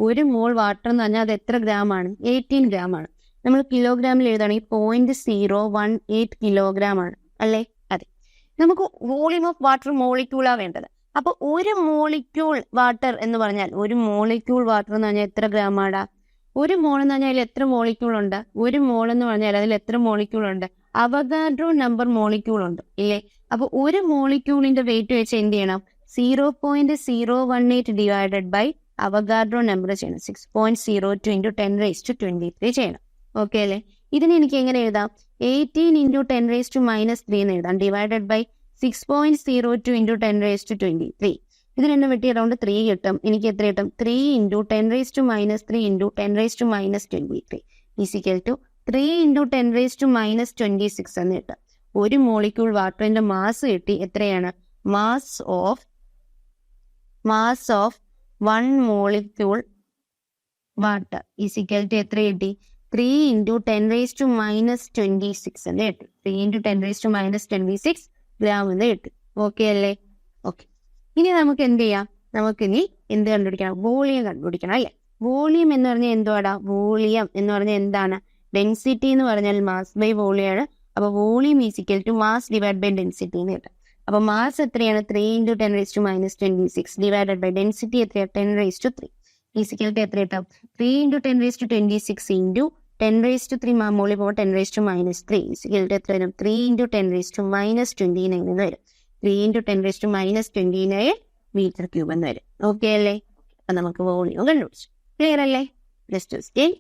ഒരു മോൾ വാട്ടർ എന്ന് പറഞ്ഞാൽ അത് എത്ര ഗ്രാം ആണ്? 18 ഗ്രാം ആണ്. നമ്മൾ കിലോഗ്രാമിൽ എഴുതുകയാണെങ്കിൽ 0.018 കിലോഗ്രാം ആണ് അല്ലെ? അതെ. നമുക്ക് വോളിയം ഓഫ് വാട്ടർ മോളിക്യൂളാ വേണ്ടത്. അപ്പൊ ഒരു മോളിക്യൂൾ വാട്ടർ എന്ന് പറഞ്ഞാൽ എത്ര ഗ്രാം ആടാ? ഒരു മോൾ എന്ന് പറഞ്ഞാൽ അതിൽ എത്ര മോളിക്യൂൾ ഉണ്ട്? ഒരു മോൾ എന്ന് പറഞ്ഞാൽ അതിൽ എത്ര മോളിക്യൂൾ ഉണ്ട്? അവഗാഡ്രോ നമ്പർ മോളിക്യൂൾ ഉണ്ട് ഇല്ലേ? അപ്പൊ ഒരു മോളിക്യൂളിന്റെ വെയിറ്റ് വെച്ച് എന്ത് ചെയ്യണം? 0.018 ഡിവൈഡഡ് ബൈ അവഗാഡ്രോ നമ്പർ ചെയ്യണം. 6.02 ഇൻറ്റു 10⁻23 ചെയ്യണം. ഓക്കെ അല്ലേ? ഇതിന് എനിക്ക് എങ്ങനെ എഴുതാം? 18 ഇൻറ്റു 10⁻³ എന്ന് എഴുതാം. Divided by 6.02 into 10⁻23. ഇത് രണ്ടും വെട്ടി അറൗണ്ട് 3 കിട്ടും. എനിക്ക് എത്ര കിട്ടും? 3 into 10⁻³ into 10⁻23 is equal to 3 into 10⁻26 എന്ന് കിട്ടും. ഒരു മോളിക്യൂൾ വാട്ടറിന്റെ മാസ് കിട്ടി. എത്രയാണ്? Mass of 1 molecule water is equal to എത്ര കിട്ടി? 3 ഇൻറ്റു 10⁻26 എന്ന് കിട്ടി. 3 ഇൻറ്റു 10⁻26 ഗ്രാം എന്ന് കിട്ടി. ഓക്കെ അല്ലേ? ഓക്കെ. ഇനി നമുക്ക് എന്ത് ചെയ്യാം? നമുക്കിനി എന്ത് കണ്ടുപിടിക്കണം? വോളിയം കണ്ടുപിടിക്കണം അല്ലെ? വോളിയം എന്ന് പറഞ്ഞാൽ എന്തുവാടാ? വോളിയം എന്ന് പറഞ്ഞാൽ എന്താണ്? ഡെൻസിറ്റി എന്ന് പറഞ്ഞാൽ മാസ് ബൈ വോളിയം ആണ്. അപ്പൊ volume is equal to mass divide by density എന്ന് കിട്ടും. അപ്പൊ മാസ് എത്രയാണ്? 3 ഇൻറ്റു 10⁻26 ഡിവൈഡഡ് ബൈ ഡെൻസിറ്റി എത്രയാണ്? 10⁻3. ഈസിക്കൽ ടു എത്ര കിട്ടും? 3 into 10 raised to 26 into 10 raised to 3 മോളിൽ പോകുമ്പോൾ 10 raised to -3 ഈസിക്കൽ ടു എത്ര വരും? 3 into 10 raised to -29 എന്ന് വരും. 3 into 10 raised to -29 metre cube എന്ന് വരും. ഓക്കെ അല്ലേ? അപ്പൊ നമുക്ക് വോളിയം കണ്ടുപിടിച്ചു. ക്ലിയർ അല്ലേ? Next question.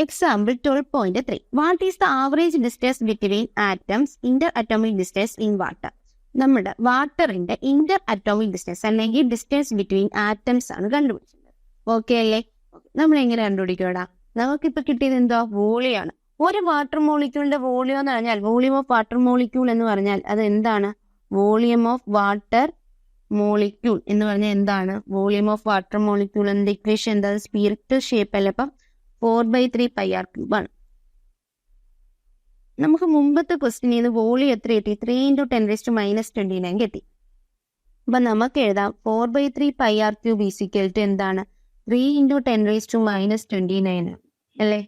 Example 12.3. What is the average distance between atoms, interatomic distance in water? നമ്മുടെ വാട്ടറിന്റെ ഇന്റർ അറ്റോമിക് ഡിസ്റ്റൻസ് അല്ലെങ്കിൽ ഡിസ്റ്റൻസ് ബിറ്റ്വീൻ ആറ്റംസ് ആണ് കണ്ടുപിടിച്ചത്. ഓക്കെ അല്ലേ? നമ്മൾ എങ്ങനെ കണ്ടുപിടിക്കടാ? നമുക്കിപ്പോ കിട്ടിയത് എന്താ? വോളിയാണ്. ഒരു വാട്ടർ മോളിക്യൂളിന്റെ വോളിയം എന്ന് പറഞ്ഞാൽ, വോളിയം ഓഫ് വാട്ടർ മോളിക്യൂൾ എന്ന് പറഞ്ഞാൽ അത് എന്താണ്? വോളിയം ഓഫ് വാട്ടർ മോളിക്യൂൾ എന്ന് പറഞ്ഞാൽ എന്താണ്? വോളിയം ഓഫ് വാട്ടർ മോളിക്യൂൾ എന്ന ഇക്വേഷൻ എന്താ? സ്പിരിക്കൽ ഷേപ്പ് അല്ല. അപ്പം 4/3 πr³ ആണ്. നമുക്ക് മുമ്പത്തെ ക്വസ്റ്റിനിൽ നിന്ന് വോളിയം എത്ര കിട്ടി? 3 into 10 raised to -29 കിട്ടി. അപ്പൊ നമുക്ക് എഴുതാം 4/3 πr³ ഈസിക്കൽ ടു എന്താണ്? 3 into 10 raised to -29 അല്ലേ?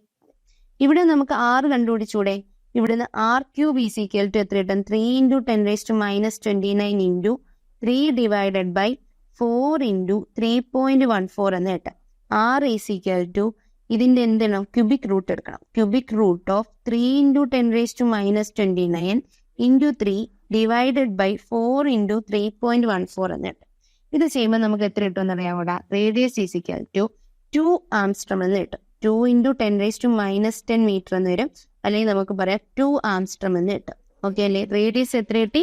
ഇവിടെ നമുക്ക് r കണ്ടുപിടിച്ചൂടെ? ഇവിടുന്ന് r³ ഈസിക്കൽ ടു എത്ര കിട്ടും? 3 into 10 raised to -29 into 3 divided by 4 into 3.14 എന്ന് കിട്ടും. r ഈസിക്കൽ ടു ഇതിന്റെ എന്താണ്? ക്യൂബിക് റൂട്ട് എടുക്കണം. Cubic root of 3 into 10 raised to -29 into 3 divided by 4 into 3.14 എന്നിട്ട് ഇത് ചെയ്യുമ്പോൾ നമുക്ക് എത്ര കിട്ടുമെന്ന് അറിയാമോടാ? റേഡിയസ് ഈസിക്കൽ ടു 2 ആംസ്ട്രം എന്ന് കിട്ടും. 2 into 10 raised to -10 മീറ്റർ എന്ന് വരും. അല്ലെങ്കിൽ നമുക്ക് പറയാം 2 ആംസ്ട്രം എന്ന് കിട്ടും. ഓക്കെ അല്ലേ? റേഡിയസ് എത്ര കിട്ടി?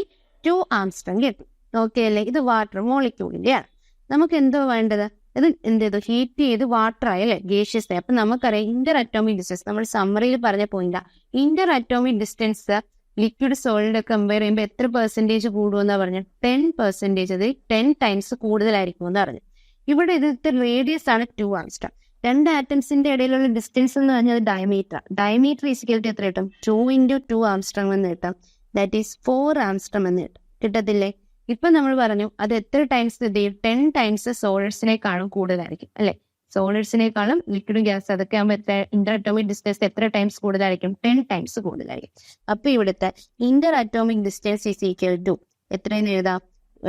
2 ആംസ്ട്രം കിട്ടും. ഓക്കെ അല്ലേ? ഇത് വാട്ടർ മോളിക്യൂളിന്റെ ആണ്. നമുക്ക് എന്തോ വേണ്ടത്? ഇത് എന്ത് ചെയ്തു? ഹീറ്റ് ചെയ്ത് വാട്ടർ ആയല്ലേ? ഗേഷ്യസ് ആയി. അപ്പൊ നമുക്കറിയാം ഇന്റർ അറ്റോമിക് ഡിസ്റ്റൻസ്, നമ്മൾ സമ്മറിയിൽ പറഞ്ഞ പോയിന്റാ. Inter atomic distance liquid solid compare ചെയ്യുമ്പോൾ എത്ര പെർസെന്റേജ് കൂടുമെന്നാ പറഞ്ഞു? 10%. അത് 10 ടൈംസ് കൂടുതലായിരിക്കും എന്ന് പറഞ്ഞു. ഇവിടെ ഇതിന്റെ റേഡിയസ് ആണ് 2 ആംസ്ട്രം. രണ്ട് ആറ്റംസിന്റെ ഇടയിലുള്ള ഡിസ്റ്റൻസ് എന്ന് പറഞ്ഞാൽ ഡയമീറ്റർ. ഡയമീറ്റർ ഈസിക്കൽ ടു എത്ര കിട്ടും? 2 into 2 ആംസ്ട്രം എന്ന് കിട്ടും. ദാറ്റ് ഈസ് 4 ആംസ്ട്രം എന്ന് കിട്ടും. കിട്ടത്തില്ലേ? ഇപ്പൊ നമ്മൾ പറഞ്ഞു അത് എത്ര ടൈംസ് 10 ടൈംസ് സോളിഡ്സിനേക്കാളും കൂടുതലായിരിക്കും അല്ലെ? സോളിഡ്സിനേക്കാളും ലിക്വിഡ് ഗ്യാസ് അതൊക്കെ ആകുമ്പോൾ എത്ര ഇന്റർ അറ്റോമിക് ഡിസ്റ്റൻസ് എത്ര ടൈംസ് കൂടുതലായിരിക്കും? 10 ടൈംസ് കൂടുതലായിരിക്കും. അപ്പൊ ഇവിടുത്തെ inter atomic distance is equal to എത്രയെന്ന് എഴുതാം?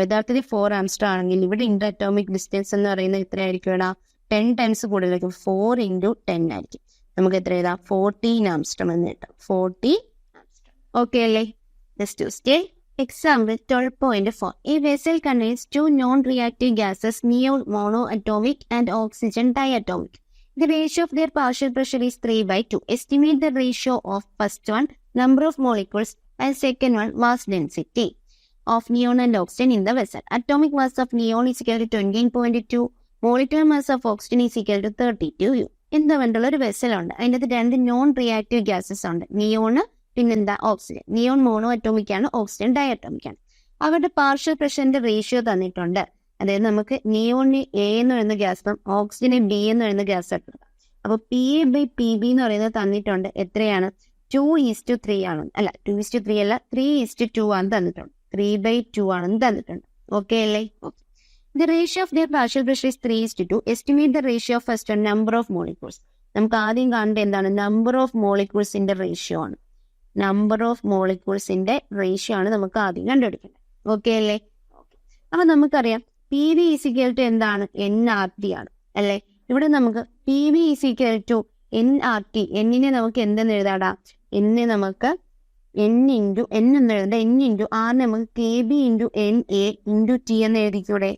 യഥാർത്ഥത്തിൽ 4 ആംസ്ട്രം ആണെങ്കിൽ ഇവിടെ ഇന്റർ അറ്റോമിക് ഡിസ്റ്റൻസ് എന്ന് പറയുന്നത് എത്രയായിരിക്കും? 10 ടൈംസ് കൂടുതലായിരിക്കും. 4 into 10 ആയിരിക്കും. നമുക്ക് എത്ര എഴുതാം? 14 ആംസ്ട്രം എന്ന് കിട്ടും. 14 ആംസ്ട്രം. ഓക്കെ അല്ലേ? Next question. Example 12.4. A vessel contains 2 non-reactive gases, neon monoatomic and oxygen diatomic. The ratio of their partial pressure is 3/2. Estimate the ratio of first one, number of molecules, and second one, mass density of neon and oxygen in the vessel. Atomic mass of neon is equal to 20.2. Molecular mass of oxygen is equal to 32U. എന്താ വേണ്ടുള്ള ഒരു vessel ഉണ്ട്. അതിനകത്ത് 2 non reactive gases ഉണ്ട്. Neon പിന്നെന്താ? Oxygen. Neon mono atomic ആണ്, oxygen diatomic ആണ്. അവരുടെ partial പ്രഷറിന്റെ ratio തന്നിട്ടുണ്ട്. അതായത് നമുക്ക് നിയോണിന് എ എന്ന് പറയുന്ന ഗ്യാസും ഓക്സിജന് ബി എന്ന് പറയുന്ന ഗ്യാസ് എടുക്കുക. അപ്പൊ PA/PB എന്ന് പറയുന്നത് തന്നിട്ടുണ്ട്. എത്രയാണ്? 2:3 ആണ്. അല്ല 2:3 അല്ല 3:2 ആണ് തന്നിട്ടുണ്ട്. 3/2 ആണെന്ന് തന്നിട്ടുണ്ട്. ഓക്കെ അല്ലേ? The ratio of their partial pressure is 3:2. Estimate the ratio of first one, number of molecules. നമുക്ക് ആദ്യം കാണേണ്ടത് എന്താണ്? നമ്പർ ഓഫ് മോളിക്യൂൾസിന്റെ റേഷ്യോ ആണ്. നമ്പർ ഓഫ് മോളിക്യൂൾസിന്റെ റേഷ്യോ ആണ് നമുക്ക് ആദ്യം കണ്ടുപിടിക്കേണ്ടത്. ഓക്കെ അല്ലേ? അപ്പൊ നമുക്കറിയാം PV ഈസിക്കൽ ടു എന്താണ്? NRT ആണ് അല്ലെ? ഇവിടെ നമുക്ക് PV ഈസിക്കൽ ടു NRT. എന്നിനെ നമുക്ക് എന്തെന്ന് എഴുതാടാ? എന്ന് നമുക്ക് N into N എന്ന് എഴുതണ്ട. N into R നമുക്ക് KB into NA into T എന്ന് എഴുതിക്കൂടെ?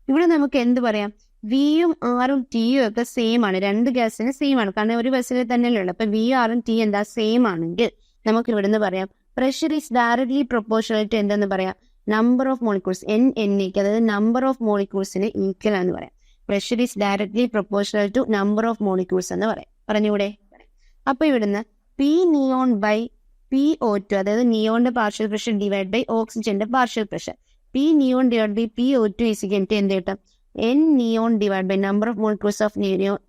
ഇവിടെ നമുക്ക് എന്ത് പറയാം? വിയും ആറും ടിയും ഒക്കെ സെയിം ആണ്. രണ്ട് ഗ്യാസിന് സെയിം ആണ്. കാരണം ഒരു ബസ്സിൽ തന്നെയല്ലേ ഉള്ളു. അപ്പൊ വി ആറും ടി എന്താ? സെയിം ആണെങ്കിൽ നമുക്ക് ഇവിടെ നിന്ന് പറയാം pressure is directly proportional to എന്തെന്ന് പറയാം? Number of molecules. NNA അതായത് നമ്പർ ഓഫ് മോളിക്യൂൾസിന് ഈക്വൽ ആണെന്ന് പറയാം. Pressure is directly proportional to number of molecules എന്ന് പറയാം. പറഞ്ഞൂടെ? അപ്പൊ ഇവിടുന്ന് P നിയോൺ ബൈ PO2 അതായത് നിയോണിന്റെ പാർഷ്യൽ പ്രഷർ ഡിവൈഡ് ബൈ ഓക്സിജന്റെ partial pressure. P neon divide by PO2 is equal to എന്ത് കിട്ടും? N neon divided by number of molecules of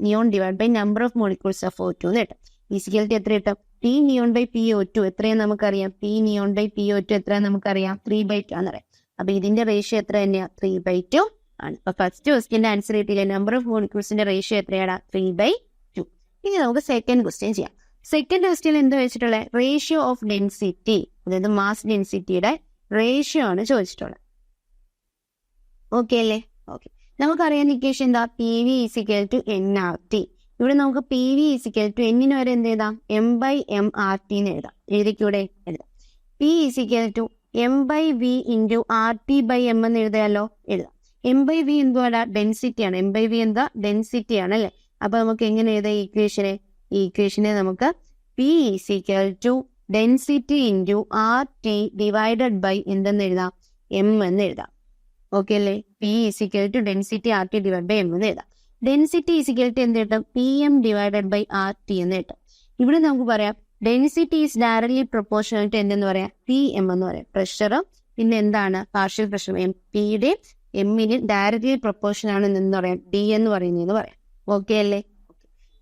neon divided by number of molecules of O2 എന്ന് കിട്ടും. Is equal to എത്ര കിട്ടും? P neon by PO2 എത്രയാണ് നമുക്കറിയാം? P neon by PO2 എത്രയാണ് നമുക്കറിയാം? 3/2 ആണെന്നറിയാം. അപ്പൊ ഇതിന്റെ റേഷ്യോ എത്ര തന്നെയാ? 3/2 ആണ്. അപ്പൊ ഫസ്റ്റ് ക്വസ്റ്റ്യന്റെ ആൻസർ കിട്ടിയില്ല. നമ്പർ ഓഫ് മോളിക്യൂൾസിന്റെ റേഷ്യോ എത്രയാണ്? 3/2. ഇനി നമുക്ക് സെക്കൻഡ് ക്വസ്റ്റ്യൻ ചെയ്യാം. സെക്കൻഡ് ക്വസ്റ്റ്യൻ എന്താ വെച്ചിട്ടുള്ളത്? റേഷ്യോ ഓഫ് ഡെൻസിറ്റി അതായത് മാസ് ഡെൻസിറ്റിയുടെ റേഷ്യോ ആണ് ചോദിച്ചിട്ടുള്ളത്. ഓക്കെ അല്ലേ? ഓക്കെ. നമുക്കറിയാൻ ഇക്വേഷൻ എന്താ? P V is equal to N R T. ഇവിടെ നമുക്ക് പി വി ഈസിക്കൽ ടു എന്നിന് വരെ എന്ത് എഴുതാം? M by M R T എന്ന് എഴുതാം. എഴുതിക്കൂടെ? എഴുതാം. P is equal to M by V into R T by M എന്ന് എഴുതാമല്ലോ. എഴുതാം. എം ബൈ വി എന്തുവാ? ഡെൻസിറ്റിയാണ്. എം ബൈ വി എന്താ? ഡെൻസിറ്റി ആണ് അല്ലേ? അപ്പൊ നമുക്ക് എങ്ങനെ എഴുതാം ഈ ഇക്വേഷനെ? നമുക്ക് P is equal to density into R T divided by എന്തെന്ന് എഴുതാം? എം എന്ന് എഴുതാം. ഓക്കെ അല്ലേ? P is equal to density R T divide by M എന്ന് എഴുതാം. ഡെൻസിറ്റി ഈസിക്കൽ ടു എന്ത് കിട്ടും? P M divided by R T എന്ന് കിട്ടും. ഇവിടെ നമുക്ക് പറയാം density is directly proportional to എന്തെന്ന് പറയാം? പി എം എന്ന് പറയാം. പ്രഷർ പിന്നെ എന്താണ്? Partial pressure. എം പിയുടെ എമ്മിന് ഡയറക്ട്ലി പ്രൊപ്പോർഷൻ ആണ് എന്ന് പറയാം. ഡി എന്ന് പറയുന്നതെന്ന് പറയാം. ഓക്കെ അല്ലേ?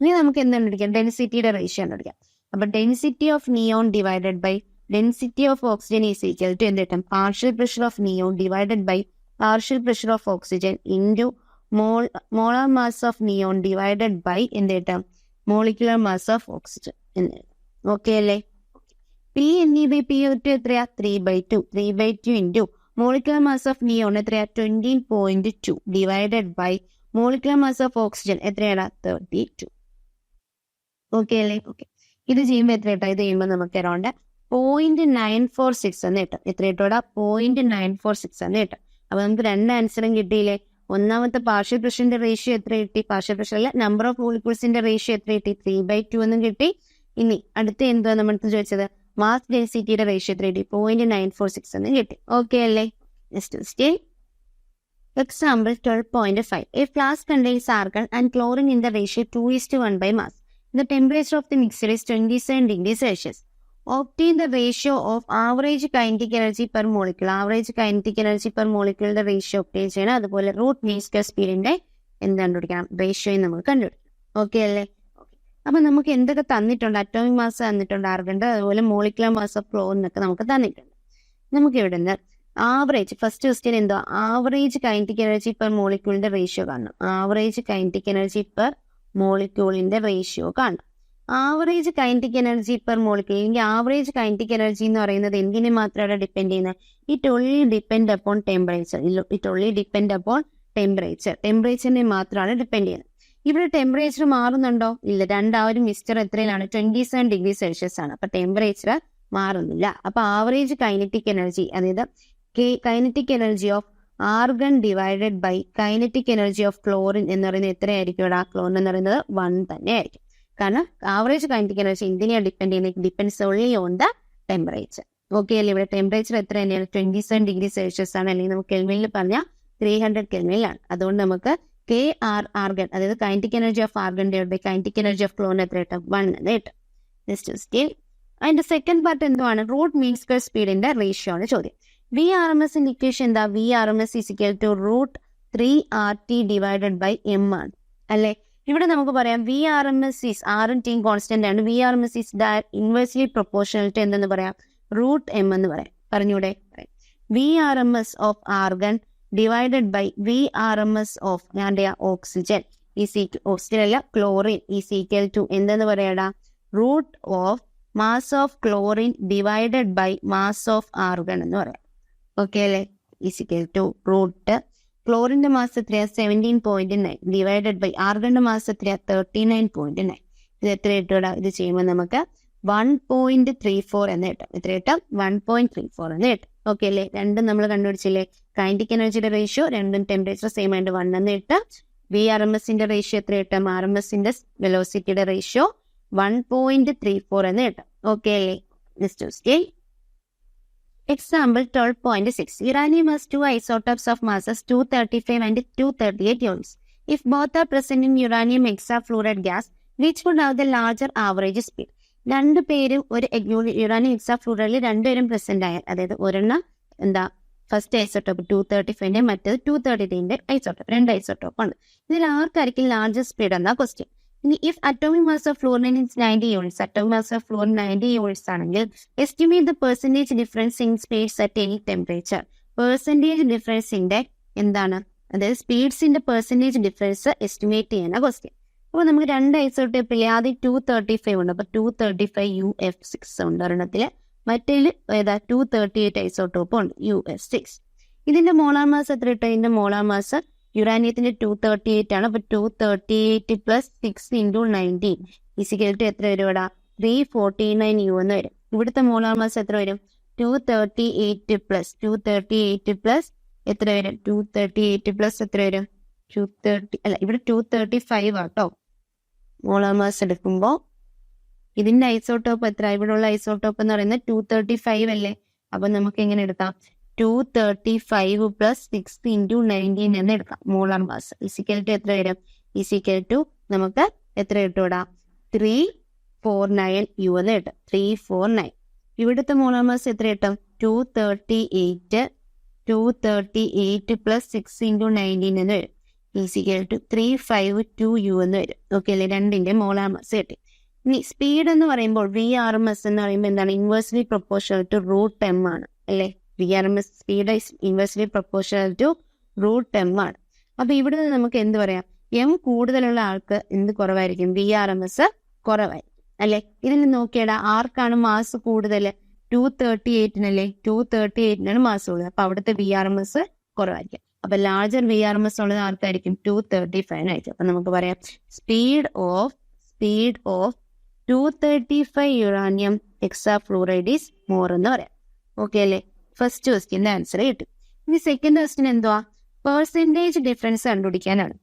ഇനി നമുക്ക് എന്താണ് എടുക്കാം? ഡെൻസിറ്റിയുടെ റേഷ്യോ ആണ് എടുക്കാം. അപ്പൊ density of neon divided by density of oxygen is equal to എന്ത് കിട്ടും? Partial pressure of neon divided by partial pressure of oxygen into molar mass of neon divided by എന്ത് കിട്ടും? മോളിക്കുലർ മാസ് ഓഫ് ഓക്സിജൻ എന്ന് എഴുതാം. Okay അല്ലേ? P N E by P എത്രയാ? 3/2. 3/2 into molecular mass of neon എത്രയാ? 20.2 divided by molecular mass of oxygen എത്രയാണ്? 32. Okay അല്ലേ? Okay. ഇത് ചെയ്യുമ്പോൾ എത്ര കിട്ടാം? ഇത് ചെയ്യുമ്പോൾ നമുക്ക് അറൗണ്ട് 0.946 എന്ന് കിട്ടും. എത്ര കിട്ടോടാ? 0.946 എന്ന് കിട്ടും. അപ്പൊ നമുക്ക് രണ്ട് ആൻസറും കിട്ടിയില്ലേ? ഒന്നാമത്തെ പാർഷ്യൽ പ്രഷറിന്റെ റേഷ്യോ എത്ര കിട്ടി? പാർഷ്യൽ പ്രഷറിലെ നമ്പർ ഓഫ് മോളിക്യൂൾസിന്റെ റേഷ്യോ എത്ര കിട്ടി? 3/2 എന്നും കിട്ടി. ഇനി അടുത്ത എന്തുവാ നമ്മൾക്ക് ചോദിച്ചത്? മാസ് ഡെൻസിറ്റിയുടെ റേഷ്യോ എത്ര കിട്ടി? 0.946 എന്ന് കിട്ടി. ഓക്കെ അല്ലേ? Next example 12.5. A flask contains argon and chlorine in the ratio 2:1 by mass. The temperature of the mixture is 27 degrees Celsius. Obtain the ratio of average kinetic energy per molecule. Average kinetic energy per molecule the ratio obtain ചെയ്യണം. അതുപോലെ root mean square സ്പീഡിന്റെ എന്ത് കണ്ടുപിടിക്കണം? Ratio നമുക്ക് കണ്ടുപിടിക്കണം. Okay അല്ലേ? അപ്പൊ നമുക്ക് എന്തൊക്കെ തന്നിട്ടുണ്ട്? അറ്റോമിക് മാസ് തന്നിട്ടുണ്ട് ആർഗന്റെ, അതുപോലെ മോളിക്കുലർ മാസ് ഓഫ് ക്ലോറിനൊക്കെ നമുക്ക് തന്നിട്ടുണ്ട്. നമുക്ക് ഇവിടെ നിന്ന് ആവറേജ് ഫസ്റ്റ് ക്വസ്റ്റ്യൻ എന്തോ? ആവറേജ് കൈനറ്റിക് എനർജി പെർ മോളിക്യൂളിന്റെ റേഷ്യോ കാണണം. ആവറേജ് കൈനറ്റിക് എനർജി പെർ മോളിക്യൂളിന്റെ റേഷ്യോ കാണണം. Average kinetic energy per molecule അല്ലെങ്കിൽ ആവറേജ് കൈനറ്റിക് എനർജി എന്ന് പറയുന്നത് എന്തിനെ മാത്രമാണ് ഡിപ്പെൻഡ് ചെയ്യുന്നത്? It only depend upon temperature. It only depend upon ടെമ്പറേച്ചറിനെ മാത്രമാണ് ഡിപ്പെൻഡ് ചെയ്യുന്നത്. ഇവിടെ ടെമ്പറേച്ചർ മാറുന്നുണ്ടോ? ഇല്ല. രണ്ടാവരും മിക്സ്ചർ എത്രയിലാണ്? 27 ഡിഗ്രി സെൽഷ്യസ് ആണ്. അപ്പൊ ടെമ്പറേച്ചർ മാറുന്നില്ല. അപ്പൊ ആവറേജ് കൈനറ്റിക് എനർജി, അതായത് kinetic energy of argon divided by kinetic energy of chlorine എന്ന് പറയുന്നത് എത്രയായിരിക്കും? ഇവിടെ ക്ലോറിൻ എന്ന് പറയുന്നത് 1 തന്നെ ആയിരിക്കും. കാരണം ആവറേജ് കൈനറ്റിക് എനർജി എന്തിനെയാണ് ഡിപ്പെൻഡ് ചെയ്യുന്നത്? Depends only on the temperature. Okay അല്ലേ? ഇവിടെ ടെമ്പറേച്ചർ എത്ര തന്നെയാണ്? 27 ഡിഗ്രി സെൽഷ്യസ് ആണ്. അല്ലെങ്കിൽ നമുക്ക് കെൽവിനിൽ പറഞ്ഞാൽ 300 കെൽവിനിലാണ്. അതുകൊണ്ട് നമുക്ക് ആർഗൺ, അതായത് kinetic energy of argon divide by kinetic energy of chlorine എത്ര കിട്ടും? 1 എന്ന് കിട്ടും. നെക്സ്റ്റ് സ്റ്റിൽ അതിന്റെ സെക്കൻഡ് പാർട്ട് എന്തുവാണ്? റൂട്ട് മീൻ സ്ക്വയർ സ്പീഡിന്റെ റേഷ്യോ ആണ് ചോദ്യം. V R M S equation എന്താ? V R M S equal to root 3RT divided by M ആണ് അല്ലെ? ഇവിടെ നമുക്ക് പറയാം V R M S is ആറും ടീം കോൺസ്റ്റന്റ് ആണ്. V R M S is inversely proportional to എന്തെന്ന് പറയാം? റൂട്ട് എം എന്ന് പറയാം. പറഞ്ഞൂടെ? V R M S of argon divided by V R M S of oxygen oxygen അല്ല chlorine is equal to എന്തെന്ന് പറയാടാ? Root of mass of chlorine divided by mass of argon എന്ന് പറയാം. Okay അല്ലേ? Is equal to root ക്ലോറിന്റെ mass എത്രയാ? 17.9 divided by ആർഗന്റെ mass എത്രയാ? 39.9. ഇത് എത്ര കിട്ടൂടാ? ഇത് ചെയ്യുമ്പോൾ നമുക്ക് 1.34 എന്ന് കിട്ടും. എത്ര കിട്ടും? 1.34 എന്ന് കിട്ടും. ഓക്കെ അല്ലേ? രണ്ടും നമ്മൾ കണ്ടുപിടിച്ചില്ലേ? കൈനറ്റിക് എനർജിയുടെ റേഷ്യോ രണ്ടും ടെമ്പറേച്ചർ സെയിം ആയിട്ട് 1 എന്ന് കിട്ടും. വി ആർ എം എസിന്റെ റേഷ്യോ എത്ര കിട്ടും? ആർ എം എസിന്റെ വെലോസിറ്റിയുടെ റേഷ്യോ 1.34 എന്ന് കിട്ടും. ഓക്കെ അല്ലേ? Next question example 12.6. Uranium has two isotopes of masses 235 and 238 units. If both are present in uranium hexafluoride gas, which would have the larger average speed? രണ്ട് പേരും ഒരു uranium ഹെക്സാഫ്ലൂറൈഡിൽ രണ്ടുപേരും present ആയാൽ, അതായത് ഒരെണ്ണം എന്താ ഫസ്റ്റ് ഐസോട്ടോപ്പ് 235 മറ്റേത് 238 ഐസോട്ടോപ്പ്, രണ്ട് ഐസോട്ടോപ്പ് ആണ്. ഇതിൽ ആർക്കായിരിക്കും ലാർജർ സ്പീഡ് എന്നാ ക്വസ്റ്റ്യൻ. ഇനി if atomic mass of fluorine is 90 units, atomic mass of fluorine 90 units ആണെങ്കിൽ estimate the percentage difference in speeds at any temperature. Percentage ഡിഫറൻസിന്റെ എന്താണ്, അതായത് സ്പീഡ്സിന്റെ പെർസെന്റേജ് ഡിഫറൻസ് എസ്റ്റിമേറ്റ് ചെയ്യുന്ന ക്വസ്റ്റ്യൻ. അപ്പോൾ നമുക്ക് രണ്ട് ഐസോട്ടോപ്പിൽ ആദ്യം 235 ഉണ്ട്. അപ്പൊ 235 UF6 ഉണ്ട് ഒരെണ്ണത്തില്, മറ്റേതിൽ ഏതാ 238 ഐസോട്ടോപ്പ് ഉണ്ട് UF6. ഇതിന്റെ മോളാർ മാസ് എത്ര കിട്ടും? ഇതിന്റെ മോളാർ മാസ് യുറാനിയത്തിന്റെ 238 ആണ്. അപ്പൊ 238 പ്ലസ് 6 ഇൻറ്റു 19 ഈസിക്കൽ എത്ര വരും ഇവിടെ? 349 U എന്ന് വരും. ഇവിടുത്തെ മോളാർ മാസ് എത്ര വരും? 238 പ്ലസ് എത്ര വരും? 238 പ്ലസ് എത്ര വരും? 230 അല്ല, ഇവിടെ 235 ആട്ടോ മോളാർ മാസ് എടുക്കുമ്പോൾ. ഇതിന്റെ ഐസോട്ടോപ്പ് എത്ര? ഇവിടെ ഉള്ള ഐസോട്ടോപ്പ് എന്ന് പറയുന്നത് 235 അല്ലേ? അപ്പൊ നമുക്ക് എങ്ങനെ എടുക്കാം? 235 പ്ലസ് 6 ഇൻറ്റു 19 എന്ന് എടുക്കാം മോളാർ മാസ്. ഈസിക്കൽ എത്ര വരും? ഈസിക്കൽ നമുക്ക് എത്ര കിട്ടൂടാ? 349 U എന്ന് കിട്ടും. 349. ഇവിടുത്തെ മോളാർ മാസ് എത്ര കിട്ടും? 238 പ്ലസ് 6 ഇൻറ്റു 19 എന്ന് വരും. ഈസിക്കൽ 352 U എന്ന് വരും. ഓക്കെ അല്ലേ? രണ്ടിന്റെ മോളാർ മാസ് കിട്ടി. ഇനി സ്പീഡ് എന്ന് പറയുമ്പോൾ VRMS എന്ന് പറയുമ്പോൾ എന്താണ്? ഇൻവേഴ്സ്ലി പ്രൊപ്പോർഷണൽ ടു √m ആണ് അല്ലേ? VRMS speed inversely proportional to √m ആണ്. അപ്പൊ ഇവിടെ നിന്ന് നമുക്ക് എന്ത് പറയാം? M കൂടുതലുള്ള ആൾക്ക് എന്ത് കുറവായിരിക്കും? VRMS കുറവായിരിക്കും അല്ലെ? ഇതിൽ നോക്കിയാടാ, ആർക്കാണ് മാസ് കൂടുതൽ? 238നല്ലേ? 238നാണ് മാസ് കൂടുതൽ. അപ്പൊ അവിടുത്തെ VRMS കുറവായിരിക്കും. അപ്പൊ ലാർജർ VRMS ഉള്ളത് ആർക്കായിരിക്കും? 235 അപ്പൊ നമുക്ക് പറയാം speed of 235 uranium hexafluoride is more എന്ന് പറയാം. ഓക്കെ അല്ലേ? ഫസ്റ്റ് ക്വസ്റ്റ്യന്റെ ആൻസർ കിട്ടും. ഇനി സെക്കൻഡ് ക്വസ്റ്റ്യൻ എന്തുവാ? പെർസെന്റേജ് ഡിഫറൻസ് കണ്ടുപിടിക്കാനാണ്.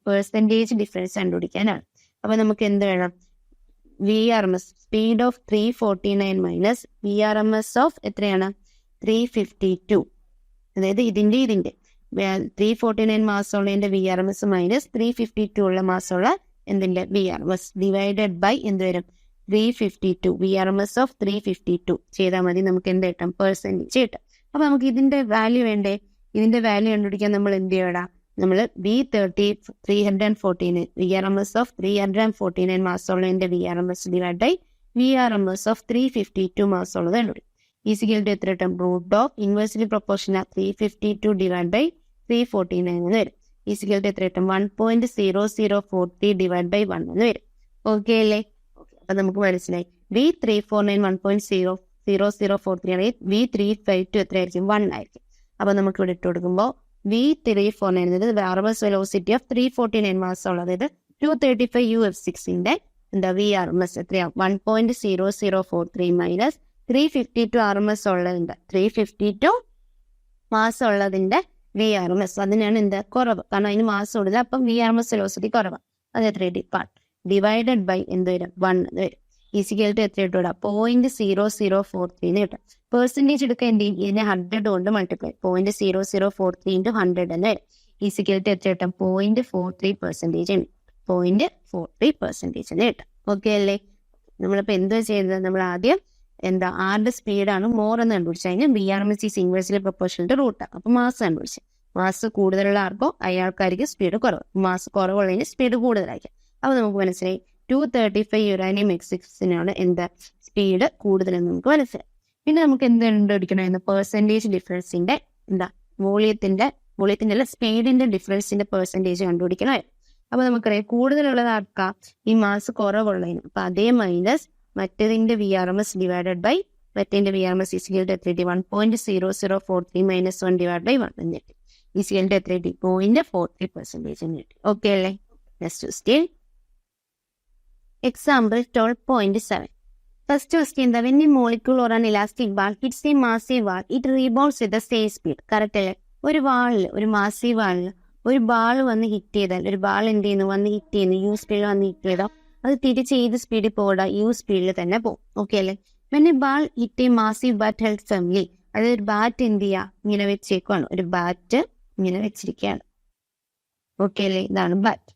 അപ്പൊ നമുക്ക് എന്ത് വേണം? VRMS speed of 349 minus VRMS of എത്രയാണ്? 352. അതായത് ഇതിന്റെ 349 മാസമുള്ളതിന്റെ VRMS മൈനസ് 352 ഉള്ള മാസമുള്ള എന്തിന്റെ VRMS ഡിവൈഡഡ് ബൈ എന്ത് വരും? 352. VRMS ഓഫ് 352 ചെയ്താൽ മതി. നമുക്ക് എന്ത് കിട്ടും? പെർസെന്റേജ് കിട്ടും. അപ്പൊ നമുക്ക് ഇതിന്റെ വാല്യൂ വേണ്ടേ? ഇതിന്റെ വാല്യൂ കണ്ടുപിടിക്കാൻ നമ്മൾ എന്ത് ചെയ്യണം? നമ്മൾ V349 VRMS ഓഫ് 349 മാസമുള്ളതിന്റെ VRMS divide by VRMS of 352 മാസമുള്ളത് കണ്ടുപിടിക്കും. ഈസിക്കൽ എത്ര കിട്ടും? Root of inversely proportional 352 divide by 349 എന്ന് വരും. ഈസിക്കൽ എത്ര കിട്ടും? 1.0043 ഡിവൈഡ് ബൈ 1 എന്ന് വരും. ഓക്കെ അല്ലേ? അപ്പൊ നമുക്ക് മനസ്സിലായി V349 1.0043 ആണെങ്കിൽ V352 എത്രയായിരിക്കും? 1 ആയിരിക്കും. അപ്പൊ നമുക്ക് ഇവിടെ ഇട്ട് കൊടുക്കുമ്പോൾ V349 എന്നത് VRMS വെലോസിറ്റി ഓഫ് 349 മാസമുള്ള, അതായത് 235 UF6ന്റെ എന്താ VRMS എത്രയാണ്? 1.0043 മൈനസ് 352 RMS ഉള്ളതിന്റെ 352 മാസം ഉള്ളതിന്റെ VRMS. അതിനാണ് എന്താ കുറവ്, കാരണം അതിന് മാസം കൂടുതൽ. അപ്പം VRMS വെലോസിറ്റി കുറവാണ്. അത് എത്ര പാർട്ട് ഡിവൈഡഡ് ബൈ എന്ത് വരും? 1 എന്ന് വരും. ഈസിക്കൽ എത്ര ഇട്ടൂടാ? 0.0043 കിട്ടും. പെർസെന്റേജ് എടുക്കാൻ എന്ത് ചെയ്യും? ഇതിനെ 100 കൊണ്ട് മൾട്ടിപ്ലൈ 0.0043 ഇൻറ്റു 100 എന്ന് വരും. ഈസിക്കൽ എത്ര കിട്ടും? 0.43% ഉണ്ട്. 0.43% എന്ന് കിട്ടും. ഓക്കെ അല്ലേ? നമ്മളിപ്പോ എന്താ ചെയ്യുന്നത്? നമ്മൾ ആദ്യം ആരുടെ സ്പീഡാണ് മോർ എന്ന് കണ്ടുപിടിച്ചു കഴിഞ്ഞാൽ VRMS is inversely proportional to root. അപ്പൊ മാസ് കണ്ടുപിടിച്ചു. മാസ് കൂടുതലുള്ള ആർക്കോ അയാൾക്കായിരിക്കും സ്പീഡ് കുറവ്. മാസ് കുറവുള്ളതിന് സ്പീഡ് കൂടുതലായിരിക്കും. അപ്പൊ നമുക്ക് മനസ്സിലായി 235 യുറാനിയം ഹെക്സാഫ്ലൂറൈഡിനാണ് സ്പീഡ് കൂടുതലെന്ന് നമുക്ക് മനസ്സിലായി. പിന്നെ നമുക്ക് എന്ത് കണ്ടുപിടിക്കണമെന്ന്? Percentage ഡിഫറൻസിന്റെ വോളിയത്തിന്റെ സ്പീഡിന്റെ ഡിഫറൻസിന്റെ percentage കണ്ടുപിടിക്കണമായിരുന്നു. അപ്പൊ നമുക്കറിയാം കൂടുതലുള്ളത് ആർക്കാ? ഈ മാസ് കുറവുള്ളതിന്. അപ്പൊ അതേ മൈനസ് മറ്റേതിന്റെ VRMS ഡിവൈഡഡ് ബൈ മറ്റേതിന്റെ VRMS ഈസിക്കൽ എത്ര? 1.0043 മൈനസ് 1 ഡിവൈഡ് ബൈ 1 എന്ന് കിട്ടി. ഈസിക്കൽ എത്ര? 0.43% എന്ന് കിട്ടി. ഓക്കെ അല്ലേ? Next question example 12.7. First question എന്താ? When a molecule or an elastic ball hits a massive wall it rebounds with the same speed. Correct അല്ലേ? ഒരു വാളിൽ, ഒരു മാസീവ് വാളിൽ ഒരു ബാൾ വന്ന് ഹിറ്റ് ചെയ്താൽ, ഒരു ബാൾ എന്ത് ചെയ്യുന്നു? വന്ന് ഹിറ്റ് ചെയ്യുന്നു, U സ്പീഡിൽ വന്ന് ഹിറ്റ് ചെയ്താൽ അത് തിരിച്ച് ഏത് സ്പീഡിൽ പോകാം? U സ്പീഡിൽ തന്നെ പോകും. ഓക്കെ അല്ലേ? When A ball hit A massive bat held family, അതായത് ഒരു ബാറ്റ് എന്ത് ചെയ്യുക? ഇങ്ങനെ വെച്ചേക്കുവാണ്. ഒരു ബാറ്റ് ഇങ്ങനെ വെച്ചിരിക്കുകയാണ്. ഓക്കെ അല്ലേ? ഇതാണ് ബാറ്റ്.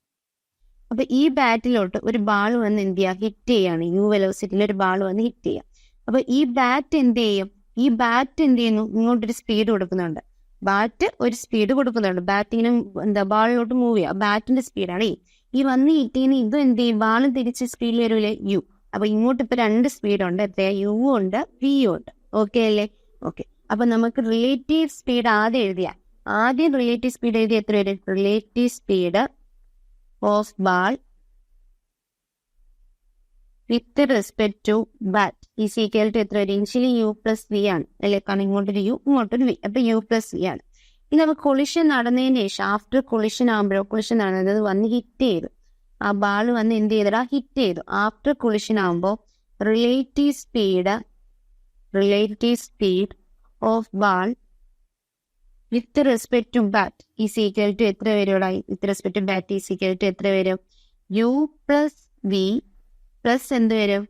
അപ്പൊ ഈ ബാറ്റിലോട്ട് ഒരു ബാൾ വന്ന് എന്ത് ചെയ്യുക? ഹിറ്റ് ചെയ്യാണ്. U വെലോസിറ്റിയിൽ ഒരു ബാൾ വന്ന് ഹിറ്റ് ചെയ്യാം. അപ്പൊ ഈ ബാറ്റ് എന്ത് ചെയ്യും? ഈ ബാറ്റ് എന്ത് ചെയ്യുന്നു? ഇങ്ങോട്ടൊരു സ്പീഡ് കൊടുക്കുന്നുണ്ട്. ബാറ്റ് ഒരു സ്പീഡ് കൊടുക്കുന്നുണ്ട്. ബാറ്റിങ്ങനെ ബാളിലോട്ട് മൂവ് ചെയ്യുക. ബാറ്റിന്റെ സ്പീഡാണ് ഈ വന്ന് ഹിറ്റ് ചെയ്യുന്ന. ഇത് എന്ത് ചെയ്യും? ബാള് തിരിച്ച് സ്പീഡിൽ വരൂലേ? U. അപ്പൊ ഇങ്ങോട്ട് ഇപ്പൊ 2 സ്പീഡുണ്ട്. എത്രയാ? U ഉണ്ട്, V ഉണ്ട്. ഓക്കെ അല്ലേ? ഓക്കെ. അപ്പൊ നമുക്ക് റിലേറ്റീവ് സ്പീഡ് ആദ്യം റിലേറ്റീവ് സ്പീഡ് എഴുതി എത്ര വരും? Relative speed of ball with respect to bat is equal to എത്ര വരും? ഇനിഷ്യലി U plus V ആണ് അല്ലെ? കാരണം ഇങ്ങോട്ടൊരു U ഇങ്ങോട്ടൊരു V. അപ്പൊ U plus V ആണ്. ഇനി നമുക്ക് കൊളിഷൻ നടന്നതിന് ശേഷം ആഫ്റ്റർ കൊളിഷൻ ആകുമ്പോഴോ കൊളിഷൻ നടന്നത് വന്ന് ഹിറ്റ് ചെയ്തു, ആ ബാൾ വന്ന് എന്ത് ചെയ്തടാ ഹിറ്റ് ചെയ്തു. ആഫ്റ്റർ കൊളിഷൻ ആകുമ്പോൾ relative speed of ball with respect to bat is equal to എത്ര വരും? With respect to bat is equal to എത്ര വരും? u പ്ലസ് വി പ്ലസ് എന്ത് വരും?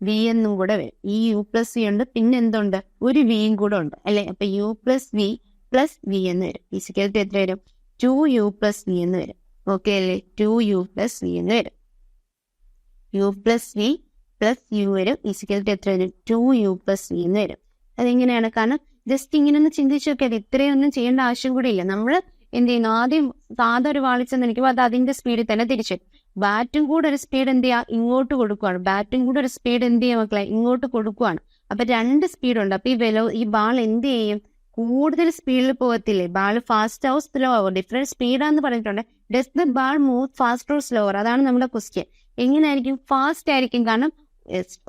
വി എന്നും കൂടെ വരും. ഈ u പ്ലസ് വി ഉണ്ട്, പിന്നെ എന്തുണ്ട്? ഒരു വിയും കൂടെ ഉണ്ട് അല്ലെ. അപ്പൊ u plus v plus v എന്ന് വരും. ഈസ് ഈക്വൽ ടു എത്ര വരും? 2u പ്ലസ് വി എന്ന് വരും. ഓക്കെ അല്ലേ? 2u പ്ലസ് വി എന്ന് വരും. u plus v plus u വരും. ഈസ് ഈക്വൽ ടു എത്ര വരും? 2u പ്ലസ് വി എന്ന് വരും. അതെങ്ങനെയാണ്? കാരണം ജസ്റ്റ് ഇങ്ങനെ ഒന്ന് ചിന്തിച്ചു നോക്കിയാൽ ഇത്രയൊന്നും ചെയ്യേണ്ട ആവശ്യം കൂടി ഇല്ല. നമ്മൾ എന്ത് ചെയ്യുന്നു? ആദ്യം സാധാ ഒരു വാളിച്ചെന്ന് നിൽക്കുമ്പോൾ അത് അതിന്റെ സ്പീഡിൽ തന്നെ തിരിച്ചു. ബാറ്റും കൂടെ ഒരു സ്പീഡ് എന്ത് ചെയ്യുക? ഇങ്ങോട്ട് കൊടുക്കുവാണ്. ബാറ്റും കൂടെ ഒരു സ്പീഡ് എന്ത് ചെയ്യുക മക്കളെ? ഇങ്ങോട്ട് കൊടുക്കുവാണ്. അപ്പൊ രണ്ട് സ്പീഡുണ്ട്. അപ്പൊ ഈ ബാൾ എന്ത് ചെയ്യും? കൂടുതൽ സ്പീഡിൽ പോകത്തില്ലേ? ബാൾ ഫാസ്റ്റ് ആവും സ്ലോ ആവും. ഡിഫറെന്റ് സ്പീഡാന്ന് പറഞ്ഞിട്ടുണ്ട്. Does the ball move fast or slower? അതാണ് നമ്മുടെ ക്വസ്റ്റ്യൻ. എങ്ങനെയായിരിക്കും? ഫാസ്റ്റ് ആയിരിക്കും. കാരണം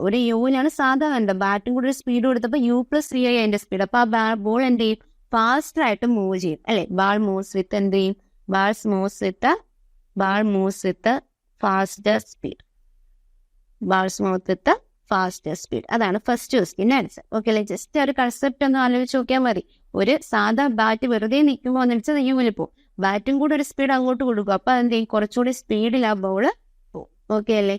ഒരു യുവിനാണ് സാധാ കണ്ടത്. ബാറ്റും കൂടെ ഒരു സ്പീഡ് കൊടുത്തപ്പോൾ u പ്ലസ് വി ആയി അതിന്റെ സ്പീഡ്. അപ്പൊ ആ ബോൾ എന്ത് ചെയ്യും? ഫാസ്റ്റ് ആയിട്ട് മൂവ് ചെയ്യും അല്ലെ. ബാൾ മൂവ്സ് വിത്ത് എന്ത് ചെയ്യും? Ball moves with faster speed. Balls move with faster speed. അതാണ് ഫസ്റ്റ് ക്വസ്റ്റ്യൻ ആൻസർ. ഓക്കെ അല്ലെ? ജസ്റ്റ് ഒരു കൺസെപ്റ്റ് ഒന്ന് ആലോചിച്ച് നോക്കിയാൽ മതി. ഒരു സാധാ ബാറ്റ് വെറുതെ നിൽക്കുമ്പോൾ എന്ന് വെച്ചാൽ യുവിൽ പോകും. ബാറ്റും കൂടെ ഒരു സ്പീഡ് അങ്ങോട്ട് കൊടുക്കും. അപ്പൊ എന്ത് ചെയ്യും? കുറച്ചുകൂടി സ്പീഡിൽ ആ ബോള് പോകും. ഓക്കെ അല്ലേ?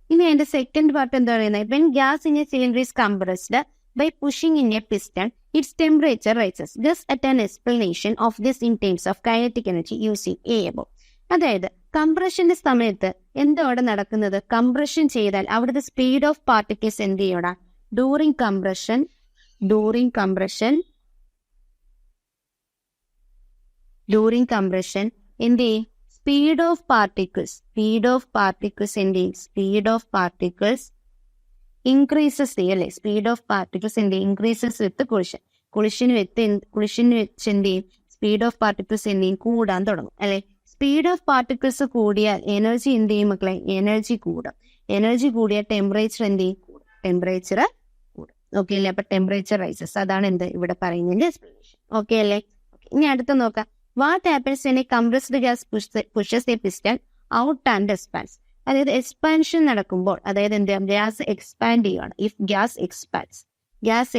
ഇനി അതിന്റെ സെക്കൻഡ് പാർട്ട് എന്താ പറയുന്നത്? When gas in A cylinder is compressed by pushing in a piston, its temperature rises. Just at an explanation of this in terms of kinetic energy using A above. അതായത് കംപ്രഷന്റെ സമയത്ത് എന്താ അവിടെ നടക്കുന്നത്? Compression ചെയ്താൽ അവിടുത്തെ speed of particles എന്ത് ചെയ്യണം? During compression എന്ത് ചെയ്യും? സ്പീഡ് ഓഫ് പാർട്ടിക്കിൾസ് എന്ത് ചെയ്യും? സ്പീഡ് ഓഫ് പാർട്ടിക്കിൾസ് ഇൻക്രീസസ് ചെയ്യല്ലേ? സ്പീഡ് ഓഫ് പാർട്ടിക്കിൾസ് എന്ത് ചെയ്യും? ഇൻക്രീസസ് വിത്ത് കൊളിഷൻ വെച്ച് എന്ത് ചെയ്യും? സ്പീഡ് ഓഫ് പാർട്ടിക്കിൾസ് എന്ത് ചെയ്യും? കൂടാൻ തുടങ്ങും അല്ലെ. സ്പീഡ് ഓഫ് പാർട്ടിക്കിൾസ് കൂടിയാൽ എനർജി എന്ത് ചെയ്യും മക്കളെ? എനർജി കൂടും. എനർജി കൂടിയാൽ ടെമ്പറേച്ചർ എന്ത് ചെയ്യും? ടെമ്പറേച്ചർ കൂടും. ഓക്കെ അല്ലേ? അപ്പൊ ടെമ്പറേച്ചർ റൈസസ്. അതാണ് എന്ത് ഇവിടെ പറയുന്നതിന്റെ എക്സ്പ്ലനേഷൻ. ഓക്കെ അല്ലേ? ഇനി അടുത്ത് നോക്കാം. What happens when A compressed gas pushes a piston out and expands? അതായത് എക്സ്പാൻഷൻ നടക്കുമ്പോൾ, അതായത് എന്ത് ചെയ്യാം? ഗ്യാസ് എക്സ്പാൻഡ് ചെയ്യുകയാണ്. ഇഫ് ഗ്യാസ്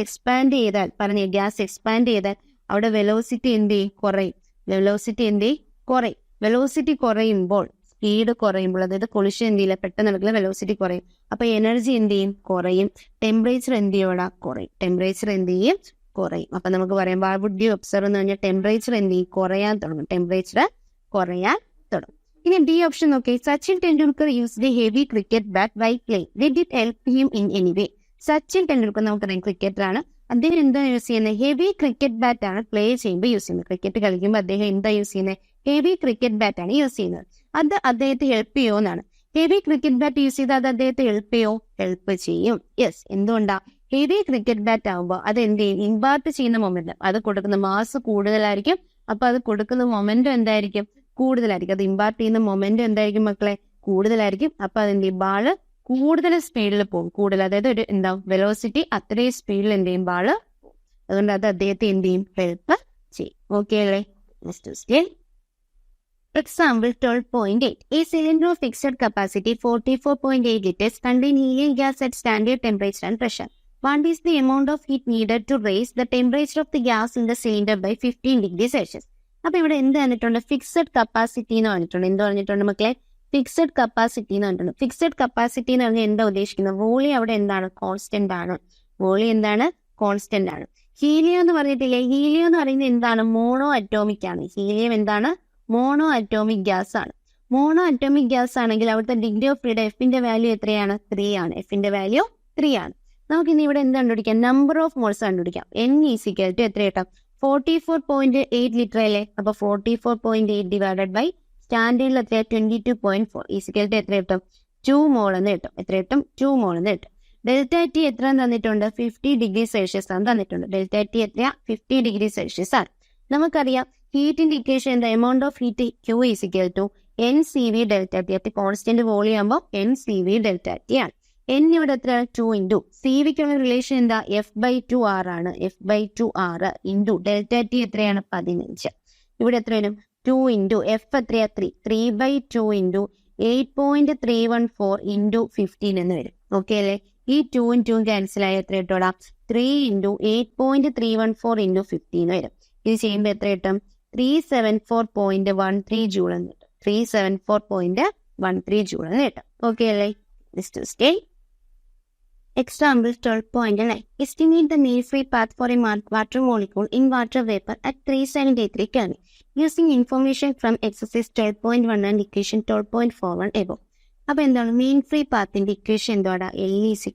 എക്സ്പാൻഡ് ചെയ്താൽ ഗ്യാസ് എക്സ്പാൻഡ് ചെയ്താൽ അവിടെ വെലോസിറ്റി എന്ത് ചെയ്യും? കുറയും. വെലോസിറ്റി കുറയുമ്പോൾ, സ്പീഡ് കുറയുമ്പോൾ, അതായത് കൊളിഷൻ എന്ത് ചെയ്യില്ല, പെട്ടെന്ന് നടക്കില്ല, വെലോസിറ്റി കുറയും. അപ്പൊ എനർജി എന്ത് ചെയ്യും? കുറയും. ടെമ്പറേച്ചർ എന്ത് ചെയ്യും? കുറയും. അപ്പൊ നമുക്ക് പറയാം വാട്ട് വുഡ് യു ഒബ്സർവ് എന്ന് പറഞ്ഞാൽ ടെമ്പറേച്ചർ എന്ത് ചെയ്യും? കുറയാൻ തുടങ്ങും. ഇനി ബി ഓപ്ഷൻ നോക്കി. Sachin Tendulkar used a heavy cricket bat while playing. Did it help him in any way? Sachin Tendulkar നമുക്കറിയാം ക്രിക്കറ്ററാണ്. അദ്ദേഹം എന്താ യൂസ് ചെയ്യുന്നത്? ഹെവി ക്രിക്കറ്റ് ബാറ്റ് ആണ് പ്ലേ ചെയ്യുമ്പോൾ യൂസ് ചെയ്യുന്നത്. ക്രിക്കറ്റ് കളിക്കുമ്പോൾ അദ്ദേഹം എന്താ യൂസ് ചെയ്യുന്നത്? ഹെവി ക്രിക്കറ്റ് ബാറ്റ് ആണ് യൂസ് ചെയ്യുന്നത്. അത് അദ്ദേഹത്തെ ഹെൽപ്പ് ചെയ്യുമോ എന്നാണ്. ഹെവി ക്രിക്കറ്റ് ബാറ്റ് യൂസ് ചെയ്താൽ അത് അദ്ദേഹത്തെ ഹെൽപ്പ് ചെയ്യും. യെസ്. എന്തുകൊണ്ടാ? ഹെവി ക്രിക്കറ്റ് ബാറ്റ് ആകുമ്പോൾ അത് എന്ത് ചെയ്യും? ഇമ്പാർട്ട് ചെയ്യുന്ന മൊമെന്റം, അത് കൊടുക്കുന്ന മാസ് കൂടുതലായിരിക്കും. അപ്പൊ അത് കൊടുക്കുന്ന മൊമെന്റം എന്തായിരിക്കും? കൂടുതലായിരിക്കും. അത് ഇമ്പാർട്ട് ചെയ്യുന്ന മൊമെന്റം എന്തായിരിക്കും മക്കളെ? കൂടുതലായിരിക്കും. അപ്പൊ അതെന്ത് ചെയ്യും? ബാള് കൂടുതൽ സ്പീഡിൽ പോകും. അതായത് ഒരു വെലോസിറ്റി അത്രയും സ്പീഡിൽ എന്ത് ചെയ്യും? ബാള് പോകും. അതുകൊണ്ട് അത് അദ്ദേഹത്തെ എന്ത് ചെയ്യും? ഹെൽപ്പ് ചെയ്യും. ഓക്കെ അല്ലേ? Next question. Example 12.8. A cylinder of fixed capacity 44.8 liters contain helium gas at standard temperature and pressure. What is the amount of heat needed to raise the temperature of the gas in the cylinder by 15 degrees Celsius? അപ്പൊ ഇവിടെ എന്ത് പറഞ്ഞിട്ടുണ്ട്? Fixed capacity എന്ന് പറഞ്ഞിട്ടുണ്ട്. എന്ത് പറഞ്ഞിട്ടുണ്ട് മക്കളെ? Fixed capacity എന്ന് പറഞ്ഞിട്ടുണ്ട്. ഫിക്സഡ് കപ്പാസിറ്റി എന്ന് പറഞ്ഞാൽ എന്താ ഉദ്ദേശിക്കുന്നത്? വോളിയം അവിടെ എന്താണ്? കോൺസ്റ്റന്റ് ആണ്. ഹീലിയം എന്ന് പറഞ്ഞിട്ടില്ലേ? ഹീലിയം എന്ന് പറയുന്നത് എന്താണ്? മോണോ അറ്റോമിക് ആണ്. ഹീലിയം എന്താണ്? മോണോ അറ്റോമിക് ഗ്യാസ് ആണ്. മോണോ അറ്റോമിക് ഗ്യാസ് ആണെങ്കിൽ അവിടുത്തെ ഡിഗ്രി ഓഫ് ഫ്രീഡം എഫിന്റെ വാല്യൂ എത്രയാണ്? 3 ആണ്. എഫിന്റെ വാല്യൂ 3 ആണ്. നമുക്ക് ഇനി ഇവിടെ എന്ത് കണ്ടുപിടിക്കാം? നമ്പർ ഓഫ് മോൾസ് കണ്ടുപിടിക്കാം. N ഈക്വൽ ടു എത്ര കിട്ടാം? 44.8 ലിറ്റർ അല്ലേ? അപ്പൊ 44.8 ഡിവൈഡഡ് ബൈ സ്റ്റാൻഡേർഡിൽ എത്ര? 22.4 ഈക്വൽ ടു എത്ര കിട്ടും? 2 മോൾ എന്ന് കിട്ടും. എത്ര കിട്ടും? 2 മോൾ എന്ന് കിട്ടും. ഡെൽറ്റ ടി എത്ര തന്നിട്ടുണ്ട്? 50 ഡിഗ്രി സെൽഷ്യസ് ആണ് തന്നിട്ടുണ്ട്. ഡെൽറ്റ ടി എത്രയാ? 50 ഡിഗ്രി സെൽഷ്യസ് ആണ്. നമുക്കറിയാം ഹീറ്റിന്റെ ഇക്വേഷൻ എന്താ? Amount of heat Q equal to NCV delta T. അപ്പൊ കോൺസ്റ്റന്റ് വോളിയം ആകുമ്പോൾ NCV ഡെൽറ്റ ടി ആണ്. N ഇവിടെ എത്രയാണ് 2 സി വിക്കുള്ള റിലേഷൻ എന്താ F/2R ആണ്. F/2R ഇൻറ്റു ഡെൽറ്റ ടി എത്രയാണ് 15. ഇവിടെ എത്ര വരും 2 F എത്രയാ 3/2 ഇൻറ്റു 8.314 ഇൻറ്റു 15 എന്ന് വരും. ഓക്കെ അല്ലേ? ഈ 2ഉം 2ഉം ക്യാൻസൽ ആയി എത്ര കിട്ടോടാ 3 ഇൻറ്റു 8.314 ഇൻറ്റു 15 വരും. ഇത് ചെയ്യുമ്പോൾ എത്ര കിട്ടും 374.13 ജൂൾ എന്ന് കിട്ടും. 374.13 ജൂൾ എന്ന് കിട്ടും. ഓക്കെ അല്ലേ? Next stay. Example 12.9. Estimate the mean free path for a water molecule in water vapor at 373 Kelvin using information from exercise 12.1 and equation 12.41 above. അപ്പോൾ എന്താണ് മീൻ ഫ്രീ പാത്തിന്റെ ഇക്വേഷൻ എന്താണ്? L =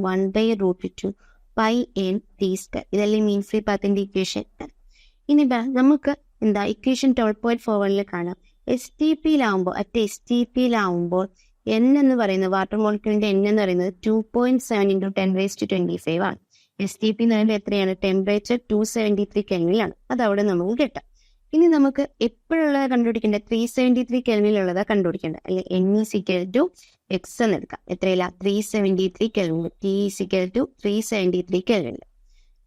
1/√2 pi n t square. ഇതല്ലേ mean free പാത്തിന്റെ equation. ഇനി നമുക്ക് എന്താ equation 12.41 കാണാം. STPയിലാവുമ്പോൾ N എന്ന് പറയുന്നത് വാട്ടർ മോളിക്യൂളിന്റെ N എന്ന് പറയുന്നത് 2.7 × 10⁻25 ആണ്. STP എന്ന് പറയുമ്പോൾ എത്രയാണ്? ടെമ്പറേച്ചർ 273 കെൽവിനിലാണ്. അത് അവിടെ നമുക്ക് കിട്ടാം. ഇനി നമുക്ക് എപ്പോഴുള്ളതാണ് കണ്ടുപിടിക്കേണ്ടത്? 373 കെൽവിനിലുള്ളതാണ് കണ്ടുപിടിക്കേണ്ടത്. അല്ലെ N = X എന്ന് എടുക്കാം. എത്രയില്ല 373 കെൽവിൻ. T = 373 kelvin.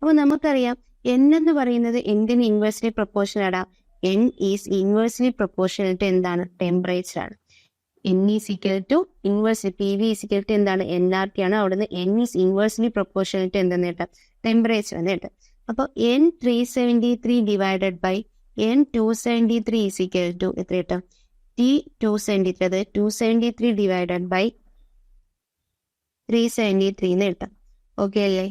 അപ്പോൾ നമുക്കറിയാം N എന്ന് പറയുന്നത് എന്തിന് ഇൻവേഴ്സ്ലി പ്രൊപ്പോർഷണൽ ആണ്? N is inversely proportional to എന്താണ്? ടെമ്പറേച്ചർ ആണ്. N = ഇൻവേഴ്സ്ലി PV = എന്താണ്? nRT ആണ്. അവിടുന്ന് N is inversely proportional to എന്തെന്ന് കേട്ടാൽ ടെമ്പറേച്ചർ എന്ന് കേട്ടാൽ. അപ്പോൾ N 373 ഡിവൈഡഡ് ബൈ N 273 = എത്ര കിട്ടും? T 273, അതായത് 273 ഡിവൈഡഡ് ബൈ 373 എന്ന് കിട്ടും. ഓക്കെ അല്ലേ?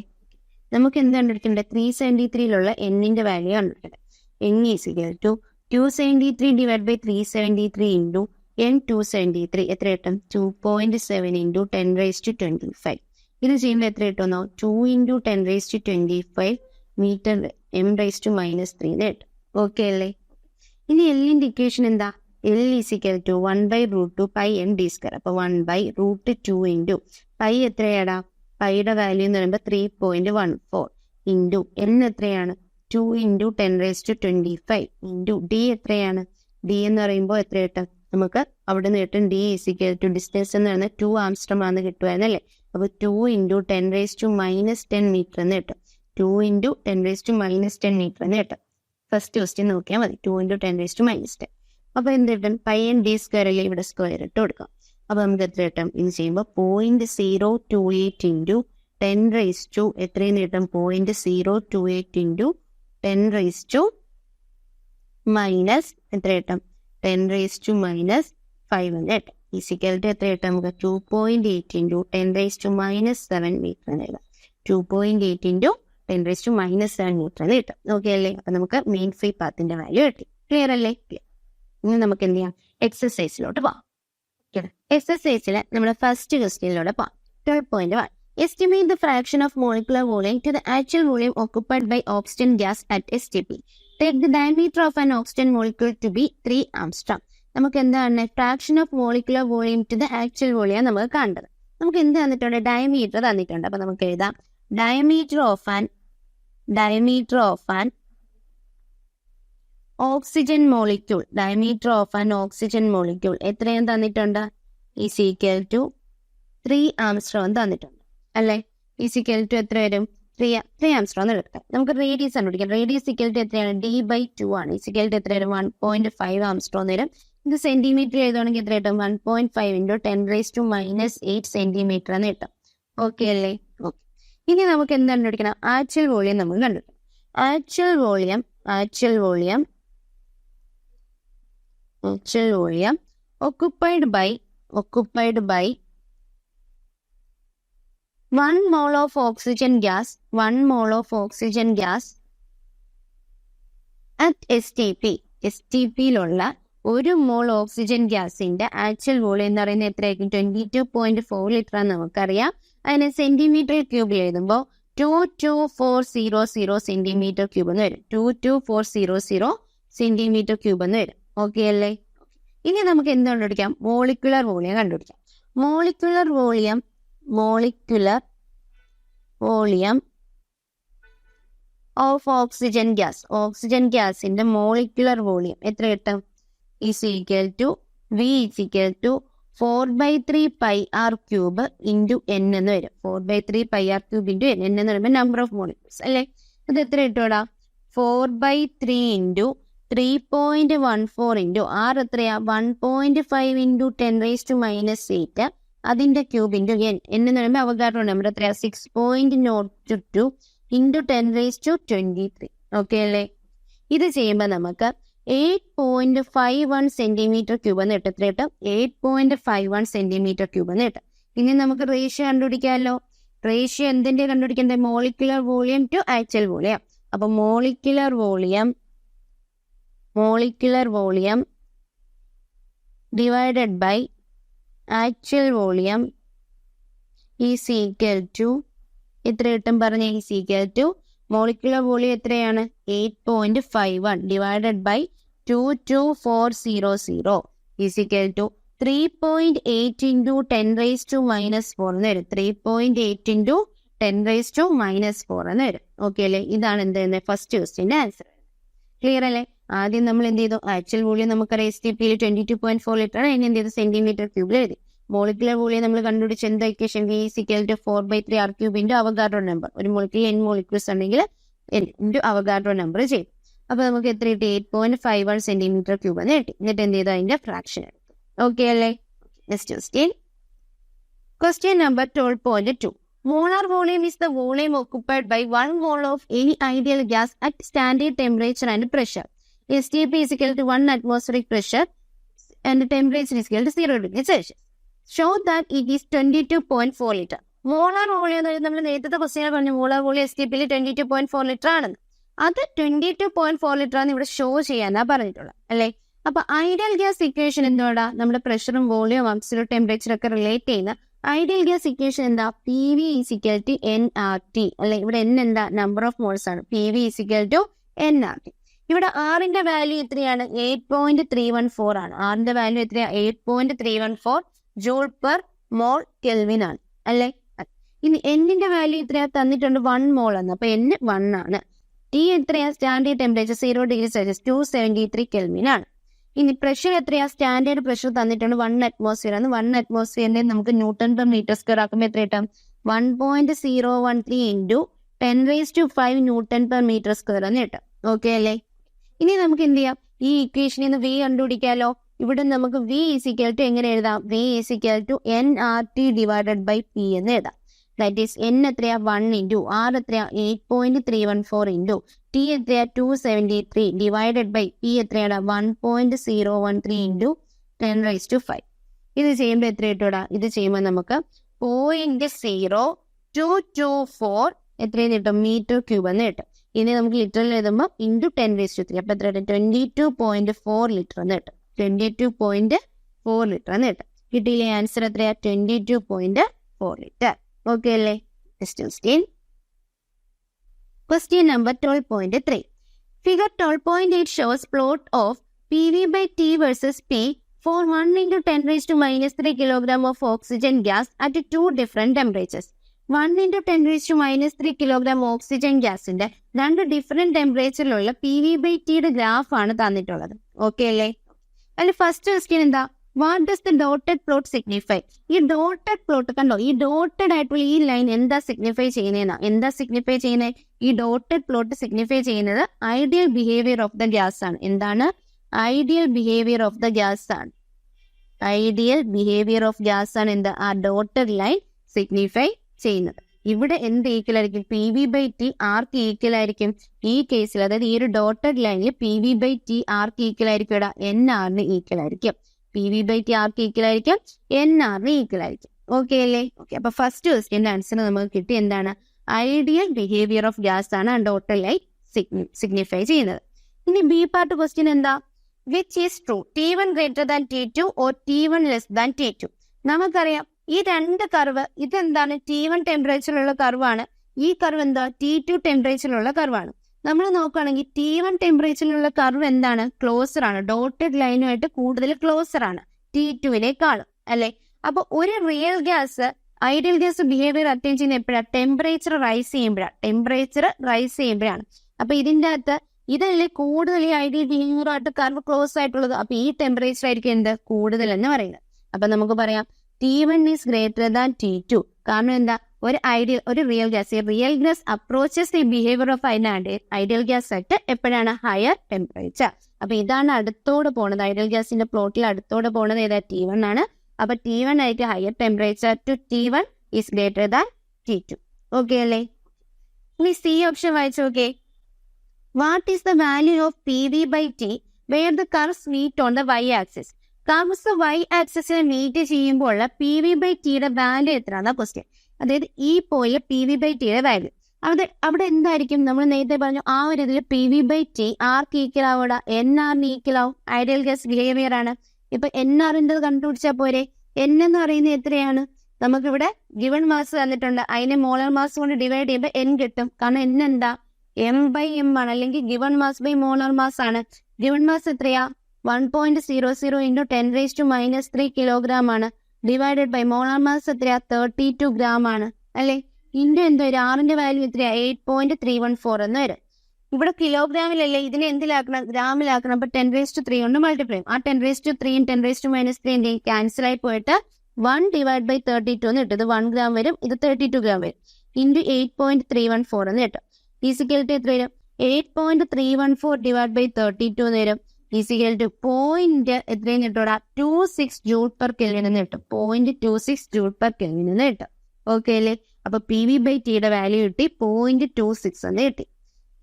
നമുക്ക് എന്താണ് എടുക്കേണ്ടത്? 373ലുള്ള Nന്റെ വാല്യൂ ആണ് എടുക്കേണ്ടത്. N = 273 divide by 373 into N 273 എത്ര കിട്ടും? 2.7 ഇൻറ്റു 10⁻25. ഇത് ചെയ്യുമ്പോൾ എത്ര കിട്ടുമെന്നോ? 2 ഇൻറ്റു 10⁻25 മീറ്റർ m⁻³ എന്ന് കിട്ടും. ഓക്കെ അല്ലേ? ഇനി എല്ലിന്റെ ഇക്വേഷൻ എന്താ? L = 1/√2 pi n d square. അപ്പോൾ 1/√2 ഇൻറ്റു പൈ എത്രയാടാ? പൈയുടെ വാല്യൂ എന്ന് പറയുമ്പോൾ 3.14 ഇൻറ്റു N എത്രയാണ്? 2 ഇൻറ്റു 10⁻25 ഇൻറ്റു D എത്രയാണ്? D എന്ന് പറയുമ്പോൾ എത്ര കിട്ടും? നമുക്ക് അവിടെ നിന്ന് കിട്ടും D = ഡിസ്റ്റൻസ് എന്ന് പറയുന്നത് 2 ആംസ്ട്രോം ആണ് കിട്ടുവായിരുന്നല്ലേ? അപ്പോൾ 2 ഇൻറ്റു 10⁻−10 മീറ്റർ എന്ന് കിട്ടും. 2 ഇൻറ്റു 10⁻−10 മീറ്റർ എന്ന് കിട്ടും. ഫസ്റ്റ് ക്വസ്റ്റ്യൻ നോക്കിയാൽ മതി. 2 ഇൻറ്റു 10⁻−10. അപ്പോൾ എന്ത് കിട്ടും? പൈ n d സ്ക്വയർ അല്ലേ? ഇവിടെ സ്ക്വയർ ഇട്ട് കൊടുക്കാം. അപ്പോൾ നമുക്ക് എത്ര കിട്ടും? ഇത് ചെയ്യുമ്പോൾ 0.028 ഇൻറ്റു 10⁻, എത്രയും കിട്ടും? 0.028 ഇൻറ്റു 10⁻- എത്ര കിട്ടും? 10⁻⁻5 എന്ന് കിട്ടും. ഈസിക്കൽട്ട് എത്ര കിട്ടും? നമുക്ക് 2.8 ഇൻറ്റു 10⁻⁻7 മീറ്റർ എന്ന് എഴുതാം. 2.8 ഇൻറ്റു 10⁻⁻7 മീറ്റർ എന്ന് കിട്ടും. ഓക്കെ അല്ലേ? അപ്പം നമുക്ക് മെയിൻ ഫ്രീ പാത്തിന്റെ വാല്യൂ കിട്ടി. ക്ലിയർ അല്ലേ? ഇനി നമുക്ക് എന്ത് ചെയ്യാം? എക്സസൈസിലോട്ട് പോവാം. എക്സസൈസിൽ നമ്മുടെ ഫസ്റ്റ് ക്വസ്റ്റ്യനിലൂടെ പോവാം. 12.1. Estimate the fraction of molecular volume to the actual volume occupied by oxygen gas at STP. Take the diameter of an oxygen molecule to be 3 Armstrong. നമുക്ക് എന്താണ്? Fraction of molecular volume to the actual volume നമുക്ക് കണ്ടത്. നമുക്ക് എന്ത് തന്നിട്ടുണ്ട്? Diameter തന്നിട്ടുണ്ട്. അപ്പൊ നമുക്ക് എഴുതാം diameter of an oxygen molecule. Diameter of an oxygen molecule എത്രയും തന്നിട്ടുണ്ട്? = 3 ആംസ്ട്രോം തന്നിട്ടുണ്ട് അല്ലേ? = എത്ര വരും? 3 ആംസ്ട്രോം എടുക്കാം. നമുക്ക് റേഡിയസ് കണ്ടുപിടിക്കാം. റേഡിയസ് = എത്രയാണ്? D/2 ആണ്. = എത്ര വരും? 1.5 ആംസ്ട്രോം വരും. ഇത് സെന്റിമീറ്റർ എഴുതുകയാണെങ്കിൽ എത്ര കിട്ടും? 1.5 ഇൻറ്റു 10⁻⁻8 സെന്റിമീറ്റർ എന്ന് കിട്ടും. ഓക്കെ അല്ലേ? ഓക്കെ. ഇനി നമുക്ക് എന്ത് കണ്ടുപിടിക്കണം? ആക്ച്വൽ വോളിയം നമുക്ക് കണ്ടുപിടിക്കണം. Actual volume occupied by 1 mole of oxygen gas at STPയിലുള്ള 1 mall oxygen ഗ്യാസിന്റെ ആക്ച്വൽ വോളിയം എന്ന് പറയുന്നത് എത്രയായിരിക്കും? 22.4 ലിറ്റർ ആണ് നമുക്കറിയാം. അതിന് സെന്റിമീറ്റർ ക്യൂബിൽ എഴുതുമ്പോൾ 22400 സെന്റിമീറ്റർ ക്യൂബ് എന്ന് വരും. 22400 സെന്റിമീറ്റർ ക്യൂബ് എന്ന് വരും. ഓക്കെ അല്ലേ? ഇനി നമുക്ക് എന്ത് കണ്ടുപിടിക്കാം? മോളിക്കുലർ വോളിയം കണ്ടുപിടിക്കാം. മോളിക്കുലർ വോളിയം ഓഫ് ഓക്സിജൻ ഗ്യാസിന്റെ മോളിക്കുലർ വോളിയം എത്ര കിട്ടും? V = 4/3 pi R cube into N എന്ന് വരും. 4/3 pi R cube into N എന്ന് പറയുമ്പോൾ നമ്പർ ഓഫ് മോളിക്യൂൾസ് അല്ലേ. ഇത് എത്ര കിട്ടൂടാ? 4/3 ഇൻറ്റു 3.14 ഇൻറ്റു ആർ എത്രയാ? 1.5 ഇൻറ്റു 10⁻⁻⁸ അതിന്റെ ക്യൂബ് ഇൻറ്റു എൻ എന്ന് പറയുമ്പോൾ അവഗാഡ്രോ നമ്പർ എത്രയാ? 6.02 ഇൻറ്റു 10⁻23. ഓക്കെ അല്ലേ. ഇത് ചെയ്യുമ്പോൾ നമുക്ക് 8.51 സെന്റിമീറ്റർ ക്യൂബ് എന്ന് കിട്ടും. എത്ര കിട്ടും? 8.51 സെന്റിമീറ്റർ ക്യൂബ് എന്ന് കിട്ടും. ഇനി നമുക്ക് റേഷ്യോ കണ്ടുപിടിക്കാമല്ലോ. റേഷ്യോ എന്തിന്റെ കണ്ടുപിടിക്കേണ്ടത്? Molecular volume to actual volume. അപ്പൊ molecular volume divided by actual volume is equal to എത്ര കിട്ടും പറഞ്ഞ? Is equal to molecular volume എത്രയാണ്? 8.51 divided by 22400 is equal to 3.8 into 10⁻⁻4 എന്ന് വരും. 3.8 ഇൻറ്റു 10⁻⁻4 എന്ന് വരും. ഓക്കെ അല്ലേ. ഇതാണ് എന്ത് ചെയ്യുന്നത്? First ക്വസ്റ്റ്യൻ്റെ answer. ക്ലിയർ അല്ലേ. ആദ്യം നമ്മൾ എന്ത് ചെയ്തു? ആക്ച്വൽ വോളിയം നമുക്കറിയാം STPയിൽ 22.4 ലിറ്റർ ആണ്. ഇനി എന്ത് ചെയ്തു? സെന്റിമീറ്റർ ക്യൂബിൽ എഴുതി. മോളിക്കുലർ വോളിയം നമ്മൾ കണ്ടുപിടിച്ച എന്താ equation? V = 4/3 r cube into Avogadro number. ഒരു മോളിക്കുലർ n മോളിക്യൂൾസ് ഉണ്ടെങ്കിൽ ഇൻറ്റു അവഗാഡ്രോ നമ്പർ ചെയ്യും. അപ്പൊ നമുക്ക് എത്ര കിട്ടി? 8.51 സെന്റിമീറ്റർ ക്യൂബ് എന്ന് കിട്ടി. എന്നിട്ട് എന്ത് ചെയ്തു? അതിന്റെ ഫ്രാക്ഷൻ എടുത്തു. ഓക്കെ അല്ലേ. Next question number 12.2. Molar volume is the volume occupied by 1 mole of any ideal gas at standard temperature and pressure. STP is equal to 1 atmospheric pressure and temperature is equal to 0 degrees Celsius. Show that it is 22.4 liter. Molar volume നമ്മൾ നേരത്തെ question പറഞ്ഞു. Molar volume STPയിൽ 22.4 litre ആണെന്ന്. അത് 22.4 litre ആണ് ഇവിടെ show ചെയ്യാനാ പറഞ്ഞിട്ടുള്ളത് അല്ലേ. അപ്പൊ ഐഡിയൽ ഗ്യാസ് ഇക്വേഷൻ എന്തുകൊണ്ടാ? നമ്മുടെ പ്രഷറും വോളിയം അബ്സല്യൂട്ട് ടെമ്പറേച്ചർ ഒക്കെ റിലേറ്റ് ചെയ്യുന്ന ഐഡിയൽ ഗ്യാസ് ഇക്വേഷൻ എന്താ? PV = nRT അല്ലെ. ഇവിടെ n എന്താ? നമ്പർ ഓഫ് മോൾസ് ആണ്. PV = nRT. ഇവിടെ ആറിന്റെ വാല്യൂ എത്രയാണ്? 8.314 ആണ്. ആറിന്റെ വാല്യൂ എത്രയാ? 8.314 ജൂൾ പെർ മോൾ കെൽവിൻ ആണ് അല്ലെ. ഇനി എന്നിന്റെ വാല്യൂ എത്രയാ? തന്നിട്ടുണ്ട് 1 മോൾ എന്ന്. അപ്പൊ n 1 ആണ്. T എത്രയാ? Standard temperature 0 degree Celsius 273 kelvin ആണ്. ഇനി പ്രഷർ എത്രയാ? സ്റ്റാൻഡേർഡ് പ്രഷർ തന്നിട്ടുണ്ട് 1 അറ്റ്മോസ്ഫിയർ ആണ്. 1 അറ്റ്മോസ്ഫിയറിനെ നമുക്ക് Nm/m² ആക്കുമ്പോൾ എത്ര കിട്ടും? 1.013 ഇൻറ്റു 10⁵ Nm/m² എന്ന് കിട്ടും. ഓക്കെ അല്ലേ. ഇനി നമുക്ക് എന്ത് ചെയ്യാം? ഈ ഇക്വേഷനിൽ നിന്ന് V കണ്ടുപിടിക്കാലോ. ഇവിടെ നമുക്ക് V = എങ്ങനെ എഴുതാം? V = nRT divided by P എന്ന് എഴുതാം. ദാറ്റ് ഈസ് n എത്രയാ? 1 ഇൻറ്റു R എത്രയാ? 8.314 ഇൻറ്റു T എത്രയാ? 273 ഡിവൈഡഡ് ബൈ P എത്രയാണ്? 1.013 ഇൻറ്റു 10⁵. ഇത് ചെയ്യുമ്പോൾ എത്ര കിട്ടൂടാ? ഇത് ചെയ്യുമ്പോൾ നമുക്ക് 0.0224 എത്രയും കിട്ടും? മീറ്റർ ക്യൂബ് എന്ന് കിട്ടും. ഇനി നമുക്ക് ലിറ്ററിൽ എഴുതുമ്പോൾ ഇൻറ്റു 10⁻3. അപ്പൊ എത്ര കിട്ടും? 22.4 ലിറ്റർ എന്ന് കിട്ടും. 22.4 ലിറ്റർ എന്ന് കിട്ടും. കിട്ടിയില്ലേ? ആൻസർ എത്രയാ? 22.4 ലിറ്റർ. ഓക്കെ അല്ലേ. Question number 12.3. Figure 12.8 shows plot of PV/T versus P for 1 × 10⁻³ kilogram of oxygen gas at 2 different temperatures. 1 × 10⁻³ kilogram oxygen ഗ്യാസിന്റെ 2 ഡിഫറെന്റ് ടെമ്പറേച്ചറിലുള്ള PV/Tയുടെ ഗ്രാഫ് ആണ് തന്നിട്ടുള്ളത്. ഓക്കെ അല്ലേ. അതിൽ ഫസ്റ്റ് ക്വസ്റ്റ്യൻ എന്താ? What does the dotted plot signify? ഈ dotted plot കണ്ടോ? ഈ dotted ആയിട്ടുള്ള ഈ ലൈൻ എന്താ സിഗ്നിഫൈ ചെയ്യുന്നതെന്നാ? എന്താ സിഗ്നിഫൈ ചെയ്യുന്നത്? ഈ ഡോട്ടഡ് പ്ലോട്ട് സിഗ്നിഫൈ ചെയ്യുന്നത് ideal behaviour of the gas ആണ്. എന്താണ്? Ideal behaviour of the gas ആണ്. ഐഡിയൽ ബിഹേവിയർ ഓഫ് ഗ്യാസ് ആണ് എന്താ? ആ ഡോട്ടഡ് ലൈൻ സിഗ്നിഫൈ ചെയ്യുന്നത്. ഇവിടെ എന്ത് ഈക്വൽ ആയിരിക്കും? PV/T ആർക്ക് ഈക്വൽ ആയിരിക്കും? ഈ കേസിൽ അതായത് ഈ ഒരു ഡോട്ടഡ് ലൈനിൽ PV/T ആർക്ക് ഈക്വൽ ആയിരിക്കും? NR ഈക്വൽ ആയിരിക്കും. PV/T ആർക്ക് ഈക്വൽ ആയിരിക്കും? NR ഈക്വൽ ആയിരിക്കും. ഓക്കെ അല്ലേ. ഓക്കെ. അപ്പൊ ഫസ്റ്റ് ക്വസ്റ്റ്യന്റെ ആൻസർ നമുക്ക് കിട്ടി. എന്താണ്? ഐഡിയൽ ബിഹേവിയർ ഓഫ് ഗ്യാസ് ആണ് ഡോട്ടഡ് ലൈൻ സിഗ്നിഫൈ ചെയ്യുന്നത്. ഇനി ബി പാർട്ട് ക്വസ്റ്റ്യൻ എന്താ? Which is true? T1 > T2 or T1 < T2? നമുക്കറിയാം ഈ രണ്ട് കർവ് ഇതെന്താണ്? T1 ടെമ്പറേച്ചറിലുള്ള കർവാണ്. ഈ കർവ് എന്താ? T2 ടെമ്പറേച്ചറിലുള്ള കർവാണ്. നമ്മൾ നോക്കുകയാണെങ്കിൽ T1 ടെമ്പറേച്ചറിലുള്ള കർവ് എന്താണ്? ക്ലോസർ ആണ്. ഡോട്ടഡ് ലൈനുമായിട്ട് കൂടുതൽ ക്ലോസർ ആണ് T2വിനേക്കാളും അല്ലെ. അപ്പൊ ഒരു real gas ideal gas behaviour attain ചെയ്യുന്ന എപ്പോഴാണ്? ടെമ്പറേച്ചർ റൈസ് ചെയ്യുമ്പോഴാണ്. അപ്പൊ ഇതിന്റെ അകത്ത് ഇതല്ലേ കൂടുതൽ ഈ ഐഡിയൽ ബിഹേവിയറുമായിട്ട് കർവ് ക്ലോസ് ആയിട്ടുള്ളത്. അപ്പൊ ഈ ടെമ്പറേച്ചർ ആയിരിക്കും എന്ത്? കൂടുതൽ എന്ന് പറയുന്നത്. അപ്പൊ നമുക്ക് പറയാം T1 is greater than T2. കാരണം എന്താ, ഒരു റിയൽ ഗ്യാസ്, ഈ real gas approaches the behaviour of ideal gas at എപ്പോഴാണ് ഹയർ ടെമ്പറേച്ചർ. അപ്പൊ ഇതാണ് അടുത്തോടെ പോണത്, ഐഡിയൽ ഗ്യാസിന്റെ പ്ലോട്ടിൽ അടുത്തോടെ പോണത് ഏതാ, T1 ആണ്. അപ്പൊ T1 ആയിട്ട് higher temperature to T1 is greater than T2. Okay അല്ലേ? ഇനി സി ഓപ്ഷൻ വായിച്ചു നോക്കേ. What is the value of PV/T where the curves meet on the y-axis? Curves y-ആക്സിസിനെ മീറ്റ് ചെയ്യുമ്പോൾ PV/Tയുടെ വാല്യൂ എത്രയാണ് ക്വസ്റ്റ്യൻ. അതായത് ഈ പോയിന്റ് PV/Tയുടെ വാല്യൂ അവിടെ എന്തായിരിക്കും, നമ്മൾ നേരത്തെ പറഞ്ഞു ആ ഒരു ഇതിൽ PV/T ആർക്ക് ഈക്വൽ ആവൂടാ, NRന് ഈക്വൽ ആവും. ഐഡിയൽ ഗ്യാസ് ബിഹേവിയർ ആണ്. ഇപ്പൊ NRന്റെ കണ്ടുപിടിച്ചാൽ പോരെ. N എന്ന് പറയുന്നത് എത്രയാണ്, നമുക്കിവിടെ ഗിവൺ മാസ് തന്നിട്ടുണ്ട്, അതിനെ മോളാർ മാസ് കൊണ്ട് ഡിവൈഡ് ചെയ്യുമ്പോൾ N കിട്ടും. കാരണം N എന്താ, M/M ആണ്, അല്ലെങ്കിൽ given mass by molar mass ആണ്. ഗിവൺ മാസ് എത്രയാ, 1.00 into 10⁻³ കിലോഗ്രാം ആണ്. ഡിവൈഡഡ് ബൈ മോളാർ മാസ് എത്രയാ, 32 ഗ്രാം ആണ് അല്ലെ. ഇന്റെ എന്തോ ആറിന്റെ വാല്യൂ എത്രയാ, 8.314 എന്ന് വരും. ഇവിടെ കിലോഗ്രാമിലല്ലേ, ഇതിനെ എന്തിലാക്കണം, ഗ്രാമിലാക്കണം. അപ്പൊ 10⁻³ കൊണ്ട് മൾട്ടിപ്ലൈ ചെയ്യും. ആ 10⁻³ 10⁻³ എന്ത് ക്യാൻസൽ ആയി പോയിട്ട് 1 ഡിവൈഡ് ബൈ 32 എന്ന് കിട്ടും. ഇത് 1 ഗ്രാം വരും, ഇത് 32 ഗ്രാം വരും. ഇൻറ്റു 8.314 എന്ന് കിട്ടും. ഈസിക്കൽട്ട് എത്ര വരും, 8.314 ഡിവൈഡ് ബൈ 32 എന്ന് വരും. ഈസിക്കൽ ടു പോയിന്റ് എത്രയും കിട്ടൂടാ, 26 ജൂൾ പെർ കെൽവിൻ എന്ന് കിട്ടും. 0.26 ജൂൾ പെർ കെൽവിൻ എന്ന് കിട്ടും. ഓക്കെ അല്ലേ? അപ്പൊ PV/Tയുടെ വാല്യൂ കിട്ടി 0.26 എന്ന് കിട്ടി.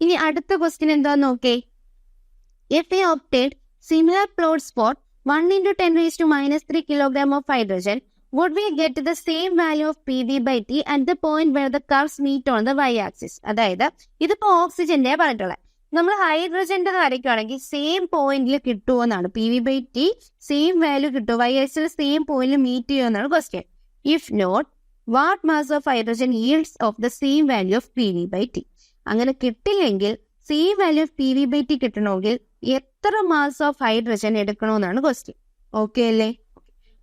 ഇനി അടുത്ത ക്വസ്റ്റ്യൻ എന്താന്ന് നോക്കേ. If we obtained similar plots for 1 into 10⁻³ kilogram of hydrogen, would we get the same value of PV/T at the point where the curves meet on the y-axis? അതായത് ഇതിപ്പോ ഓക്സിജന്റെ പറഞ്ഞിട്ടുള്ളത്, നമ്മൾ ഹൈഡ്രജന്റെ വരയ്ക്കുകയാണെങ്കിൽ സെയിം പോയിന്റിൽ കിട്ടുമെന്നാണ്. PV/T സെയിം വാല്യൂ കിട്ടും, y-axis same പോയിന്റിൽ മീറ്റ് ചെയ്യുമെന്നാണ് question. If not, what mass of hydrogen yields of the same value of PV/T? അങ്ങനെ കിട്ടില്ലെങ്കിൽ, സെയിം വാല്യൂ ഓഫ് PV/T കിട്ടണമെങ്കിൽ എത്ര മാസ് ഓഫ് ഹൈഡ്രജൻ എടുക്കണമെന്നാണ് ക്വസ്റ്റ്യൻ. ഓക്കെ അല്ലേ?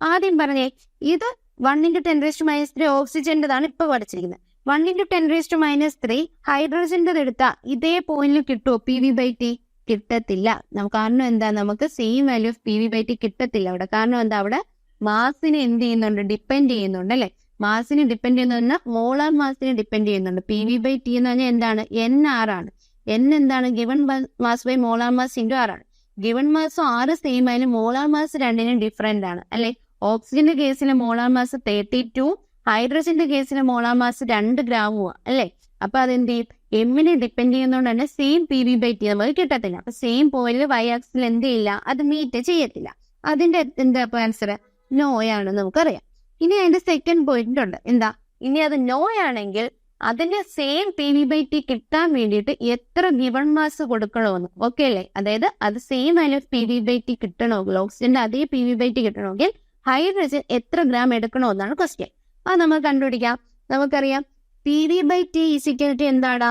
ആദ്യം പറഞ്ഞേ, ഇത് 1 into 10⁻³ ഓക്സിജന്റെതാണ് ഇപ്പൊ പഠിച്ചിരിക്കുന്നത്. 1 into 10⁻³ ഹൈഡ്രജന്റെ എടുത്താ ഇതേ പോയിന്റിൽ കിട്ടുമോ PV/T? കിട്ടത്തില്ല. കാരണം എന്താ, നമുക്ക് സെയിം വാല്യൂ ഓഫ് PV/T കിട്ടത്തില്ല അവിടെ. കാരണം എന്താ, അവിടെ മാസിനെ എന്ത് ചെയ്യുന്നുണ്ട്, ഡിപ്പെൻഡ് ചെയ്യുന്നുണ്ട് അല്ലെ. മാസിനെ ഡിപ്പെൻഡ് ചെയ്യുന്ന മോളാർ മാസിനെ ഡിപ്പെൻഡ് ചെയ്യുന്നുണ്ട്. PV/T എന്ന് പറഞ്ഞാൽ എന്താണ്, NR ആണ്. N എന്താണ്, given mass by molar mass into R ആണ്. ഗിവൺ മാസും R സെയിം ആയാലും മോളാർ മാസ് രണ്ടിനും ഡിഫറെന്റ് ആണ് അല്ലെ. ഓക്സിജന്റെ കേസിലെ മോളാർ മാസ് 32, ഹൈഡ്രജന്റെ കേസിലെ മോളാർ മാസ് 2 ഗ്രാമുമാണ് അല്ലെ. അപ്പൊ അതെന്ത് ചെയ്യും, എമ്മിനെ ഡിപ്പെൻഡ് ചെയ്യുന്നതുകൊണ്ട് തന്നെ സെയിം PV/T നമുക്ക് കിട്ടത്തില്ല. അപ്പൊ സെയിം പോയിന്റിൽ y-ആക്സിൽ എന്ത് ചെയ്യില്ല, അത് മീറ്റ് ചെയ്യത്തില്ല. അതിന്റെ എന്താ ആൻസർ, നോ ആണെന്ന് നമുക്കറിയാം. ഇനി അതിന്റെ സെക്കൻഡ് പോയിന്റ് ഉണ്ട്, എന്താ, ഇനി അത് നോ ആണെങ്കിൽ അതിന്റെ സെയിം PV/T കിട്ടാൻ വേണ്ടിയിട്ട് എത്ര ഗിവൺ മാസ് കൊടുക്കണമെന്ന്. ഓക്കെ അല്ലേ? അതായത് അത് സെയിം വാല്യൂ ഓഫ് PV/T കിട്ടണമെങ്കിൽ, ഓക്സിജന്റെ അതേ PV/T കിട്ടണമെങ്കിൽ ഹൈഡ്രജൻ എത്ര ഗ്രാം എടുക്കണമെന്നാണ് ക്വസ്റ്റ്യൻ. അത് നമ്മൾ കണ്ടുപിടിക്കാം. നമുക്കറിയാം PV/T ഈസിക്കൽ ടു എന്താടാ,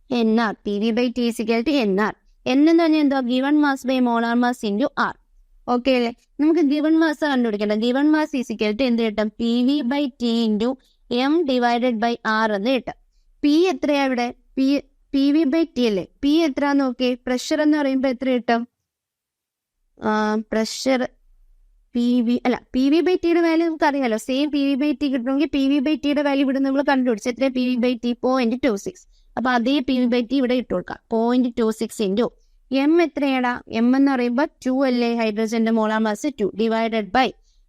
NR. PV/T is equal to NR. N എന്ന് പറഞ്ഞാൽ എന്തോ, given mass by molar mass into R. Okay അല്ലേ? നമുക്ക് ഗിവൺ മാസ് കണ്ടുപിടിക്കണം. ഗിവൺ മാസ് ഈസിക്കൽ ടു എന്ത് കിട്ടും, PV/T into M divided by R എന്ന് കിട്ടും. P എത്രയാ ഇവിടെ, PV/T അല്ലേ. P എത്ര നോക്കിയേ, പ്രഷർ എന്ന് പറയുമ്പോൾ എത്ര കിട്ടും, പ്രഷർ PV/Tയുടെ വാല്യൂ നമുക്ക് അറിയാലോ. സെയിം PV/T കിട്ടണമെങ്കിൽ PV/Tയുടെ വാല്യൂ ഇവിടെ നമ്മൾ കണ്ടുപിടിച്ചു. എത്ര PV/T, 0.26. അപ്പൊ അതേ PV/T ഇവിടെ ഇട്ട് കൊടുക്കാം, 0.26 ഇൻറ്റു M എത്രയാടാ, M എന്ന് പറയുമ്പോൾ 2 അല്ലേ, ഹൈഡ്രജന്റെ molar mass 2 divided by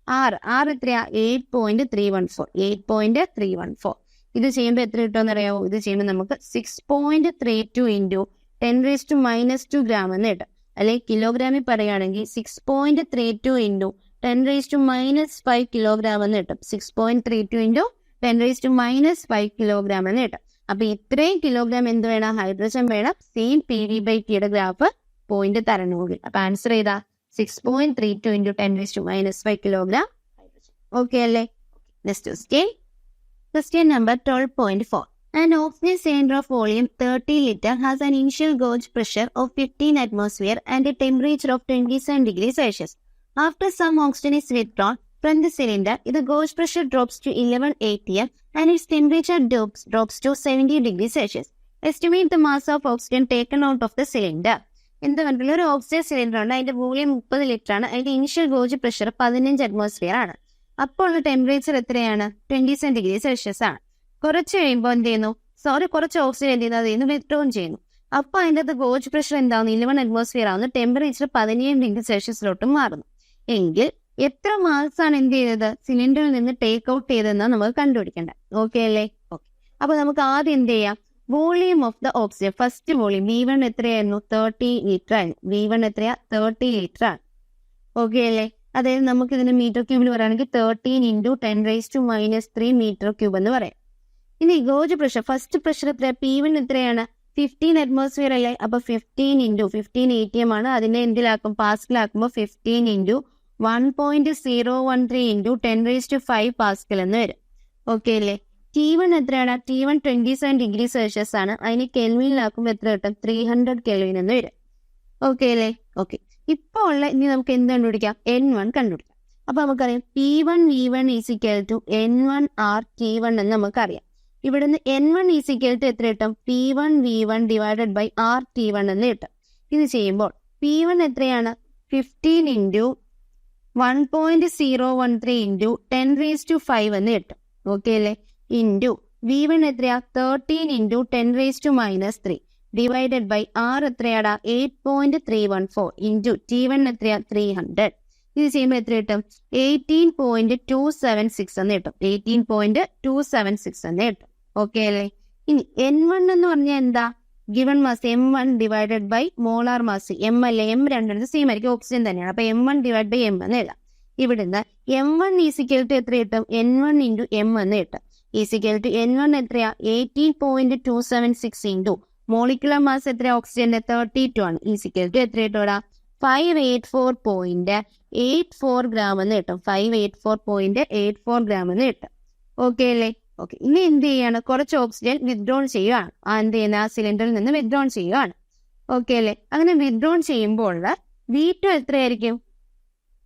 R എത്രയാ, 8.314. ഇത് ചെയ്യുമ്പോൾ എത്ര കിട്ടുമെന്ന് അറിയാമോ, ഇത് ചെയ്യുമ്പോൾ നമുക്ക് 6.32 ഇൻറ്റു 10⁻² ഗ്രാം എന്ന് കിട്ടും. അല്ലെങ്കിൽ കിലോഗ്രാമിൽ പറയുകയാണെങ്കിൽ 6.32 ഇൻറ്റു 10⁻5 കിലോഗ്രാം എന്ന് കിട്ടും. 6.32 ഇൻറ്റു 10⁻5 കിലോഗ്രാം എന്ന് കിട്ടും. അപ്പൊ ഇത്രയും കിലോഗ്രാം എന്ത് വേണം, ഹൈഡ്രജൻ വേണം. സെയിം PV/Tയുടെ ഗ്രാഫ് പോയിന്റ് തരണമെങ്കിൽ. അപ്പൊ ആൻസർ ചെയ്താ 6.32 ഇൻറ്റു 10⁻5 കിലോഗ്രാം ഹൈഡ്രജൻ. ഓക്കെ അല്ലേ? Next question number 12.4. An oxygen cylinder of volume 30 liter has an initial gauge pressure of 15 atmosphere and a temperature of 27 degrees Celsius. After some oxygen is withdrawn from the cylinder, the gauge pressure drops to 11 atm and its temperature drops to 70 degrees Celsius. Estimate the mass of oxygen taken out of the cylinder. എന്താ പറഞ്ഞിട്ടുള്ള ഒരു oxygen cylinder ഉണ്ട്, അതിന്റെ volume 30 litre ആണ്, അതിന്റെ initial gauge pressure 15 atmosphere ആണ്. അപ്പോൾ ഉള്ള ടെമ്പറേച്ചർ എത്രയാണ്? 27 ഡിഗ്രി സെൽഷ്യസ് ആണ്. കുറച്ച് കഴിയുമ്പോൾ എന്ത് ചെയ്യുന്നു? കുറച്ച് ഓക്സിജൻ എന്ത് ചെയ്യുന്നു? അതിൽ നിന്ന് വിത്ഡ്രോൺ ചെയ്യുന്നു. അപ്പോൾ അതിൻ്റെ അകത്ത് ഗോജ് പ്രഷർ എന്താവുന്നു? 11 അറ്റ്മോസ്ഫിയർ ആവുന്നു. ടെമ്പറേച്ചർ 17 ഡിഗ്രി സെൽഷ്യസിലോട്ടും മാറുന്നു. എങ്കിൽ എത്ര മാസ് ആണ് എന്ത് ചെയ്തത്? സിലിണ്ടറിൽ നിന്ന് ടേക്ക് ഔട്ട് ചെയ്തതെന്നാണ് നമുക്ക് കണ്ടുപിടിക്കേണ്ടത്. ഓക്കെ അല്ലേ? ഓക്കെ. അപ്പൊ നമുക്ക് ആദ്യം എന്ത് ചെയ്യാം? Volume of the oxygen, first volume V1 എത്രയായിരുന്നു? 30 ലിറ്റർ ആയിരുന്നു. V1 എത്രയാ? 30 ലിറ്റർ ആണ്. ഓക്കെ അല്ലേ? അതായത് നമുക്ക് ഇതിന് മീറ്റർ ക്യൂബിൽ പറയുകയാണെങ്കിൽ 13 × 10⁻³ മീറ്റർ ക്യൂബ് എന്ന് പറയാം. ഇനി ഗോജ് പ്രഷർ, ഫസ്റ്റ് പ്രഷർ എത്ര? P1 എത്രയാണ്? 15 അറ്റ്മോസ്ഫിയർ അല്ലേ? അപ്പൊ 15 × 15 ATM ആണ്. അതിനെ എന്തിലാക്കും? പാസ്കലാക്കുമ്പോൾ 15 × 1.013 × 10⁵ പാസ്കൽ എന്ന് വരും. ഓക്കെ അല്ലേ? T1 എത്രയാണ്? T1 27 ഡിഗ്രി സെൽഷ്യസ് ആണ്. അതിന് കെൽവിനിലാക്കുമ്പോൾ എത്ര കിട്ടും? 300 കെൽവിൻ എന്ന് വരും. ഓക്കെ അല്ലേ? ഓക്കെ. ഇപ്പൊ ഉള്ള ഇനി നമുക്ക് എന്ത് കണ്ടുപിടിക്കാം? N1 കണ്ടുപിടിക്കാം. അപ്പൊ നമുക്കറിയാം P1 V1 = N1 R T1 എന്ന് നമുക്കറിയാം. ഇവിടുന്ന് N1 = എത്ര കിട്ടും? P1 V1 / R T1 എന്ന് കിട്ടും. ഇത് ചെയ്യുമ്പോൾ P1 എത്രയാണ്? 15 × 1.013 × 10⁵ എന്ന് കിട്ടും. ഓക്കെ അല്ലേ? ഇൻറ്റു V1 എത്രയാ? 13 × 10⁻³ / R എത്രയാടാ? 8.314 ഇൻറ്റു T1 എത്രയാ? 300. ഇത് ചെയ്യുമ്പോൾ എത്ര കിട്ടും? 18.276 എന്ന് കിട്ടും. 18.276 എന്ന് കിട്ടും. ഓക്കെ അല്ലേ? ഇനി N1 എന്ന് പറഞ്ഞാൽ എന്താ? Given mass M1 / molar mass. M അല്ലേ? M രണ്ടെണ്ണം സെയിം ആയിരിക്കും, ഓക്സിജൻ തന്നെയാണ്. അപ്പൊ M1 / M എന്ന് എഴുതാം. ഇവിടുന്ന് M1 = എത്ര കിട്ടും? N1 × M എന്ന് കിട്ടും. N1 എത്രയാ? 18.276 ഇൻറ്റു മോളിക്കുലർ മാസ് എത്ര? ഓക്സിജന്റെ 32 ആണ്. എത്ര കിട്ടൂടാ? 584.84 ഗ്രാം എന്ന് കിട്ടും. 584.84 ഗ്രാം എന്ന് കിട്ടും. ഓക്കെ അല്ലേ? ഓക്കെ. ഇനി എന്ത് ചെയ്യാണ്? കുറച്ച് ഓക്സിജൻ വിത്ഡ്രോൺ ചെയ്യുകയാണ്. എന്ത് ചെയ്യുന്ന? ആ സിലിണ്ടറിൽ നിന്ന് വിത്ഡ്രോൺ ചെയ്യുകയാണ്. ഓക്കെ അല്ലേ? അങ്ങനെ വിത്ഡ്രോൺ ചെയ്യുമ്പോൾ V2 എത്രയായിരിക്കും?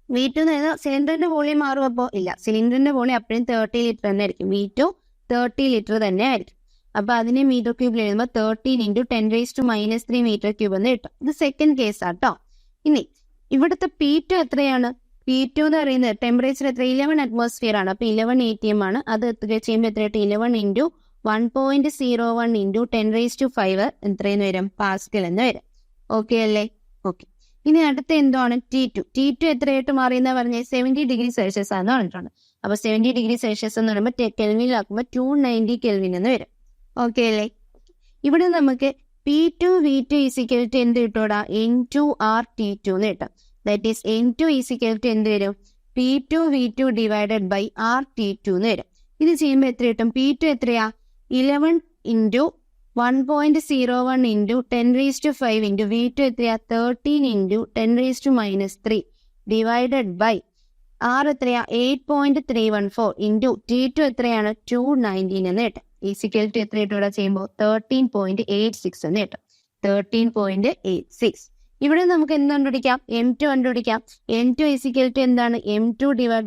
V2 എന്ന് പറഞ്ഞാൽ സിലിണ്ടറിന്റെ വോളിയം മാറും? അപ്പോൾ ഇല്ല, സിലിണ്ടറിന്റെ വോളിയം അപ്പോഴും 30 ലിറ്റർ തന്നെ ആയിരിക്കും. V2 30 ലിറ്റർ തന്നെ ആയിരിക്കും. അപ്പൊ അതിനെ മീറ്റർ ക്യൂബിൽ എഴുതുമ്പോൾ 13 × 10⁻³ മീറ്റർ ക്യൂബ് എന്ന് കിട്ടും. ഇത് സെക്കൻഡ് കേസ് ആട്ടോ. ഇനി ഇവിടുത്തെ P2 എത്രയാണ്? P2 എന്ന് പറയുന്നത് ടെമ്പറേച്ചർ എത്ര? 11 അറ്റ്മോസ്ഫിയർ ആണ്. അപ്പൊ 11 ATM ആണ്. അത് ചെയ്യുമ്പോൾ എത്ര? 11 × 1.01 × 10⁵ എത്രയെന്ന് വരും? പാസ്കൽ എന്ന് വരും. ഓക്കെ അല്ലേ? ഓക്കെ. ഇനി അടുത്ത എന്താണ്? T2 എത്രയായിട്ട് മാറിയെന്നാ പറഞ്ഞത്? 70 ഡിഗ്രി സെൽഷ്യസ് ആണെന്ന് പറഞ്ഞിട്ടുണ്ട്. അപ്പൊ 70 ഡിഗ്രി സെൽഷ്യസ് എന്ന് പറയുമ്പോൾ കെൽവിനിലാക്കുമ്പോൾ 290 കെൽവിൻ എന്ന് വരും. ഓക്കെ അല്ലേ? ഇവിടെ നമുക്ക് P2 V2 = എന്ത് കിട്ടൂടാ? N2 R T2 എന്ന് കിട്ടും. ദാറ്റ് ഈസ് N2 = എന്ത് വരും? P2 V2 / R T2 എന്ന് വരും. ഇത് ചെയ്യുമ്പോൾ എത്ര കിട്ടും? P2 എത്രയാ? 11 × 1.01 × 10⁵ ഇൻറ്റു V2 എത്രയാ? 13 × 10⁻³ / R എത്രയാ? 8.314 ഇൻറ്റു T2 എത്രയാണ്? 219 എന്ന് കിട്ടും. എത്ര കിട്ടൂടെ ചെയ്യുമ്പോൾ? 13.86 എന്ന് കിട്ടും. 13.86. ഇവിടെ നമുക്ക് എന്ത് കണ്ടുപിടിക്കാം? M2 കണ്ടുപിടിക്കാം. M2 = എന്താണ്? M2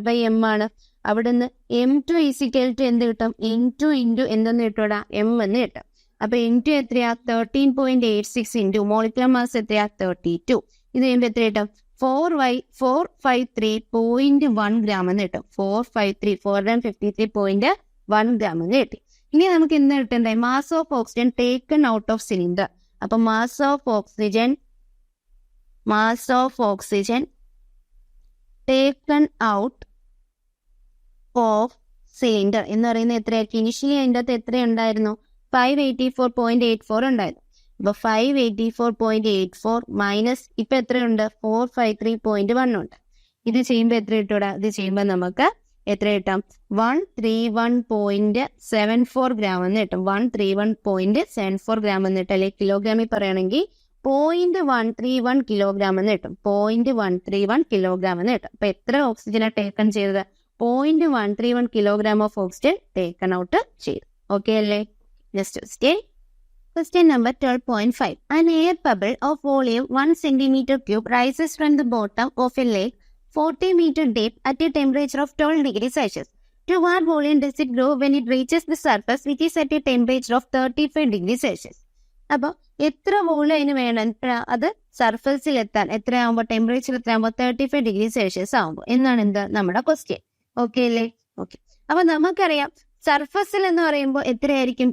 / M ആണ്. അവിടുന്ന് M2 = എന്ത് കിട്ടും? N2 × എന്തെന്ന് കിട്ടൂടാ? M എന്ന് കിട്ടും. അപ്പൊ N2 എത്രയാ? 13.86 ഇൻറ്റു മോളിക്കുലർ മാസ് എത്രയാ? 32. ഇത് കഴിയുമ്പോൾ എത്ര കിട്ടും? 453.1 ഗ്രാം എന്ന് കിട്ടും. 453.1 ഗ്രാം എന്ന് കിട്ടി. ഇനി നമുക്ക് എന്ത് കിട്ടണ്ടേ? Mass of oxygen taken out of cylinder. അപ്പൊ mass of oxygen taken out of cylinder എന്ന് പറയുന്നത് എത്രയായിരിക്കും? ഇനിഷ്യലി അതിൻ്റെ അകത്ത് എത്ര ഉണ്ടായിരുന്നു? 584.84 ഉണ്ടായിരുന്നു. അപ്പൊ 584.84 മൈനസ് ഇപ്പൊ എത്രയുണ്ട്? 453.1 ഉണ്ട്. ഇത് ചെയ്യുമ്പോൾ എത്ര കിട്ടൂടാ? ഇത് ചെയ്യുമ്പോൾ നമുക്ക് എത്ര കിട്ടാം? 131.74 ഗ്രാം എന്ന് കിട്ടും. 131.74 ഗ്രാം എന്ന് കിട്ടും. അല്ലെങ്കിൽ കിലോഗ്രാമിൽ പറയുകയാണെങ്കിൽ 0.131 കിലോഗ്രാം എന്ന് കിട്ടും. 0.131 കിലോഗ്രാം എന്ന് കിട്ടും. അപ്പൊ എത്ര ഓക്സിജനാണ് ടേക്കൺ ചെയ്തത്? 0.131 kilogram of oxygen taken out ചെയ്തു. ഓക്കെ അല്ലേ? Next question number 12.5. An air bubble of volume 1 cm³ rises from the bottom of a lake 40 meter deep at a temperature of 12 degrees Celsius. To what volume does it grow when it reaches the surface, which is at a temperature of 35 degrees Celsius? അപ്പൊ എത്ര volume അതിന് വേണം? അത് സർഫസിൽ എത്താൻ എത്രയാകുമ്പോൾ, temperature എത്രയാകുമ്പോൾ 35 degree Celsius ആകുമ്പോൾ എന്നാണ് എന്ത് നമ്മുടെ ക്വസ്റ്റ്യൻ. ഓക്കെ അല്ലേ? ഓക്കെ. അപ്പൊ നമുക്കറിയാം സർഫസിൽ എന്ന് പറയുമ്പോൾ എത്രയായിരിക്കും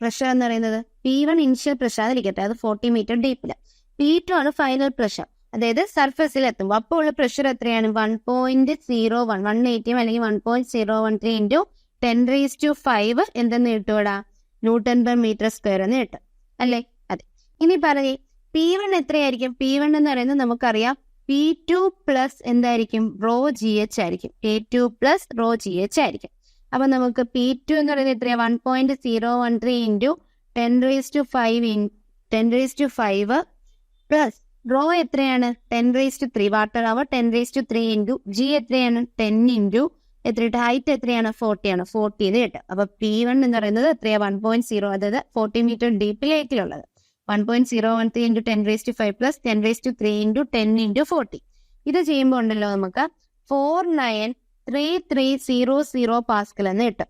പ്രഷർ എന്ന് പറയുന്നത്? P1 ഇനിഷ്യൽ പ്രഷർ അതിരിക്കട്ടെ, അത് 40 മീറ്റർ ഡീപ്പില്. P2 ആണ് ഫൈനൽ പ്രഷർ, അതായത് സർഫസിൽ എത്തുമ്പോൾ. അപ്പോൾ ഉള്ള പ്രഷർ എത്രയാണ്? 1.01 180 അല്ലെങ്കിൽ 1.013 ഇൻറ്റു 10⁵ എന്തെന്ന് കിട്ടൂടാ? ന്യൂട്ടൺ പെർ മീറ്റർ സ്ക്വയർ എന്ന് കിട്ടും അല്ലേ? അതെ. ഇനി പറയേ P1 എത്രയായിരിക്കും? P1 എന്ന് പറയുന്നത് നമുക്കറിയാം P2 പ്ലസ് എന്തായിരിക്കും? ρGH ആയിരിക്കും. P2 പ്ലസ് ρGH ആയിരിക്കും. അപ്പൊ നമുക്ക് P2 എന്ന് പറയുന്നത് എത്രയാ? 1.013 ഇൻറ്റു 10⁵ പ്ലസ് റോ എത്രയാണ്? 10⁵, വാട്ടർ അവർ 10⁵ ഇൻറ്റു G എത്രയാണ്? 10 ഇൻറ്റു എത്രയിട്ട് ഹൈറ്റ് എത്രയാണ്? 40 ആണ്. 40 എന്ന് കിട്ടും. അപ്പൊ P1 എന്ന് പറയുന്നത് എത്രയാ? 1.0, അതായത് 40 മീറ്റർ ഡീപ്പിലേക്കുള്ളത് 1.013 ഇൻറ്റു 10⁵ പ്ലസ് 10⁵ ഇൻറ്റു 10 ഇൻറ്റു 40. ഇത് ചെയ്യുമ്പോൾ ഉണ്ടല്ലോ നമുക്ക് 493300 പാസ്കൽ എന്ന് കിട്ടും.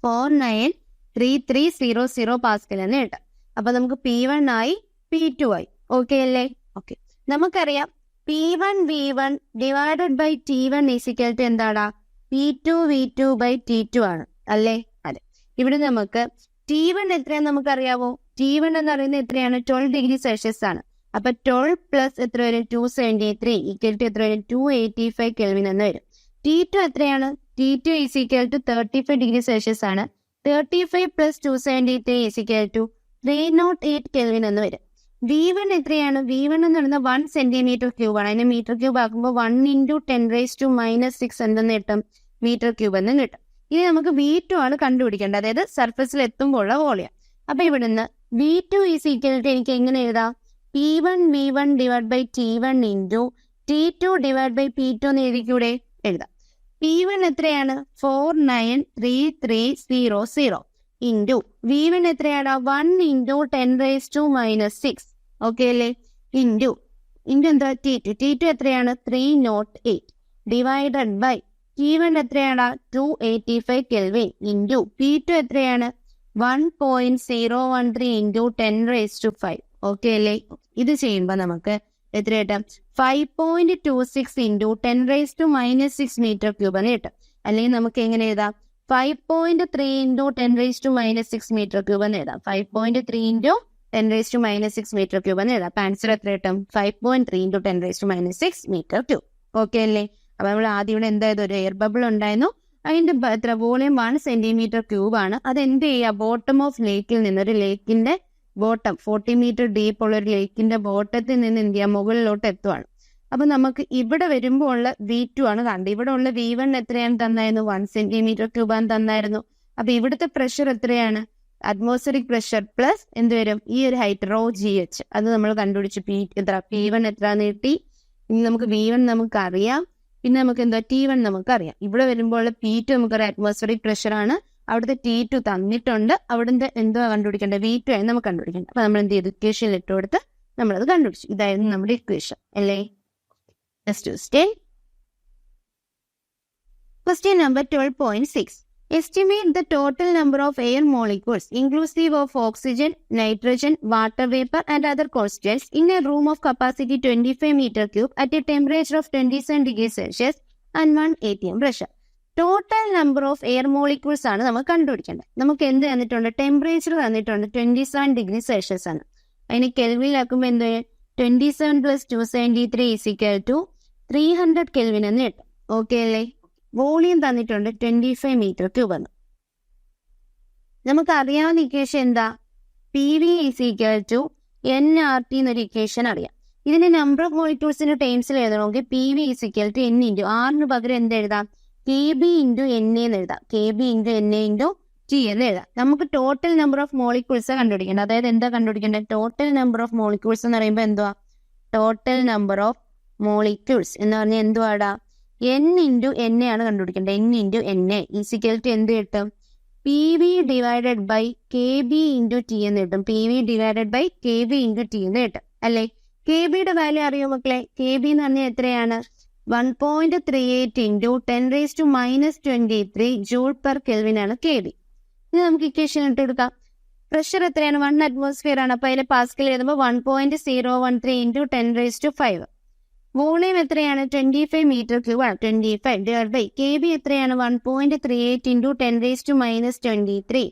493300 പാസ്കൽ എന്ന് കിട്ടും. അപ്പൊ നമുക്ക് P1 ആയി, P2 ആയി. ഓക്കെ അല്ലേ? ഓക്കെ. നമുക്കറിയാം P1 V1 divided by T1 is equal to എന്താടാ? P2 V2 ബൈ T2 ആണ് അല്ലേ? അതെ. ഇവിടെ നമുക്ക് T1 എത്രയാന്ന് നമുക്കറിയാവോ? T1 എന്ന് പറയുന്നത് എത്രയാണ്? 12 ഡിഗ്രി സെൽഷ്യസ് ആണ്. അപ്പൊ 12 പ്ലസ് എത്ര വരും? 273 ഈക്വൽ ടു എത്ര വരും? 285 കെൽവിൻ എന്ന് വരും. T2 എത്രയാണ്? T2 is equal to 35 degree Celsius ആണ്. 35 പ്ലസ് 273 ഈസിക്കൽ ടു 308 കെൽവിൻ എന്ന് വരും. V1 എത്രയാണ്? V1 എന്ന് പറയുന്നത് 1 സെന്റിമീറ്റർ ക്യൂബ് ആണ്. അതിന് മീറ്റർ ക്യൂബ് ആക്കുമ്പോൾ 1 ഇൻറ്റു 10⁻⁻6 എന്തെന്ന് കിട്ടും? മീറ്റർ ക്യൂബ് എന്ന് കിട്ടും. ഇനി നമുക്ക് V2 ആണ് കണ്ടുപിടിക്കേണ്ടത്, അതായത് സർഫസിൽ എത്തുമ്പോൾ ഉള്ള വോളിയം. അപ്പൊ ഇവിടുന്ന് V2 ഈസ് ഈക്വൽ ടു എനിക്ക് എങ്ങനെ എഴുതാം? P1 V1 divide by T1 into T2 divide by P2 എന്ന് എഴുതിക്കൂടെ? എഴുതാം. P1 എത്രയാണ്? 4933300 ഇൻറ്റു V1 എത്രയാണ്? 1 ഇൻറ്റു 10⁻⁻6. ഓക്കെ അല്ലേ? ഇൻറ്റു എന്താ? T2 എത്രയാണ്? 308 ഡിവൈഡഡ് ബൈ T1 എത്രയാണ്? 285 കെൽവിൻ ഇൻറ്റു P2 എത്രയാണ്? 1.013 ഇൻറ്റു 10⁵. ഓക്കെ അല്ലേ? ഇത് ചെയ്യുമ്പോൾ നമുക്ക് എത്ര കിട്ടും? 5.26 ഇൻറ്റു 10⁻⁻6 മീറ്റർ ക്യൂബ് എന്ന് കിട്ടും. അല്ലെങ്കിൽ നമുക്ക് എങ്ങനെ എഴുതാം? 5.3 ഇൻറ്റു 10⁻⁻6 മീറ്റർ ക്യൂബ് എന്ന് എഴുതാം. 5.3 ഇൻറ്റു 10⁻⁻6 മീറ്റർ ക്യൂബ് എന്ന് എഴുതാം. അപ്പൊ ആൻസർ എത്ര കിട്ടും? 5.3 ഇൻറ്റു 10⁻⁻6 മീറ്റർ ക്യൂബ്. ഓക്കെ അല്ലേ? അപ്പൊ നമ്മൾ ആദ്യം ഇവിടെ എന്തായത്? ഒരു എയർ ബബിൾ ഉണ്ടായിരുന്നു. അതിന്റെ എത്ര വോളിയം 1 സെന്റിമീറ്റർ ക്യൂബ് ആണ്. അത് എന്ത് ചെയ്യുക? ബോട്ടം ഓഫ് ലേക്കിൽ നിന്ന്, ഒരു ലേക്കിന്റെ ബോട്ടം 40 മീറ്റർ ഡീപ്പ് ഉള്ള ഒരു ലേക്കിന്റെ ബോട്ടത്തിൽ നിന്ന് എന്ത് ചെയ്യുക? മുകളിലോട്ട് എത്തുവാണ്. അപ്പൊ നമുക്ക് ഇവിടെ വരുമ്പോൾ ഉള്ള V2 ആണ് കണ്ടത്. ഇവിടെ ഉള്ള V1 എത്രയാണ് തന്നായിരുന്നു? 1 സെന്റിമീറ്റർ ക്യൂബാണ് തന്നായിരുന്നു. അപ്പൊ ഇവിടുത്തെ പ്രഷർ എത്രയാണ്? അറ്റ്മോസ്ഫിയറിക് പ്രഷർ പ്ലസ് എന്ത് വരും? ഈ ഒരു ഹൈറ്റ് ρGH, അത് നമ്മൾ കണ്ടുപിടിച്ചു. P1 എത്ര നീട്ടി? ഇനി നമുക്ക് V1 നമുക്കറിയാം, പിന്നെ നമുക്ക് എന്താ? T1 നമുക്കറിയാം. ഇവിടെ വരുമ്പോൾ P2 നമുക്കറിയാം അറ്റ്മോസ്ഫിയറിക് പ്രഷർ ആണ്. അവിടുത്തെ T2 തന്നിട്ടുണ്ട്. അവിടുത്തെ എന്തോ കണ്ടുപിടിക്കേണ്ടത്? V2 ആണ് നമുക്ക് കണ്ടുപിടിക്കേണ്ടത്. അപ്പൊ നമ്മൾ എന്ത് ചെയ്തു? ഇക്വേഷനിൽ ഇട്ട് കൊടുത്ത് നമ്മളത് കണ്ടുപിടിച്ചു. ഇതായിരുന്നു നമ്മുടെ ഇക്വേഷൻ അല്ലേ? Question number 12.6. Estimate the total number of air molecules inclusive of oxygen, nitrogen, water vapor and other constituents in a room of capacity 25 meter cube at a temperature of 27 degrees Celsius and 1 atm pressure. Total number of air molecules ആണ് നമ്മൾ കണ്ടുപിടിക്കേണ്ടത്. നമുക്ക് എന്ത് തന്നിട്ടുണ്ട്? Temperature തന്നിട്ടുണ്ട് 27 degree Celsius ആണ്. അതിന് കെൽവിനിലാക്കുമ്പോൾ എന്ത്? 27 plus 273 is equal to 300 kelvin എന്ന് കിട്ടും. ഓക്കെ അല്ലേ? വോളിയം തന്നിട്ടുണ്ട് 25 മീറ്റർ ക്യൂബ് എന്ന്. നമുക്ക് അറിയാവുന്ന ഇക്വേഷൻ എന്താ? PV is equal to nRT എന്നൊരു ഇക്വേഷൻ അറിയാം. ഇതിന്റെ നമ്പർ ഓഫ് മോളിക്യൂൾസിന്റെ ടേംസിൽ എഴുതണമെങ്കിൽ PV is equal to N into ആറിന് പകരം എന്ത് എഴുതാം? KB ഇൻറ്റു NA എന്ന് എഴുതാം. KB into NA into T എന്ന് എഴുതാം. നമുക്ക് ടോട്ടൽ നമ്പർ ഓഫ് മോളിക്യൂൾസ് കണ്ടുപിടിക്കേണ്ടത്. അതായത് എന്താ കണ്ടുപിടിക്കേണ്ടത്? ടോട്ടൽ നമ്പർ ഓഫ് മോളിക്യൂൾസ് എന്ന് പറയുമ്പോൾ എന്തുവാ? ടോട്ടൽ നമ്പർ ഓഫ് മോളിക്യൂൾസ് എന്ന് പറഞ്ഞാൽ എന്തുവാടാ? N ഇൻറ്റു NA ആണ് കണ്ടുപിടിക്കേണ്ടത്. N into NA is equal to എന്ത് കിട്ടും? PV divided by KB into T എന്ന് കിട്ടും. PV divided by KB into T എന്ന് കിട്ടും അല്ലേ? KBയുടെ വാല്യൂ അറിയോ മക്കളെ? KB എന്ന് പറഞ്ഞാൽ എത്രയാണ്? 1.38 ഇൻറ്റു 10⁻⁻23 ജൂൾ പെർ കെൽവിൻ ആണ് KB. ഇനി നമുക്ക് ഇക്വേഷൻ ഇട്ട് കൊടുക്കാം. പ്രഷർ എത്രയാണ്? 1 atmosphere ആണ്. അപ്പൊ അതിൽ പാസ്കൽ എഴുതുമ്പോൾ 1.013 into 10⁵. വോളിയം എത്രയാണ്? 25 മീറ്റർ ക്യൂബ് ആണ്. 25 ഡിവൈഡ് ബൈ kb എത്രയാണ്? 1.38 into 10⁻23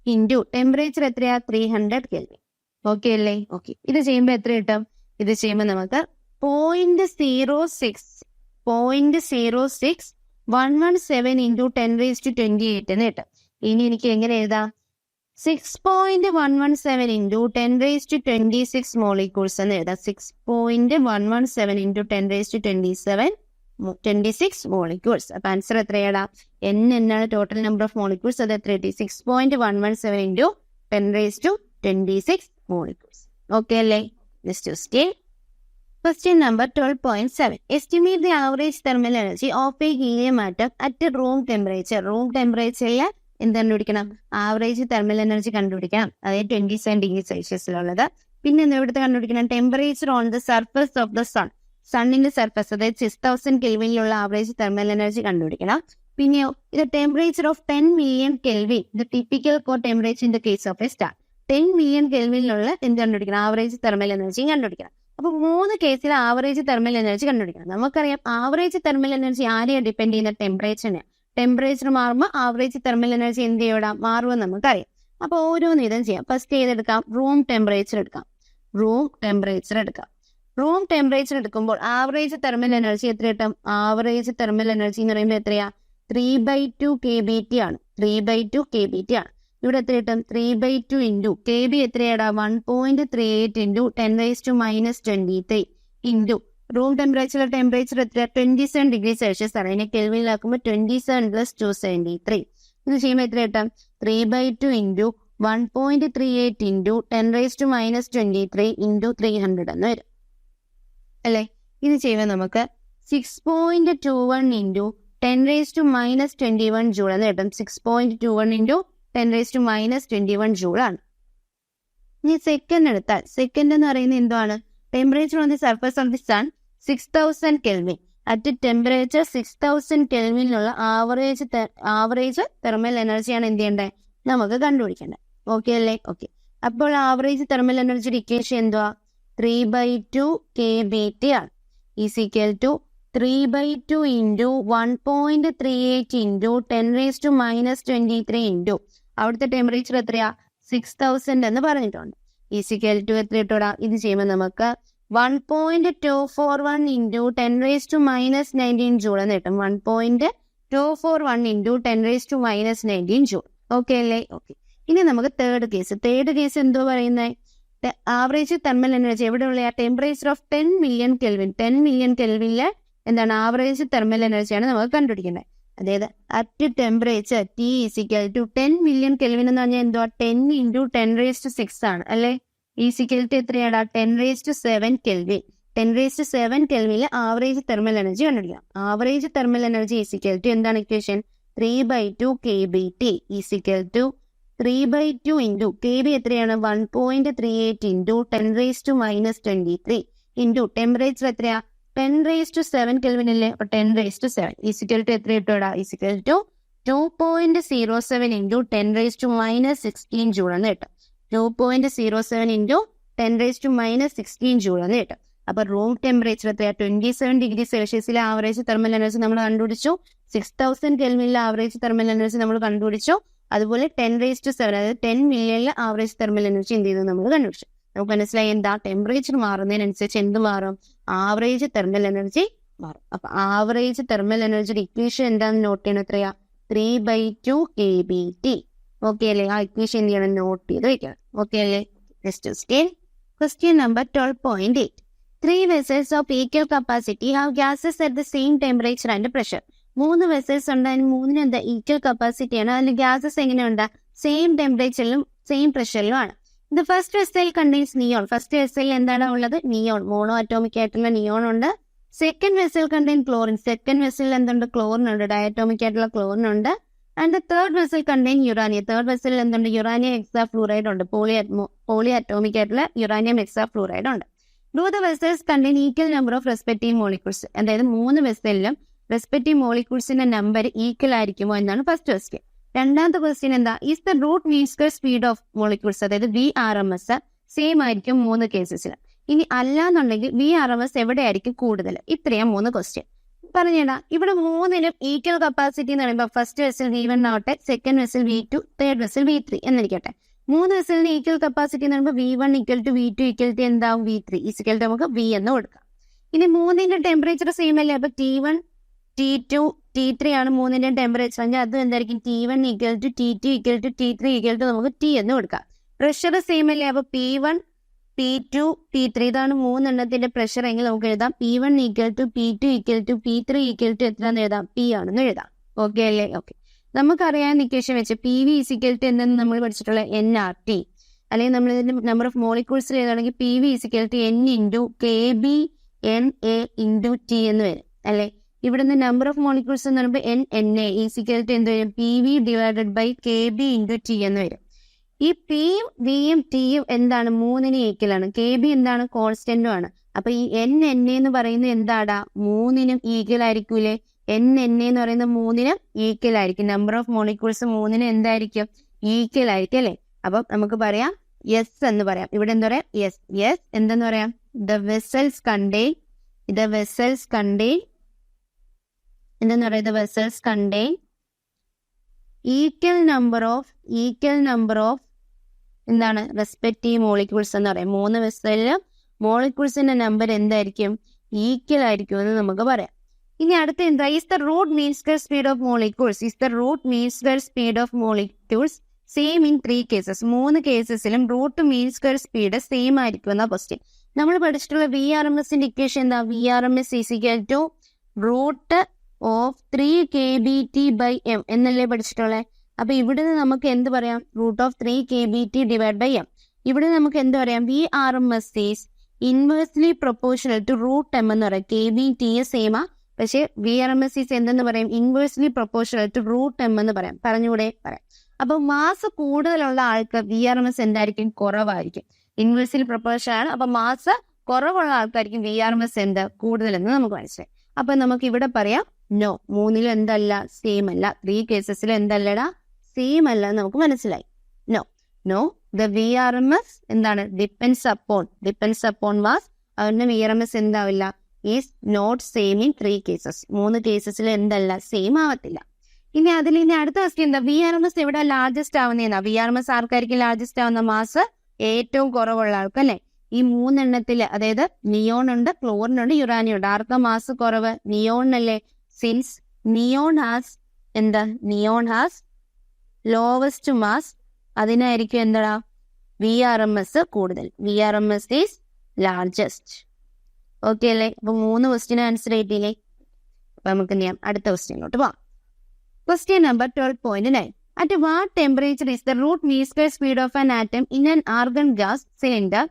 into ടെമ്പറേച്ചർ എത്രയാ? 300 Kelvin. ഓക്കെ അല്ലേ? ഓക്കെ. ഇത് ചെയ്യുമ്പോൾ എത്ര കിട്ടും? ഇത് ചെയ്യുമ്പോൾ നമുക്ക് 0.06117 into 10⁻28 എന്ന് കിട്ടും. ഇനി എനിക്ക് എങ്ങനെ എഴുതാം? 6.117 into 10⁻26 molecules എന്ന് എഴുതാം. 6.117 into 10⁻26 molecules. അപ്പൊ ആൻസർ എത്രയാടാ? n എന്നാണ് ടോട്ടൽ നമ്പർ ഓഫ് മോളിക്യൂൾസ്. അത് എത്ര കിട്ടി? 6.117 into 10⁻26 molecules. ഓക്കെ അല്ലേ? Next question. Question number 12.7. Estimate the average thermal energy of a helium atom at room temperature. Room temperature എന്ത് കണ്ടുപിടിക്കണം? ആവറേജ് തെർമൽ എനർജി കണ്ടുപിടിക്കണം. അതായത് 27 ഡിഗ്രി സെൽഷ്യസിലുള്ളത്. പിന്നെ എവിടുത്തെ കണ്ടുപിടിക്കണം? Temperature on the surface of the sun. സണ്ണിന്റെ surface, അതായത് 6000 കെൽവിനിലുള്ള ആവറേജ് തെർമൽ എനർജി കണ്ടുപിടിക്കണം. പിന്നെയോ ഇത് temperature of 10 million Kelvin, the typical core temperature in the case of a star. 10 million കെൽവിനിലുള്ള എന്ത് കണ്ടുപിടിക്കണം? ആവറേജ് തെർമൽ എനർജി കണ്ടുപിടിക്കണം. അപ്പൊ 3 കേസിൽ ആവറേജ് തെർമൽ എനർജി കണ്ടുപിടിക്കണം. നമുക്കറിയാം ആവറേജ് തെർമൽ എനർജി ആരെയാണ് ഡിപ്പെൻഡ് ചെയ്യുന്ന? ടെമ്പറേച്ചറിനെയാണ്. ടെമ്പറേച്ചർ മാറുമ്പോൾ ആവറേജ് തെർമൽ എനർജി എന്ത് ചെയ്യൂടാ? മാറുമെന്ന് നമുക്കറിയാം. അപ്പൊ ഓരോന്ന് ഇതും ചെയ്യാം. ഫസ്റ്റ് ഏതെടുക്കാം? റൂം ടെമ്പറേച്ചർ എടുക്കാം. റൂം ടെമ്പറേച്ചർ എടുക്കുമ്പോൾ ആവറേജ് തെർമൽ എനർജി എത്ര കിട്ടും? ആവറേജ് തെർമൽ എനർജി എന്ന് പറയുമ്പോൾ എത്രയാ? 3/2 kBT ആണ്. 3/2 kBT ആണ്. ഇവിടെ എത്ര കിട്ടും? 3/2 into kb എത്രയാടാ? 1.38 into 10⁻23 into room temperature എത്ര? 27 ഡിഗ്രി സെൽഷ്യസ് ആണ്. അതിനെ കെൽവിനിലാക്കുമ്പോൾ 27 + 273. ഇത് ചെയ്യുമ്പോൾ എത്ര കിട്ടാം? 3/2 into 1.38 into 10⁻23 into 300 എന്ന് വരും അല്ലേ? ഇത് ചെയ്യുമ്പോൾ നമുക്ക് 6.21 into 10⁻21 ജൂൾ എന്ന് കിട്ടും. 6.21 into 10⁻21 ജൂൾ ആണ്. ഇനി സെക്കൻഡ് എടുത്താൽ, സെക്കൻഡ് എന്ന് പറയുന്നത് എന്താണ്? Temperature on the surface of the sun 6000 Kelvin. At temperature 6000 കെൽവിനിലുള്ള ആവറേജ് തെർമൽ എനർജിയാണ് എന്ത് ചെയ്യേണ്ടത്? നമുക്ക് കണ്ടുപിടിക്കേണ്ടത്. ഓക്കെ അല്ലേ? ഓക്കെ. അപ്പോൾ ആവറേജ് തെർമൽ എനർജിയുടെ ഇക്വേഷൻ എന്തുവാ? 3/2 kBT ആണ്. Is equal to 3/2 into 1.38 into 10⁻23 into അവിടുത്തെ ടെമ്പറേച്ചർ എത്രയാ? 6000 എന്ന് പറഞ്ഞിട്ടുണ്ട്. ഈസിക്കൽ ടു എത്ര ഇട്ടോടാ? ഇത് ചെയ്യുമ്പോൾ നമുക്ക് 1.241 into 10⁻19 ജൂൾ എന്ന് കിട്ടും. 1.241 into 10⁻19 ജൂൾ. ഓക്കെ അല്ലേ? ഓക്കെ. ഇനി നമുക്ക് തേർഡ് കേസ് എന്തോ പറയുന്നത്? ആവറേജ് തെർമൽ എനർജി എവിടെയുള്ള? Temperature of 10 million Kelvin. 10 million കെൽവിനിലെ എന്താണ് ആവറേജ് തെർമൽ എനർജിയാണ് നമുക്ക് കണ്ടുപിടിക്കേണ്ടത്. അതായത് at temperature T is equal to 10 million Kelvin എന്ന് പറഞ്ഞാൽ എന്തുവാ? 10 into 10⁻6 ആണ് അല്ലെ? ഈസിക്കൽ ടു എത്രയാടാ? 10⁻7 Kelvin. 10⁻7 കെൽവിനിലെ ആവറേജ് തെർമൽ എനർജി കണ്ടുപിടിക്കാം. Average thermal energy is equal to എന്താണ് equation? 3/2 kBT is equal to 3/2 into kb എത്രയാണ്? 1.38 into 10⁻23 into ടെമ്പറേച്ചർ എത്രയാ? 10⁻7 Kelvin അല്ലേ? അപ്പൊ 10⁻7 ഈസിക്കൽ ടു എത്ര കിട്ടും? ഈസിക്കൽ ടു 2.07 into 10⁻16 ജൂൾ എന്ന് കിട്ടും. 2.07 into 10⁻16 ജൂൾ എന്ന് കിട്ടും. അപ്പൊ റൂം ടെമ്പറേച്ചർ എത്രയാ? 27 ഡിഗ്രി സെൽഷ്യസിലെ ആവറേജ് തെർമൽ എനർജി നമ്മൾ കണ്ടുപിടിച്ചു. 6000 കെൽവിനിലെ ആവറേജ് തെർമൽ എനർജി നമ്മൾ കണ്ടുപിടിച്ചു. അതുപോലെ 10⁻7 അതായത് 10 million ആവറേജ് തെർമൽ എനർജി എന്ത് ചെയ്തു? നമ്മൾ കണ്ടുപിടിച്ചു. നമുക്ക് മനസ്സിലായി എന്താ? ടെമ്പറേച്ചർ മാറുന്നതിനനുസരിച്ച് എന്ത് മാറും? ആവറേജ് തെർമൽ എനർജി മാറും. അപ്പൊ ആവറേജ് തെർമൽ എനർജിയുടെ ഇക്വേഷൻ എന്താണെന്ന് നോട്ട് ചെയ്യണം. എത്രയാ? 3/2 kBT. ഓക്കെ അല്ലേ? ആ ഇക്വേഷൻ എന്ത് ചെയ്യണം? നോട്ട് ചെയ്ത് വെക്കണം. ഓക്കെ അല്ലേ? Question number 12.8. 3 vessels of equal capacity have gases at the same temperature and pressure. 3 vessels ഉണ്ട്. അതിന് 3 എന്താ? ഈക്വൽ കപ്പാസിറ്റി ആണ്. അതിൽ ഗ്യാസസ് എങ്ങനെയുണ്ട്? സെയിം ടെമ്പറേച്ചറിലും സെയിം പ്രഷറിലും ആണ്. ഇത് first vessel contains neon. First വെസലിൽ എന്താണ് ഉള്ളത്? നിയോൺ, മോണോ അറ്റോമിക് ആയിട്ടുള്ള നിയോൺ ഉണ്ട്. Second vessel contain chlorine. Second വെസലിൽ എന്തുണ്ട്? ക്ലോറിൻ ഉണ്ട്. ഡയറ്റോമിക് ആയിട്ടുള്ള ക്ലോറിൻ ഉണ്ട്. And third vessel contain uranium. Third വെസലിൽ എന്തുണ്ട്? യുറാനിയം എക്സാ ഫ്ലൂറൈഡ് ഉണ്ട്. പോളി അറ്റോമിക് ആയിട്ടുള്ള യുറാനിയം എക്സാ ഫ്ലൂറൈഡ് ഉണ്ട്. Do the vessels contain equal number of respective molecules? അതായത് 3 വെസലിലും റെസ്പെക്റ്റീവ് മോളിക്യൂൾസിന്റെ നമ്പർ ഈക്വൽ ആയിരിക്കുമോ എന്നാണ് ഫസ്റ്റ് ക്വസ്റ്റ്യൻ. രണ്ടാമത്തെ ക്വസ്റ്റ്യൻ എന്താ? Is the root mean square speed of molecules, അതായത് VRMS സെയിം ആയിരിക്കും 3 കേസസിൽ. ഇനി അല്ലാന്നുണ്ടെങ്കിൽ VRMS എവിടെയായിരിക്കും കൂടുതൽ? ഇത്രയും 3 ക്വസ്റ്റ്യൻ പറഞ്ഞേടാ. ഇവിടെ 3നും ഈക്വൽ കപ്പാസിറ്റി എന്ന് പറയുമ്പോൾ ഫസ്റ്റ് വെസൽ V1 ആവട്ടെ, second vessel V2, third vessel V3 എന്നിരിക്കട്ടെ. 3 വെസലിന് ഈക്വൽ കപ്പാസിറ്റി എന്ന് പറയുമ്പോൾ V1 = V2 = എന്താവും? V3 = നമുക്ക് V എന്ന് കൊടുക്കാം. ഇനി 3ന്റെ ടെമ്പറേച്ചർ സെയിം അല്ലേ? അപ്പൊ T1, T2, T3 ആണ് 3ന്റെ ടെമ്പറേച്ചർ എങ്കിൽ അത് എന്തായിരിക്കും? T1 = T2 = T3 = നമുക്ക് T എന്ന് കൊടുക്കാം. പ്രഷർ സെയിം അല്ലേ? അപ്പൊ P1, P2, P3 ഇതാണ് 3 എണ്ണത്തിന്റെ പ്രഷർ എങ്കിൽ നമുക്ക് എഴുതാം P1 = P2 = P3 = എത്രയാണെന്ന് എഴുതാം? P ആണെന്ന് എഴുതാം. ഓക്കെ അല്ലേ? ഓക്കെ. നമുക്കറിയാവുന്ന ഇക്വേഷൻ വെച്ച് PV = എന്തെന്ന് നമ്മൾ പഠിച്ചിട്ടുള്ള NRT, അല്ലെങ്കിൽ നമ്മൾ ഇതിന്റെ നമ്പർ ഓഫ് മോളിക്യൂൾസിൽ എഴുതുകയാണെങ്കിൽ PV = N × KB NA × T എന്ന് വരും അല്ലെ. ഇവിടുന്ന് നമ്പർ ഓഫ് മോളിക്യൂൾസ് എന്ന് പറയുമ്പോൾ NNA = എന്ത് വരും? PV / KB × T എന്ന് വരും. ഈ Pയും Vയും Tയും എന്താണ്? 3ന് ഈക്വലാണ്. KB എന്താണ്? കോൺസ്റ്റന്റും ആണ്. അപ്പൊ ഈ NNA എന്ന് പറയുന്നത് എന്താടാ? 3നും ഈക്വൽ ആയിരിക്കൂലേ? NNA എന്ന് പറയുന്നത് 3നും ഈക്വൽ ആയിരിക്കും. നമ്പർ ഓഫ് മോളിക്യൂൾസ് 3നും എന്തായിരിക്കും? ഈക്വൽ ആയിരിക്കും അല്ലെ. അപ്പൊ നമുക്ക് പറയാം yes എന്ന് പറയാം. ഇവിടെ എന്താ പറയാം? yes എന്തെന്ന് പറയാം? The vessels contain എന്തെന്ന് പറയാം? The vessels contain equal number of എന്താണ്? റെസ്പെക്റ്റീവ് മോളിക്യൂൾസ് എന്ന് പറയാം. 3 വെസലിലും മോളിക്യൂൾസിന്റെ നമ്പർ എന്തായിരിക്കും? ഈക്വൽ ആയിരിക്കും എന്ന് നമുക്ക് പറയാം. ഇനി അടുത്ത എന്താ? Is the root mean square speed of molecules same in 3 cases. 3 കേസസിലും root mean square speed same ആയിരിക്കും എന്ന ക്വസ്റ്റ്യൻ. നമ്മൾ പഠിച്ചിട്ടുള്ള VRMSന്റെ ഇക്വേഷൻ എന്താ? VRMS = റൂട്ട് ഓഫ് 3 kBT/m എന്നല്ലേ പഠിച്ചിട്ടുള്ളത്. അപ്പൊ ഇവിടുന്ന് നമുക്ക് എന്ത് പറയാം? Root of 3 kBT/m. ഇവിടെ നമുക്ക് എന്ത് പറയാം? VRMS is inversely proportional to root m എന്ന് പറയാം. KBT സെയിമാ, പക്ഷെ VRMS ഈസ് എന്തെന്ന് പറയാം? Inversely proportional to root m എന്ന് പറയാം. പറഞ്ഞുകൂടെ? പറയാം. അപ്പൊ മാസ് കൂടുതലുള്ള ആൾക്ക് VRMS എന്തായിരിക്കും? കുറവായിരിക്കും. ഇൻവേഴ്സ്ലി പ്രൊപ്പോർഷണൽ ആണ്. അപ്പൊ മാസ് കുറവുള്ള ആൾക്കായിരിക്കും VRMS കൂടുതലെന്ന് നമുക്ക് മനസ്സിലായി. അപ്പൊ നമുക്ക് ഇവിടെ പറയാം നോ, 3ലും എന്തല്ല? സെയിം അല്ല. 3 കേസസിൽ എന്തല്ലടാ? സെയിം അല്ല എന്ന് നമുക്ക് മനസ്സിലായി. നോ ദ VRMS എന്താണ്? Depends upon mass. അതുകൊണ്ട് VRMS എന്താവില്ല? Is not same in 3 cases. 3 കേസസിൽ എന്തല്ല? സെയിം ആവത്തില്ല. ഇനി അടുത്ത ക്വസ്റ്റ്യൻ എന്താ? VRMS എവിടെ ലാർജസ്റ്റ് ആവുന്നതെന്നാ? VRMS ആർക്കായിരിക്കും ലാർജസ്റ്റ് ആവുന്ന? മാസ് ഏറ്റവും കുറവുള്ള ആൾക്ക് അല്ലെ. ഈ 3 എണ്ണത്തില്, അതായത് നിയോൺ ഉണ്ട്, ക്ലോറിൻ ഉണ്ട്, യുറാനിയം ഉണ്ട്. ആർക്കാ മാസ് കുറവ്? നിയോണിനല്ലേ. Since neon has lowest mass, അതിനായിരിക്കും എന്താ? VRMS കൂടുതൽ. VRMS is largest. ഓക്കെ അല്ലേ? അപ്പൊ 3 ക്വസ്റ്റ്യൻ ആൻസർ ചെയ്തില്ലേ? അപ്പൊ നമുക്ക് എന്ത് ചെയ്യാം? അടുത്ത ക്വസ്റ്റ്യനിലോട്ട് പോവാം. Question number 12.9. At what temperature is the root mean square speed of an atom in an argon gas cylinder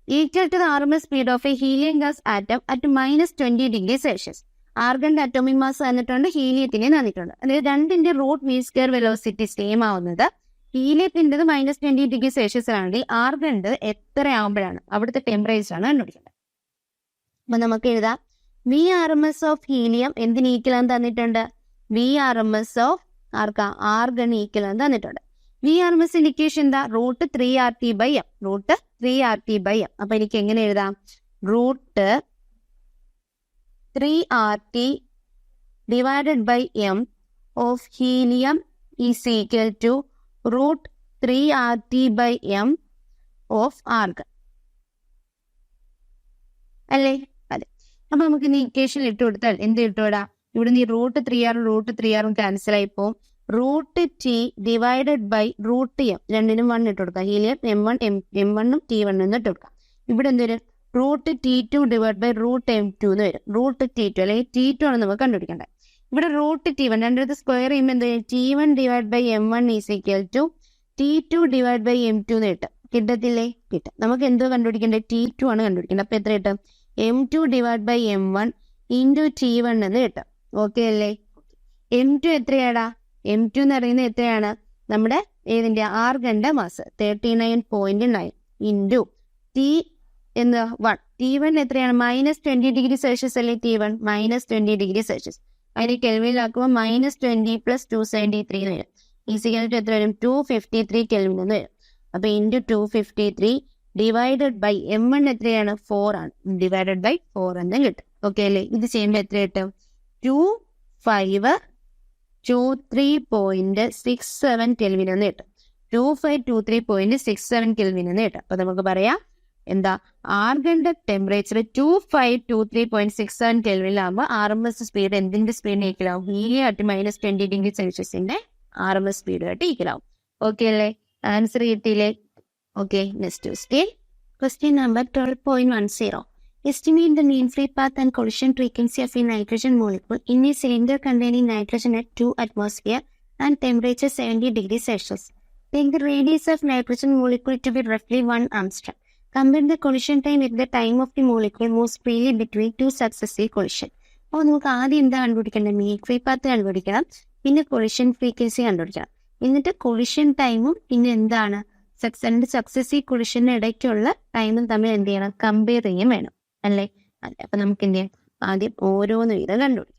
equal to the RMS speed of a helium gas atom at -20 degrees Celsius? ആർഗന്റെ atomic mass തന്നിട്ടുണ്ട്, ഹീലിയത്തിന് തന്നിട്ടുണ്ട്. അതായത് രണ്ടിന്റെ root mean square velocity same ആവുന്നത്. ഹീലിയത്തിൻ്റെത് -20 degree Celsius ആണെങ്കിൽ ആർഗന്റെ എത്ര ആവുമ്പോഴാണ്? അവിടുത്തെ ടെമ്പറേച്ചർ ആണ് കണ്ടുപിടിക്കേണ്ടത്. അപ്പൊ നമുക്ക് എഴുതാം VRMS ഓഫ് ഹീലിയം എന്തിന് ഈക്വലാന്ന് തന്നിട്ടുണ്ട്? VRMS ഓഫ് ആർഗൺ ഈക്വലാന്ന് തന്നിട്ടുണ്ട്. VRMS ഇക്വേഷൻ എന്താ? Root 3RT/m. അപ്പൊ എനിക്ക് എങ്ങനെ എഴുതാം? Root 3RT/m of helium is equal to root 3RT/m of argon അല്ലേ? അതെ. അപ്പൊ നമുക്ക് ഇനി ഇക്വേഷൻ ഇട്ട് കൊടുത്താൽ എന്ത് ഇട്ടുവിടാം? ഇവിടെ നീ റൂട്ട് 3R ക്യാൻസൽ ആയിപ്പോ റൂട്ട് T/√m രണ്ടിനും 1 ഇട്ട് കൊടുക്കാം. ഹീലിയം M1 M1 T1 എന്ന് ഇട്ട് കൊടുക്കാം. ഇവിടെ എന്തൊരു റൂട്ട് T2/√m2 എന്ന് വരും. റൂട്ട് T2 അല്ലെങ്കിൽ T2 ആണ് നമുക്ക് കണ്ടുപിടിക്കേണ്ടത്. ഇവിടെ റൂട്ട് T1 രണ്ടിടത്ത് സ്ക്വയർ ചെയ്യുമ്പോൾ എന്ത് വരും? T1/M1 is equal to T2/M2 എന്ന് കിട്ടും. കിട്ടത്തില്ലേ? കിട്ടും. നമുക്ക് എന്തോ കണ്ടുപിടിക്കേണ്ടത്? T2 ആണ് കണ്ടുപിടിക്കേണ്ടത്. അപ്പൊ എത്ര കിട്ടും? M2/M1 ഇൻറ്റു T1 എന്ന് കിട്ടും. ഓക്കെ അല്ലേ? M2 എത്രയാടാ? M2 എന്ന് പറയുന്നത് എത്രയാണ്? നമ്മുടെ ഏതിന്റെ? ആർഗന്റെ മാസ് 39.9 ഇൻറ്റു T1. T1 എത്രയാണ്? -20 ഡിഗ്രി സെൽഷ്യസ് അല്ലേ? T1 -20 degree Celsius. അതിന് കെൽവിനിലാക്കുമ്പോൾ -20 + 273 എന്ന് വരും. ഈസിക്കൽ ടു എത്ര വരും? 253 കെൽവിൻ എന്ന് വരും. അപ്പൊ ഇൻറ്റു 253 ഡിവൈഡഡ് ബൈ M1 എത്രയാണ്? 4 ആണ്. ഡിവൈഡഡ് ബൈ 4 എന്ന് കിട്ടും. ഓക്കെ അല്ലേ? ഇത് ചെയ്യുമ്പോൾ എത്ര കിട്ടും? 2523.67 കെൽവിൻ എന്ന് കിട്ടും. 2523.67 കെൽവിൻ എന്ന് കിട്ടും. അപ്പൊ നമുക്ക് പറയാം എന്താ, ആർഗന്റെ ടെമ്പറേച്ചർ 2523.67 കെൽവിനിലാകുമ്പോൾ RMS സ്പീഡ് എന്തിന്റെ സ്പീഡിന് ഈക്വലാവും? ഹീലിയം അറ്റ് -20 ഡിഗ്രി സെൽഷ്യസിന്റെ RMS സ്പീഡുമായിട്ട് ഈക്വലാവും. ഓക്കെ അല്ലേ? ആൻസർ കിട്ടിയില്ലേ? Okay, next question number 12.10. Estimate the mean free path and collision frequency of a nitrogen molecule in a cylinder containing nitrogen at 2 atmosphere and temperature 70 degrees Celsius. Take the radius of nitrogen molecule to be roughly 1 angstrom. Compare the collision time with the time of the molecule moves freely between two successive collision. അപ്പോൾ നമുക്ക് ആദ്യം എന്താ കണ്ടുപിടിക്കേണ്ടത്? മീൻ free path കണ്ടുപിടിക്കണം, പിന്നെ collision frequency കണ്ടുപിടിക്കണം, എന്നിട്ട് collision ടൈമും പിന്നെ എന്താണ് രണ്ട് സക്സസീവ് കൊളിഷന് ഇടയ്ക്കുള്ള ടൈമും തമ്മിൽ എന്ത് ചെയ്യണം? കമ്പയർ ചെയ്യാൻ വേണം അല്ലേ? അല്ലെ, അപ്പൊ നമുക്ക് എന്ത് ചെയ്യാം? ആദ്യം ഓരോന്ന് വീതം കണ്ടുപിടിക്കാം.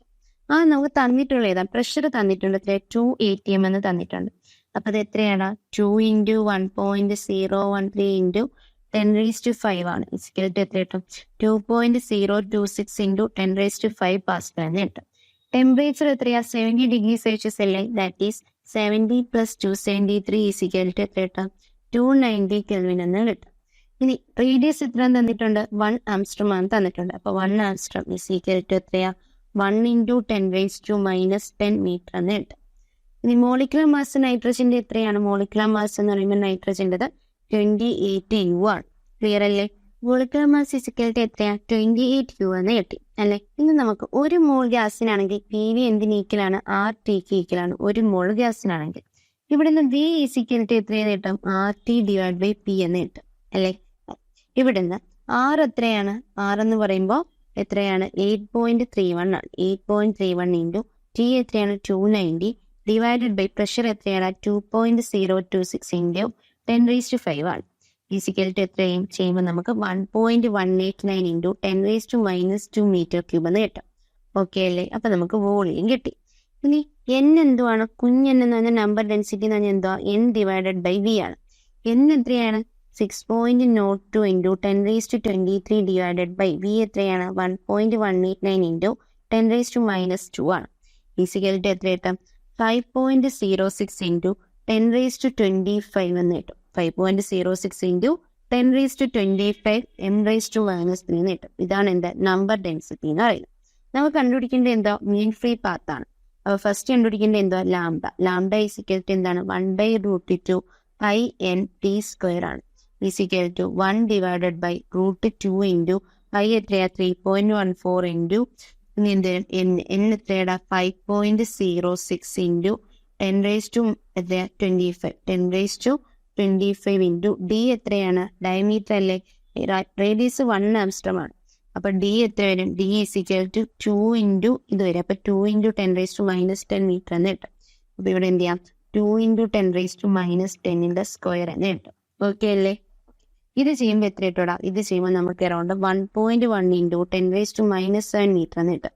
നമുക്ക് തന്നിട്ടുള്ള ഏതാ? പ്രഷർ തന്നിട്ടുണ്ട്. എത്ര? 2 atm എന്ന് തന്നിട്ടുണ്ട്. അപ്പൊ അത് എത്രയാണ്? 2 × 1.013 × 10⁵ ആണ്. ഇസിക്കൽ ടു എത്ര കിട്ടും? 2.026 × 10⁵ പാസ്കൽ എന്ന് കിട്ടും. ടെമ്പറേച്ചർ എത്രയാ? 70 ഡിഗ്രി സെൽഷ്യസ് അല്ലേ? ദാറ്റ് ഈസ് 70 + 273 ഇസിക്കൽ ടു എത്ര കിട്ടും? 290 കെൽവിൻ എന്ന് കിട്ടും. ഇനി റേഡിയസ് എത്ര തന്നിട്ടുണ്ട്? 1 ആംസ്ട്രോം ആണ് തന്നിട്ടുണ്ട്. അപ്പൊ 1 ആംസ്ട്രോം ഇസിക്കൽ ടു എത്രയാ? 1 × 10⁻⁻10 മീറ്റർ എന്ന് കിട്ടും. ഇനി മോളിക്കുലർ മാസ് നൈട്രജന്റെ എത്രയാണ്? മോളിക്കുലർ മാസ് എന്ന് പറയുമ്പോൾ നൈട്രജൻ്റെത് 28 U ആണ്. ക്ലിയർ അല്ലേ? മോളിക്കുലർ മാസ് ഇസിക്കൽ ടു എത്രയാ? 28 U എന്ന് കിട്ടി അല്ലെ? ഇനി നമുക്ക് ഒരു മോൾ ഗ്യാസിനാണെങ്കിൽ PV എന്തിന് ഈക്വലാണ്? RTക്ക് ഈക്വലാണ്. ഒരു മോൾ ഗ്യാസിനാണെങ്കിൽ ഇവിടെ നിന്ന് V ഇസിക്കൽ ടു എത്രയെന്ന് കിട്ടും? RT / P എന്ന് കിട്ടും അല്ലെ? ഇവിടെ നിന്ന് R എത്രയാണ്? R എന്ന് പറയുമ്പോൾ എത്രയാണ്? 8.31 ആണ്. 8.31 × T എത്രയാണ്? 290 ഡിവൈഡഡ് ബൈ പ്രഷർ എത്രയാണ്? 2.026 × 10⁵ ആണ്. ഇസിക്കൽ ടു എത്രയും ചെയ്യുമ്പോൾ നമുക്ക് 1.189 × 10⁻⁻2 മീറ്റർ ക്യൂബ് എന്ന് കിട്ടും. ഓക്കെ അല്ലേ? അപ്പൊ നമുക്ക് വോളിയം കിട്ടി. ഇനി N എന്തുവാണ്? കുഞ്ഞൻ എന്ന് പറഞ്ഞാൽ നമ്പർ ഡെൻസിറ്റി എന്ന് പറഞ്ഞാൽ എന്തുവാ? N ഡിവൈഡഡ് ബൈ V ആണ്. N എത്രയാണ്? 6.02 × 10⁻23 ഡിവൈഡഡ് ബൈ V എത്രയാണ്? 1.189 × 10⁻⁻2 ആണ്. ഇസിക്കൽ ടു എത്ര കിട്ടും? 5.06 × 10⁻25 എന്ന് കിട്ടും. 5.06 × 10⁻25 m⁻³ എന്ന് കിട്ടും. ഇതാണ് എന്താ? നമ്പർ ഡെൻസിറ്റി എന്ന് പറയുന്നത്. നമുക്ക് കണ്ടുപിടിക്കേണ്ടത് എന്താ? മീൻ ഫ്രീ പാത്ത് ആണ്. അപ്പൊ ഫസ്റ്റ് കണ്ടുപിടിക്കേണ്ടത് എന്താ? ലാംഡ. ലാംഡ ഇസിക്കൽ ടു എന്താണ്? 1/√2 πnt² ആണ്. ഇസിക്കൽ ടു 1 ഡിവൈഡഡ് ബൈ √2 × π എത്രയാ? 3.14 × ഇനി എന്ത്? N എത്രയാടാ? 5.06 × 10⁻25 × D എത്രയാണ്? ഡയമീറ്റർ അല്ലേ? റേഡിയസ് 1 ആംസ്ട്രോം ആണ്. അപ്പൊ D എത്ര വരും? D ഇസിക്കൽ ടു 2 × ഇത് വരും. അപ്പൊ 2 × 10⁻⁻10 മീറ്റർ എന്ന് കിട്ടും. അപ്പൊ ഇവിടെ എന്ത് ചെയ്യാം? 2 × 10⁻⁻10² എന്ന് കിട്ടും. ഓക്കെ അല്ലേ? ഇത് ചെയ്യുമ്പോൾ എത്ര കിട്ടൂടാ? ഇത് ചെയ്യുമ്പോൾ നമുക്ക് അറൗണ്ട് 1.1 × 10⁻⁻7 മീറ്റർ എന്ന് കിട്ടും.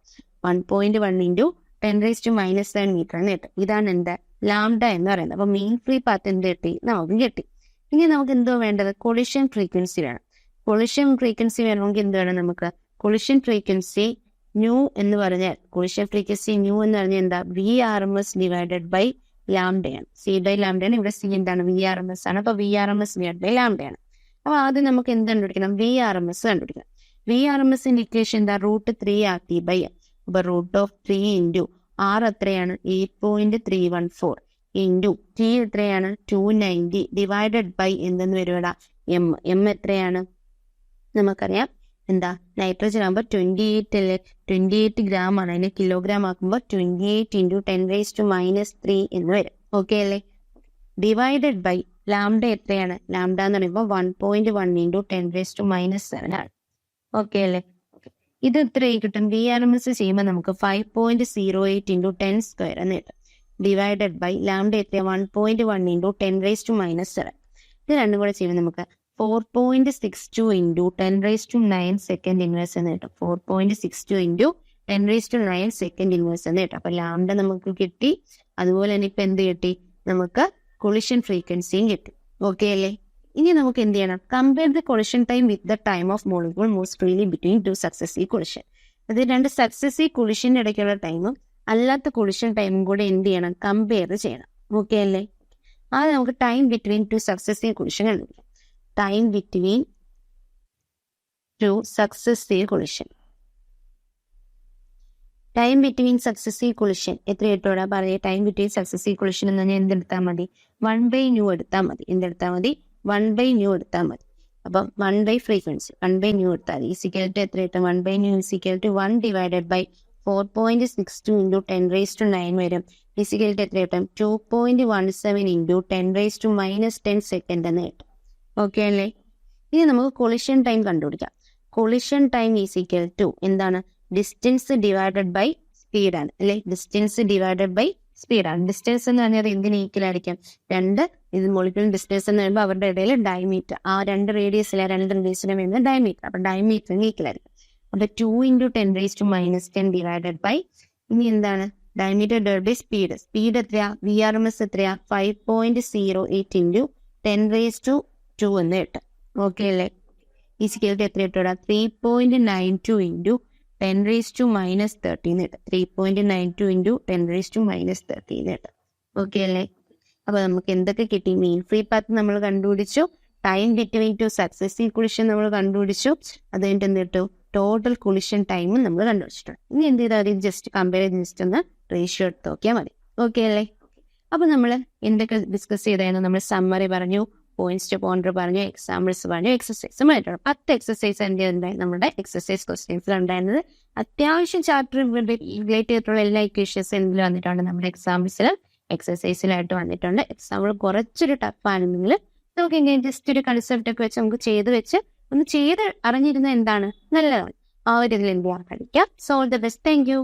1.1 × 10⁻⁻7 മീറ്റർ എന്ന് കിട്ടും. ഇതാണ് എന്താ? ലാംഡ എന്ന് പറയുന്നത്. അപ്പൊ മെയിൻ ഫ്രീ പാത്ത് എന്ത് കിട്ടി? നമുക്ക് കിട്ടി. ഇനി നമുക്ക് എന്തോ വേണ്ടത്? കൊളിഷൻ ഫ്രീക്വൻസി വേണം. കൊളിഷൻ ഫ്രീക്വൻസി വേണമെങ്കിൽ എന്ത് വേണം നമുക്ക്? കൊളിഷൻ ഫ്രീക്വൻസി ന്യൂ എന്ന് പറഞ്ഞാൽ എന്ന് പറഞ്ഞാൽ എന്താ? VRMS ഡിവൈഡഡ് ബൈ ലാംഡയാണ്. C/λ. ഇവിടെ C എന്താണ്? VRMS ആണ്. അപ്പൊ VRMS ഡിവൈഡ് ബൈ ലാംഡയാണ്. അപ്പൊ ആദ്യം നമുക്ക് എന്ത് കണ്ടുപിടിക്കണം? VRMS കണ്ടുപിടിക്കണം. VRMSന്റെ ഇക്വേഷൻ എന്താ? √3RT/m. അപ്പൊ √3 × R എത്രയാണ്? 8.314 × T എത്രയാണ്? 290 ഡിവൈഡഡ് ബൈ എന്തെന്ന് വരുവാ? M എത്രയാണ്? നമുക്കറിയാം എന്താ? നൈട്രജൻ ആകുമ്പോൾ 28 അല്ലേ? 28 ഗ്രാം ആണ്. അതിനെ കിലോഗ്രാം ആക്കുമ്പോൾ 28 × 10⁻³ എന്ന് വരും. ഓക്കെ അല്ലേ? ഡിവൈഡഡ് ബൈ ലാംഡ എത്രയാണ്? ലാംഡ എന്ന് പറയുമ്പോൾ 1.1 × 10⁻⁻7 ആണ്. ഓക്കെ അല്ലേ? ഇത് എത്രയായി കിട്ടും? VRMS ചെയ്യുമ്പോൾ നമുക്ക് 5.08 × 10² എന്ന് കിട്ടും. ഡിവൈഡഡ് ബൈ ലാംഡ എത്രയാ? 1.1 × 10⁻⁻7. ഇത് രണ്ടും കൂടെ ചെയ്യുമ്പോൾ നമുക്ക് 4.62 × 10⁻⁹ സെക്കൻഡ് ഇൻവേഴ്സ് എന്ന് കിട്ടും. 4.62 × 10⁻⁹ സെക്കൻഡ് ഇൻവേഴ്സ് എന്ന് കിട്ടും. അപ്പൊ ലാംഡ നമുക്ക് കിട്ടി. അതുപോലെ തന്നെ ഇപ്പൊ എന്ത് കിട്ടി? നമുക്ക് കൊളിഷൻ ഫ്രീക്വൻസിയും കിട്ടും. ഓക്കെ അല്ലേ? ഇനി നമുക്ക് എന്ത് ചെയ്യണം? Compare the collision time with the time of molecule moves freely between two successive collision. അത് രണ്ട് സക്സസീവ് കൊളിഷന്റെ ഇടയ്ക്കുള്ള ടൈമും അല്ലാത്ത കൊളിഷൻ ടൈമും കൂടെ എന്ത് ചെയ്യണം? കമ്പയർ ചെയ്യണം. ഓക്കെ അല്ലേ? അത് നമുക്ക് time between two successive collision കണ്ടുപിടിക്കാം. Time between two successive collision. Time between successive collision എത്ര കിട്ടോടാ പറയുക? ടൈം ബിറ്റ്വീൻ സക്സസീവ് കൊളിഷൻ എന്ന് പറഞ്ഞാൽ എന്തെടുത്താൽ മതി? 1/nu എടുത്താൽ മതി. എന്തെടുത്താൽ മതി? 1/nu എടുത്താൽ മതി. അപ്പം 1/ഫ്രീക്വൻസി 1/nu എടുത്താൽ ഈസിക്കൽട്ട് എത്ര കിട്ടും? 1/nu ഈസിക്കൽട്ട് 1 ഡിവൈഡഡ് ബൈ 4.62 ഇൻറ്റു 10⁻⁹ വരും. ഈസിക്കൽട്ട് എത്ര കിട്ടും? 2.17 ഇൻറ്റു 10⁻⁻10 സെക്കൻഡ് എന്ന് കിട്ടും. ഓക്കെ അല്ലേ? ഇനി നമുക്ക് കൊളിഷൻ ടൈം കണ്ടുപിടിക്കാം. കൊളിഷൻ ടൈം ഈസിക്കൽ ടു എന്താണ്? ഡിസ്റ്റൻസ് ഡിവൈഡഡ് ബൈ സ്പീഡാണ് അല്ലെ? ഡിസ്റ്റൻസ് ഡിവൈഡഡ് ബൈ സ്പീഡാണ്. ഡിസ്റ്റൻസ് എന്ന് പറഞ്ഞാൽ എന്തിന് ഈക്വലായിരിക്കും? രണ്ട് മോളിക്യൂൾ ഡിസ്റ്റൻസ് എന്ന് പറയുമ്പോൾ അവരുടെ ഇടയിൽ ഡയമീറ്റർ, ആ രണ്ട് റേഡിയസിലെ രണ്ട് റേഡിയസിനെ വരുന്ന ഡയമീറ്റർ, അപ്പൊ ഡയമീറ്ററിന് ഈക്വലായിരിക്കും. അപ്പൊ 2 ഇൻറ്റു 10⁻⁻10 ഡിവൈഡഡ് ബൈ ഇനി എന്താണ്? Diameter divide by speed. Speed എത്രയാ? VRMS എത്രയാ? 5.08 ഇൻറ്റു 10⁻²2 എന്ന് കിട്ടും. ഓക്കെ അല്ലേ? ഈ സ്കെയിലിൽ എത്ര കിട്ടൂടാ? 3.92 ഇൻറ്റു 10⁻⁻13 കിട്ടും. 3.92 ഇൻറ്റു 10⁻⁻13 കിട്ടും. ഓക്കെ അല്ലേ? അപ്പൊ നമുക്ക് എന്തൊക്കെ കിട്ടി? മീൻ ഫ്രീ പാത്ത് നമ്മൾ കണ്ടുപിടിച്ചു, time between two successive collision നമ്മൾ കണ്ടുപിടിച്ചു, അത് കഴിഞ്ഞിട്ട് എന്ത് കിട്ടും? ടോട്ടൽ കൊളിഷൻ ടൈമും നമ്മൾ കണ്ടുപിടിച്ചിട്ടുണ്ട്. ഇനി എന്ത് ചെയ്താൽ മതി? ജസ്റ്റ് കമ്പയർ ചെയ്ത് ജസ്റ്റ് ഒന്ന് റേഷ്യോ എടുത്ത് നോക്കിയാൽ മതി. ഓക്കെ അല്ലേ? അപ്പൊ നമ്മൾ എന്തൊക്കെ ഡിസ്കസ് ചെയ്തായിരുന്നു? നമ്മൾ സമ്മറി പറഞ്ഞു, പോയിന്റ്സ് ടു പോയിന്റർ പറഞ്ഞു, എക്സാമ്പിൾസ് പറഞ്ഞു, എക്സസൈസും ആയിട്ടുണ്ട്. 10 എക്സസൈസ് എന്തുണ്ടായി? നമ്മുടെ എക്സസൈസ് ക്വസ്റ്റ്യൻസിൽ ഉണ്ടായിരുന്നത്. അത്യാവശ്യം ചാപ്റ്റർ റിലേറ്റ് ചെയ്തിട്ടുള്ള എല്ലാ ഇക്വേഷൻസ് എന്തിൽ വന്നിട്ടുണ്ട്? നമ്മുടെ എക്സാമ്പിൾസിൽ എക്സസൈസിലായിട്ട് വന്നിട്ടുണ്ട്. എക്സാമ്പിൾ കുറച്ചൊരു ടഫാണെന്നെങ്കിൽ നമുക്ക് ഇങ്ങനെ ജസ്റ്റ് ഒരു കൺസെപ്റ്റ് ഒക്കെ വെച്ച് നമുക്ക് ഒന്ന് ചെയ്ത് അറിഞ്ഞിരുന്ന എന്താണ് നല്ലതാണ്. ആ ഒരു ഇതിൽ എന്ത് ചെയ്യാൻ പഠിക്കാം. So all the best. Thank you.